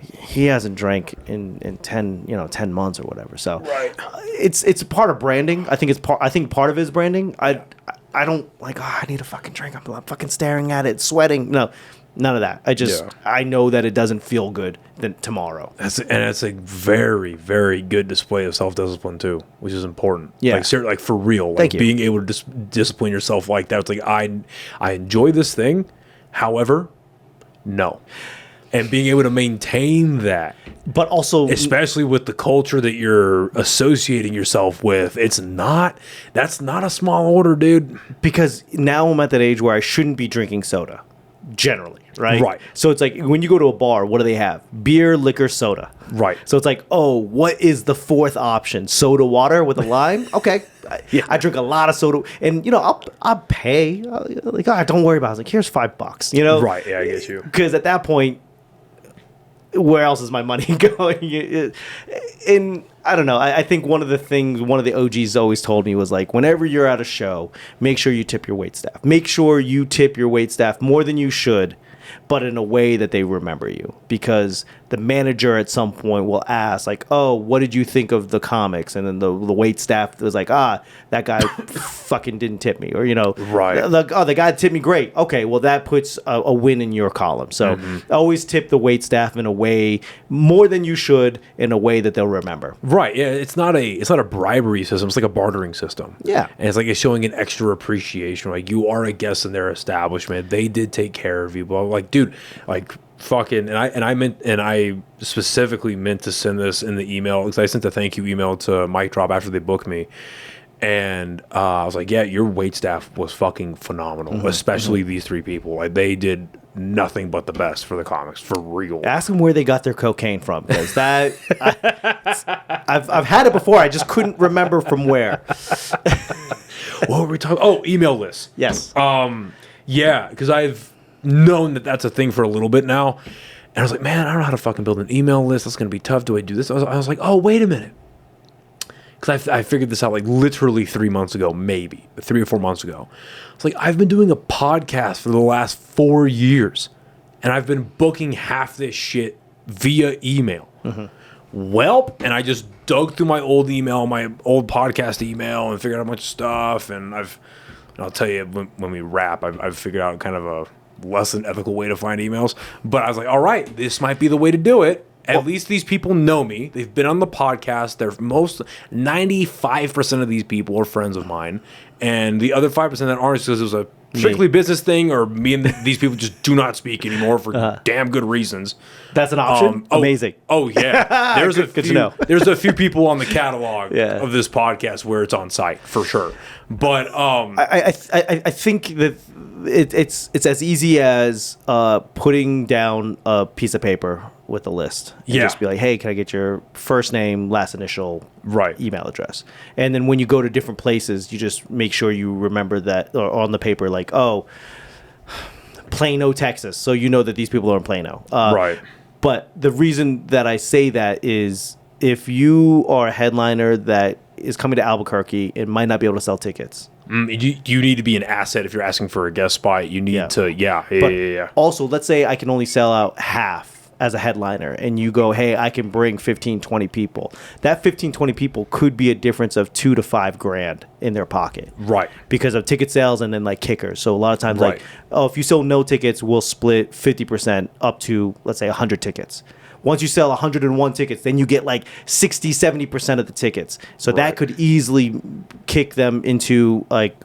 he hasn't drank in 10 months or whatever. So Right. It's part of branding. I think part of it is branding. I don't like, I need a fucking drink. I'm fucking staring at it, sweating. No, none of that. I know that it doesn't feel good then tomorrow. That's a very, very good display of self-discipline too, which is important. Yeah. Like seriously, like for real. Like Thank you. being able to discipline yourself like that. It's like I enjoy this thing. However, no. And being able to maintain that. But also, especially with the culture that you're associating yourself with, that's not a small order, dude. because now I'm at that age where I shouldn't be drinking soda, generally, right? Right. So it's like when you go to a bar, what do they have? Beer, liquor, soda. Right. So it's like, oh, what is the fourth option? Soda water with a lime? Okay. I drink a lot of soda, and you know, I'll pay. Don't worry about it. It's like, here's $5. You know. Right. Yeah, I get you. Because at that point, where else is my money going? And I don't know. I think one of the OGs always told me was like, whenever you're at a show, make sure you tip your wait staff. Make sure you tip your wait staff more than you should, but in a way that they remember you. Because the manager at some point will ask, like, oh, what did you think of the comics? And then the wait staff was like, that guy fucking didn't tip me. Or, Right. the guy tipped me great. Okay, well, that puts a win in your column. So always tip the wait staff in a way, more than you should, in a way that they'll remember. Right. Yeah. It's not a bribery system. It's like a bartering system. Yeah. And it's like it's showing an extra appreciation. Like, you are a guest in their establishment. They did take care of you. But like, dude, like, fucking, and I specifically meant to send this in the email, because I sent a thank you email to Mike Drop after they booked me, and I was like, yeah, your wait staff was fucking phenomenal, especially these 3 people. Like, they did nothing but the best for the comics, for real. Ask them where they got their cocaine from, because that I've had it before. I just couldn't remember from where. What were we talking? Oh, email lists. Yes. Yeah, because I've known that that's a thing for a little bit now, and I was like, man, I don't know how to fucking build an email list. That's gonna be tough. Do I do this? I was like, oh, wait a minute, because I figured this out like literally 3 months ago, maybe 3 or 4 months ago. It's like, I've been doing a podcast for the last 4 years, and I've been booking half this shit via email. Welp, and I just dug through my old email, my old podcast email, and figured out a bunch of stuff. And I'll tell you, when we wrap, I've figured out kind of a less than ethical way to find emails. But I was like, all right, this might be the way to do it. At least these people know me. They've been on the podcast. 95% of these people are friends of mine. And the other 5% that aren't, because it was a strictly business thing, or me and these people just do not speak anymore for damn good reasons. That's an option? Amazing. Oh, yeah. There's good to know. There's a few people on the catalog Yeah. of this podcast where it's on site, for sure. But I think that it's as easy as putting down a piece of paper with a list. And just be like, hey, can I get your first name, last initial, email address? And then when you go to different places, you just make sure you remember that, or on the paper, like, oh, Plano, Texas. So you know that these people are in Plano. Right. But the reason that I say that is, if you are a headliner that is coming to Albuquerque and might not be able to sell tickets. You need to be an asset if you're asking for a guest spot. You need to, yeah. Also, let's say I can only sell out half as a headliner, and you go, hey, I can bring 15, 20 people. That 15, 20 people could be a difference of $2 to $5 grand in their pocket. Right. Because of ticket sales and then like kickers. So a lot of times, like, oh, if you sell no tickets, we'll split 50% up to, let's say, 100 tickets. Once you sell 101 tickets, then you get like 60, 70% of the tickets. So that could easily kick them into like,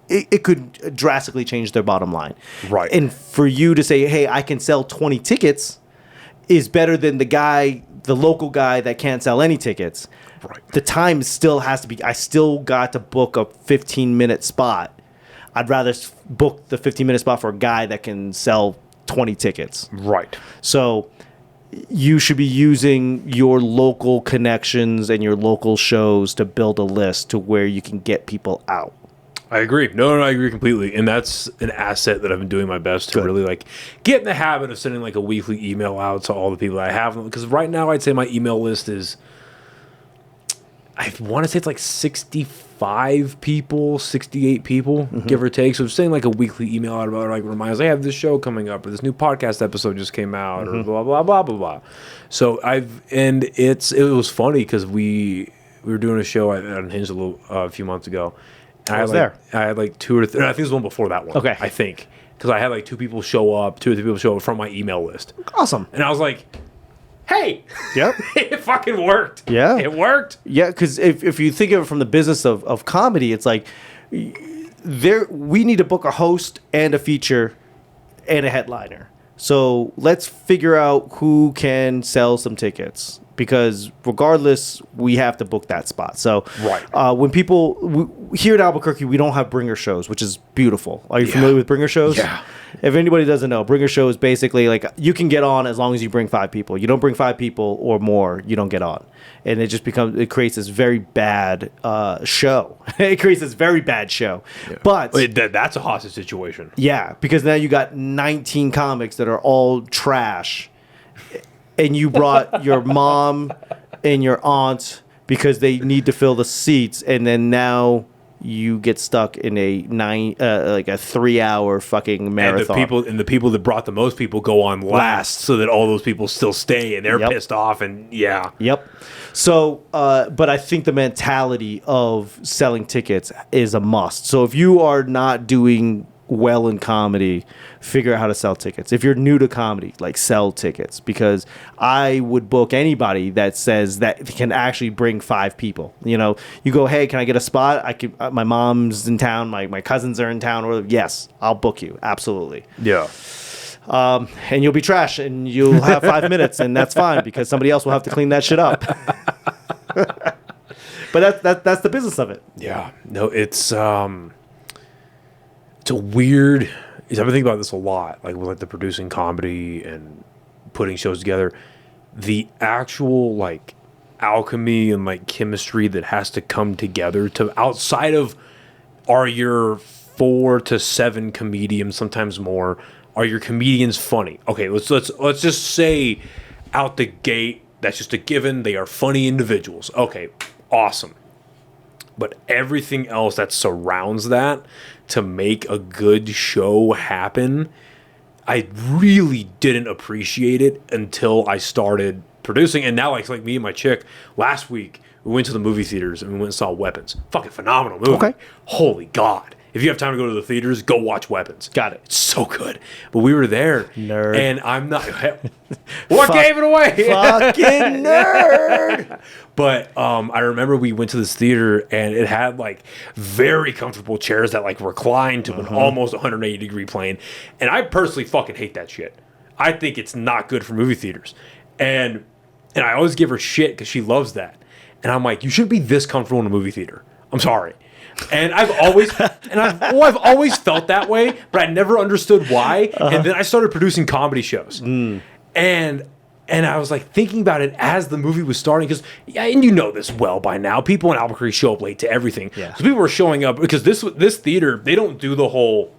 it could drastically change their bottom line. Right. And for you to say, hey, I can sell 20 tickets is better than the local guy that can't sell any tickets. Right. The time still has to be, I still got to book a 15-minute spot. I'd rather book the 15-minute spot for a guy that can sell 20 tickets. Right. So you should be using your local connections and your local shows to build a list to where you can get people out. I agree. No, I agree completely. And that's an asset that I've been doing my best to really like get in the habit of sending like a weekly email out to all the people I have. Because right now I'd say my email list is, I want to say it's like 65 people, 68 people, give or take. So I'm saying like a weekly email out about, like, reminds, I have this show coming up, or this new podcast episode just came out, or blah, blah, blah, blah, blah. So it was funny because we were doing a show at Unhinged a few months ago. I was there. I had like 2 or 3. I think it was one before that one. Okay. I think. Because I had like 2 people show up, 2 or 3 people show up from my email list. Awesome. And I was like, hey. Yep. It fucking worked. Yeah. It worked. Yeah, because if you think of it from the business of comedy, it's like we need to book a host and a feature and a headliner. So let's figure out who can sell some tickets, because regardless, we have to book that spot. So when people here in Albuquerque, we don't have bringer shows, which is beautiful. Are you familiar with bringer shows? Yeah. If anybody doesn't know, bringer show is basically like you can get on as long as you bring 5 people. You don't bring 5 people or more, you don't get on. And it creates this very bad show. It creates this very bad show. Yeah. But that's a hostage situation. Yeah, because now you got 19 comics that are all trash. And you brought your mom and your aunt because they need to fill the seats, and then now you get stuck in a 3-hour fucking marathon. And the people that brought the most people go on last, so that all those people still stay and they're pissed off. And Yep. So, but I think the mentality of selling tickets is a must. So if you are not doing well in comedy, figure out how to sell tickets. If you're new to comedy, like, sell tickets, because I would book anybody that says that can actually bring 5 people. You know, you go, hey, can I get a spot? I could. My mom's in town. My cousins are in town. Or yes, I'll book you. Absolutely. Yeah. And you'll be trash, and you'll have 5 minutes, and that's fine because somebody else will have to clean that shit up. But that's the business of it. Yeah. No, it's a weird. I've been thinking about this a lot, like with like the producing comedy and putting shows together. The actual like alchemy and like chemistry that has to come together to outside of are your 4 to 7 comedians, sometimes more. Are your comedians funny? Okay, let's just say out the gate, that's just a given. They are funny individuals. Okay, awesome. But everything else that surrounds that to make a good show happen, I really didn't appreciate it until I started producing. And now, like me and my chick, last week, we went to the movie theaters and we went and saw Weapons. Fucking phenomenal movie. Okay. Holy God. If you have time to go to the theaters, go watch Weapons. Got it. It's so good. But we were there. Nerd. And I'm not... What gave it away? Fucking nerd. But I remember we went to this theater and it had like very comfortable chairs that like reclined to an almost 180-degree plane. And I personally fucking hate that shit. I think it's not good for movie theaters. And I always give her shit because she loves that. And I'm like, you shouldn't be this comfortable in a movie theater. I'm sorry. And I've always felt that way, but I never understood why. And then I started producing comedy shows. And I was like thinking about it as the movie was starting, because and you know this well by now, people in Albuquerque show up late to everything. Yeah. So people were showing up because this theater, they don't do the whole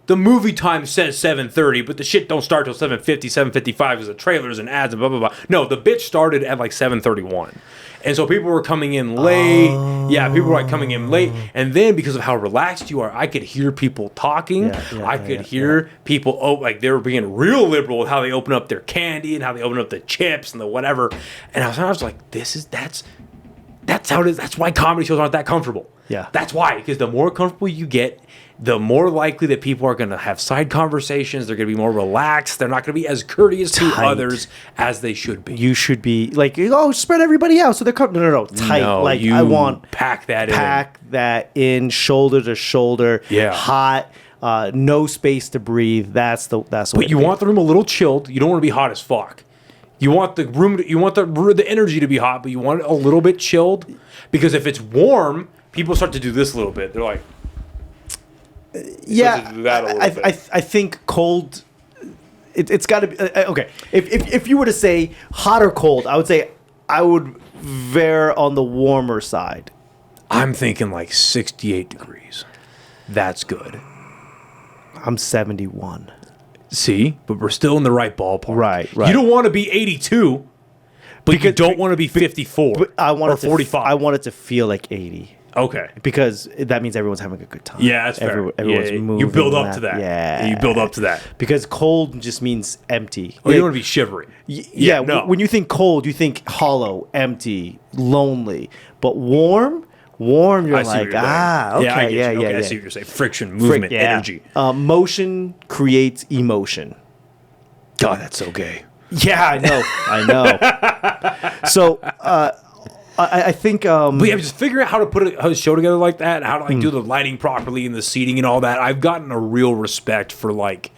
the movie time says 7:30, but the shit don't start till 7:50, 7:55 because the trailers and ads and blah blah blah. No, the bitch started at like 7:31. And so people were coming in late. Yeah, people were like coming in late. And then because of how relaxed you are, I could hear people talking. I could hear people, like they were being real liberal with how they open up their candy and how they open up the chips and the whatever. And I was like, that's how it is. That's why comedy shows aren't that comfortable. Yeah. That's why. Because the more comfortable you get, the more likely that people are going to have side conversations. They're going to be more relaxed. They're not going to be as courteous to others as they should be. You should be like, spread everybody out so they're no, tight. No, like I want pack that in, shoulder to shoulder. Yeah. Hot. No space to breathe. That's the way. But you want the room a little chilled. You don't want to be hot as fuck. You want the room. You want the energy to be hot, but you want it a little bit chilled, because if it's warm, people start to do this a little bit. They're like. Yeah, I think cold. It's got to be okay. If you were to say hot or cold, I would say I would veer on the warmer side. I'm thinking like 68 degrees. That's good. I'm 71. See, but we're still in the right ballpark. Right. You don't want to be 82, but you don't want to be 54 but I want or 45. I want it to feel like 80. Okay. Because that means everyone's having a good time. Yeah, that's fair. Everyone's moving. You build up to that. Yeah. You build up to that. Because cold just means empty. Oh, you don't want to be shivering. No. When you think cold, you think hollow, empty, lonely. But warm, you're like, okay, I see what you're saying. Friction, movement, energy. Motion creates emotion. God, that's so gay. Yeah, I know. So, I think. But yeah, just figuring out how to put a show together like that, and how to do the lighting properly and the seating and all that. I've gotten a real respect for like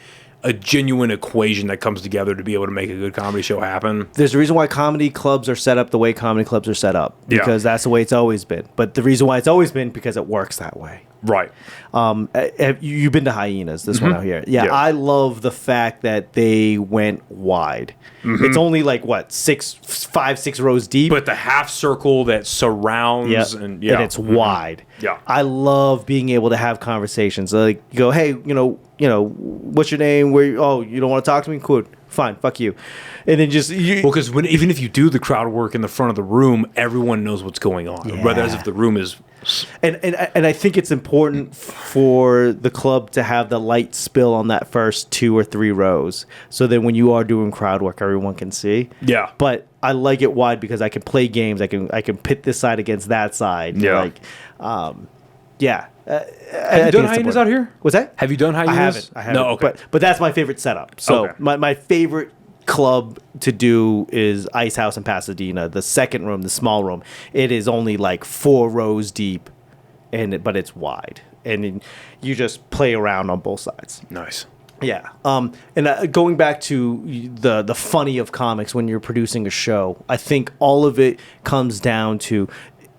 a genuine equation that comes together to be able to make a good comedy show happen. There's a reason why comedy clubs are set up the way comedy clubs are set up, because that's the way it's always been. But the reason why it's always been because it works that way. Right. You've been to Hyenas, this one out here. Yeah, I love the fact that they went wide. It's only like, what, 5, 6 rows deep? But the half circle that surrounds and it's wide. Yeah. I love being able to have conversations. Like, you go, hey, what's your name? You don't want to talk to me? Cool. Fine, fuck you. And then just... because even if you do the crowd work in the front of the room, everyone knows what's going on. Yeah. Whereas if the room is And I think it's important for the club to have the light spill on that first 2 or 3 rows, so that when you are doing crowd work, everyone can see. Yeah. But I like it wide because I can play games. I can pit this side against that side. Yeah. Like, yeah. Have you done hyenas out here? What's that? Have you done hyenas? I haven't. No, okay. But that's my favorite setup. So Okay. my favorite club to do is Ice House in Pasadena, the second room, the small room. It is only like 4 rows deep, but it's wide, and you just play around on both sides. Nice. Yeah. And going back to the funny of comics when you're producing a show, I think all of it comes down to,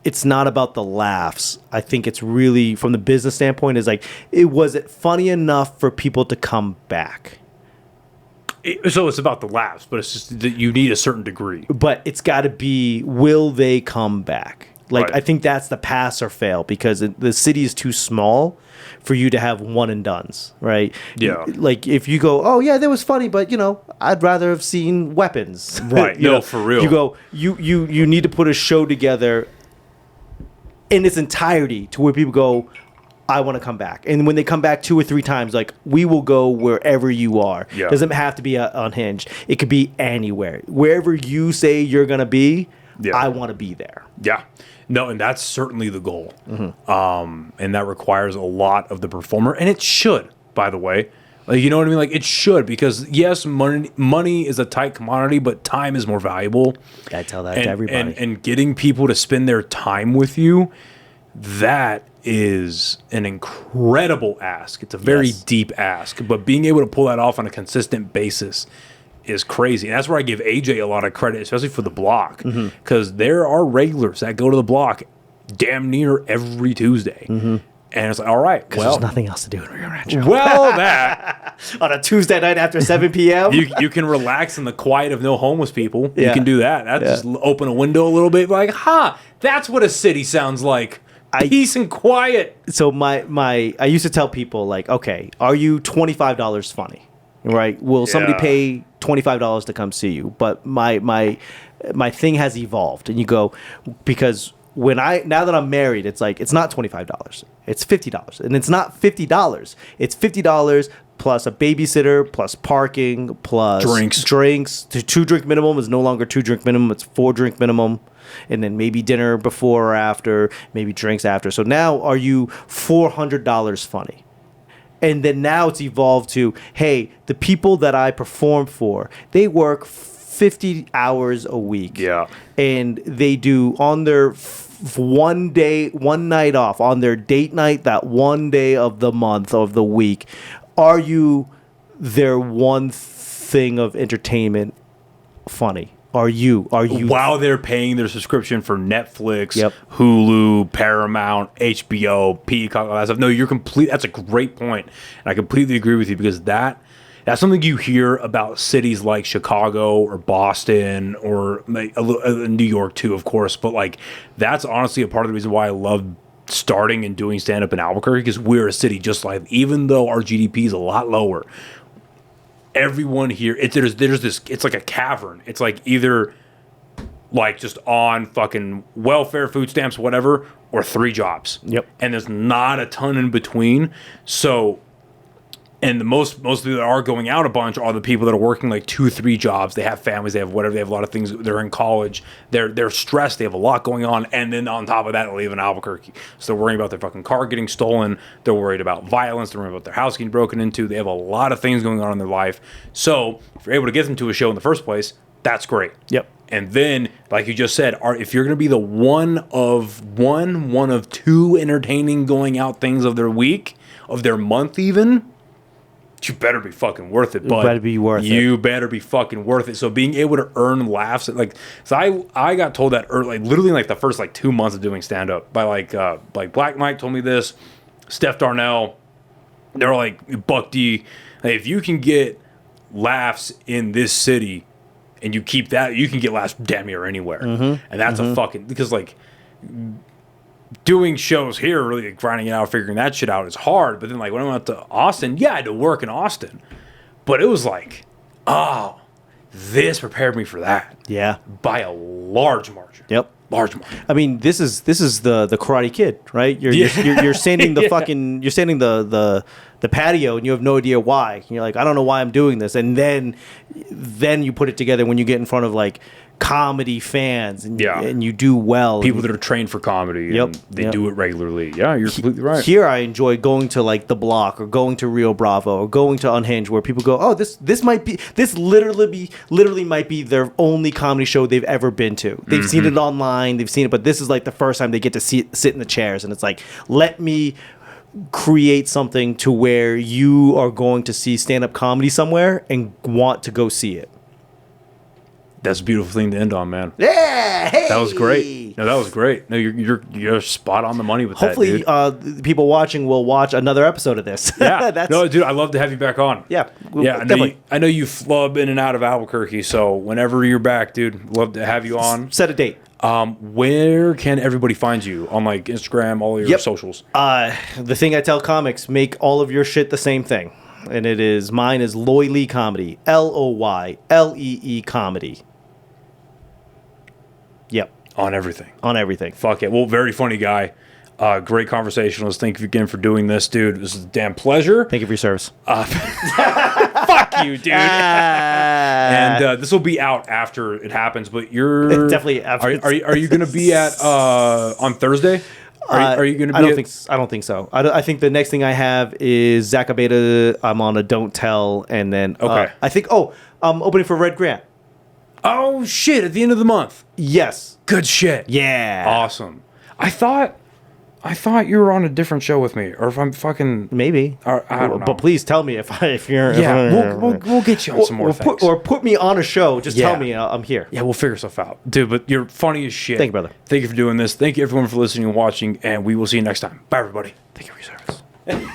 it's not about the laughs. I think it's really, from the business standpoint, is like, was it funny enough for people to come back? So it's about the laughs, but it's just that you need a certain degree. But it's got to be, will they come back? Like, Right. I think that's the pass or fail, because the city is too small for you to have one and dones, right? Yeah. Like, if you go, oh yeah, that was funny, but I'd rather have seen weapons. Right. You No, know, for real. You go, you need to put a show together in its entirety to where people go, I want to come back. And when they come back 2 or 3 times, like, we will go wherever you are. Yeah. Doesn't have to be unhinged. It could be anywhere. Wherever you say you're going to be, Yeah. I want to be there. Yeah. No, and that's certainly the goal. And that requires a lot of the performer. And it should, by the way. Like, you know what I mean? Like, it should, because yes, money is a tight commodity, but time is more valuable. I tell that to everybody. And getting people to spend their time with you, that is an incredible ask. It's a very Yes. deep ask, but being able to pull that off on a consistent basis is crazy. And that's where I give AJ a lot of credit, especially for the block, because there are regulars that go to the block damn near every Tuesday. And it's like, all right, well, there's nothing else to do in Rio Rancho. well, that On a Tuesday night after 7 p.m.? you can relax in the quiet of no homeless people. You Yeah. can do that. That's just open a window a little bit, like, that's what a city sounds like. Peace and quiet. So I used to tell people, like, okay, are you $25 funny? Right? Will somebody Yeah. pay $25 to come see you? But my thing has evolved, and you go, because now that I'm married, it's like, it's not $25, it's $50, and it's not $50, it's $50 plus a babysitter, plus parking, plus drinks. The 2-drink minimum is no longer 2-drink minimum; it's 4-drink minimum. And then maybe dinner before or after, maybe drinks after. So now, are you $400 funny? And then now it's evolved to, hey, the people that I perform for, they work 50 hours a week. Yeah. And they do, on their one night off, on their date night, that one day of the month, of the week, are you their one thing of entertainment funny? Are you While they're paying their subscription for Netflix, Yep. Hulu, Paramount, HBO, Peacock, all that stuff. No, you're complete. That's a great point, and I completely agree with you, because that's something you hear about cities like Chicago or Boston or like New York too, of course. But like, that's honestly a part of the reason why I love starting and doing stand up in Albuquerque, because we're a city just like, even though our GDP is a lot lower, everyone here, there's this, it's like a cavern. It's like either like just on fucking welfare, food stamps, whatever, or 3 jobs. Yep. And there's not a ton in between. So, and the most of that are going out a bunch are the people that are working like 2 or 3 jobs. They have families, they have whatever, they have a lot of things. They're in college, they're stressed, they have a lot going on, and then on top of that, they live in Albuquerque. So they're worrying about their fucking car getting stolen. They're worried about violence. They're worried about their house getting broken into. They have a lot of things going on in their life. So if you're able to get them to a show in the first place, that's great. Yep. And then, like you just said, if you're going to be the one of 2 entertaining going out things of their week, of their month even, you better be fucking worth it, bud. You better be worth it. You better be fucking worth it. So being able to earn laughs, so I got told that early, literally in like the first like 2 months of doing stand up by like Black Mike told me this, Steph Darnell, they're like, Buck D, if you can get laughs in this city and you keep that, you can get laughs damn near anywhere. And that's a fucking, because like doing shows here, really grinding it out, figuring that shit out is hard. But then like when I went to Austin, I had to work in Austin, but it was like, oh, this prepared me for that. Yeah. By a large margin. Yep. Large money. I mean, this is the Karate Kid, right? You're sanding the fucking you're sanding the patio, and you have no idea why. And you're like, I don't know why I'm doing this, and then you put it together when you get in front of like comedy fans, and and you do well. People that are trained for comedy, and they do it regularly. Yeah, you're completely right. Here, I enjoy going to like The Block or going to Rio Bravo or going to Unhinged, where people go, "Oh, this literally might be their only comedy show they've ever been to. They've seen it online, they've seen it, but this is like the first time they get to sit in the chairs, and it's like, let me create something to where you are going to see stand-up comedy somewhere and want to go see it." That's a beautiful thing to end on, man. Yeah, hey! That was great. No, that was great. No, you're spot on the money with Hopefully, that, dude. the people watching will watch another episode of this. Yeah, no, dude, I'd love to have you back on. Yeah, definitely. I know you flub in and out of Albuquerque, so whenever you're back, dude, love to have you on. Set a date. Where can everybody find you on like Instagram, all your socials? The thing I tell comics: make all of your shit the same thing, and mine is Loy Lee Comedy, LOYLEE Comedy. Yep. On everything. On everything. Fuck it. Well, very funny guy. Great conversationalist. Thank you again for doing this, dude. This is a damn pleasure. Thank you for your service. Fuck you, dude. And this will be out after it happens, but you're definitely after. Are you going to be at on Thursday? Are you going to be? I don't think so. I think the next thing I have is Zacabeta. I'm on a Don't Tell, and then I think I'm opening for Red Grant. Oh shit! At the end of the month. Yes. Good shit. Yeah. Awesome. I thought you were on a different show with me, or if I'm fucking maybe. I don't know. But please tell me if you're. Yeah, we'll get you on some more things. Put me on a show. Just tell me I'm here. Yeah, we'll figure stuff out, dude. But you're funny as shit. Thank you, brother. Thank you for doing this. Thank you everyone for listening and watching, and we will see you next time. Bye, everybody. Thank you for your service.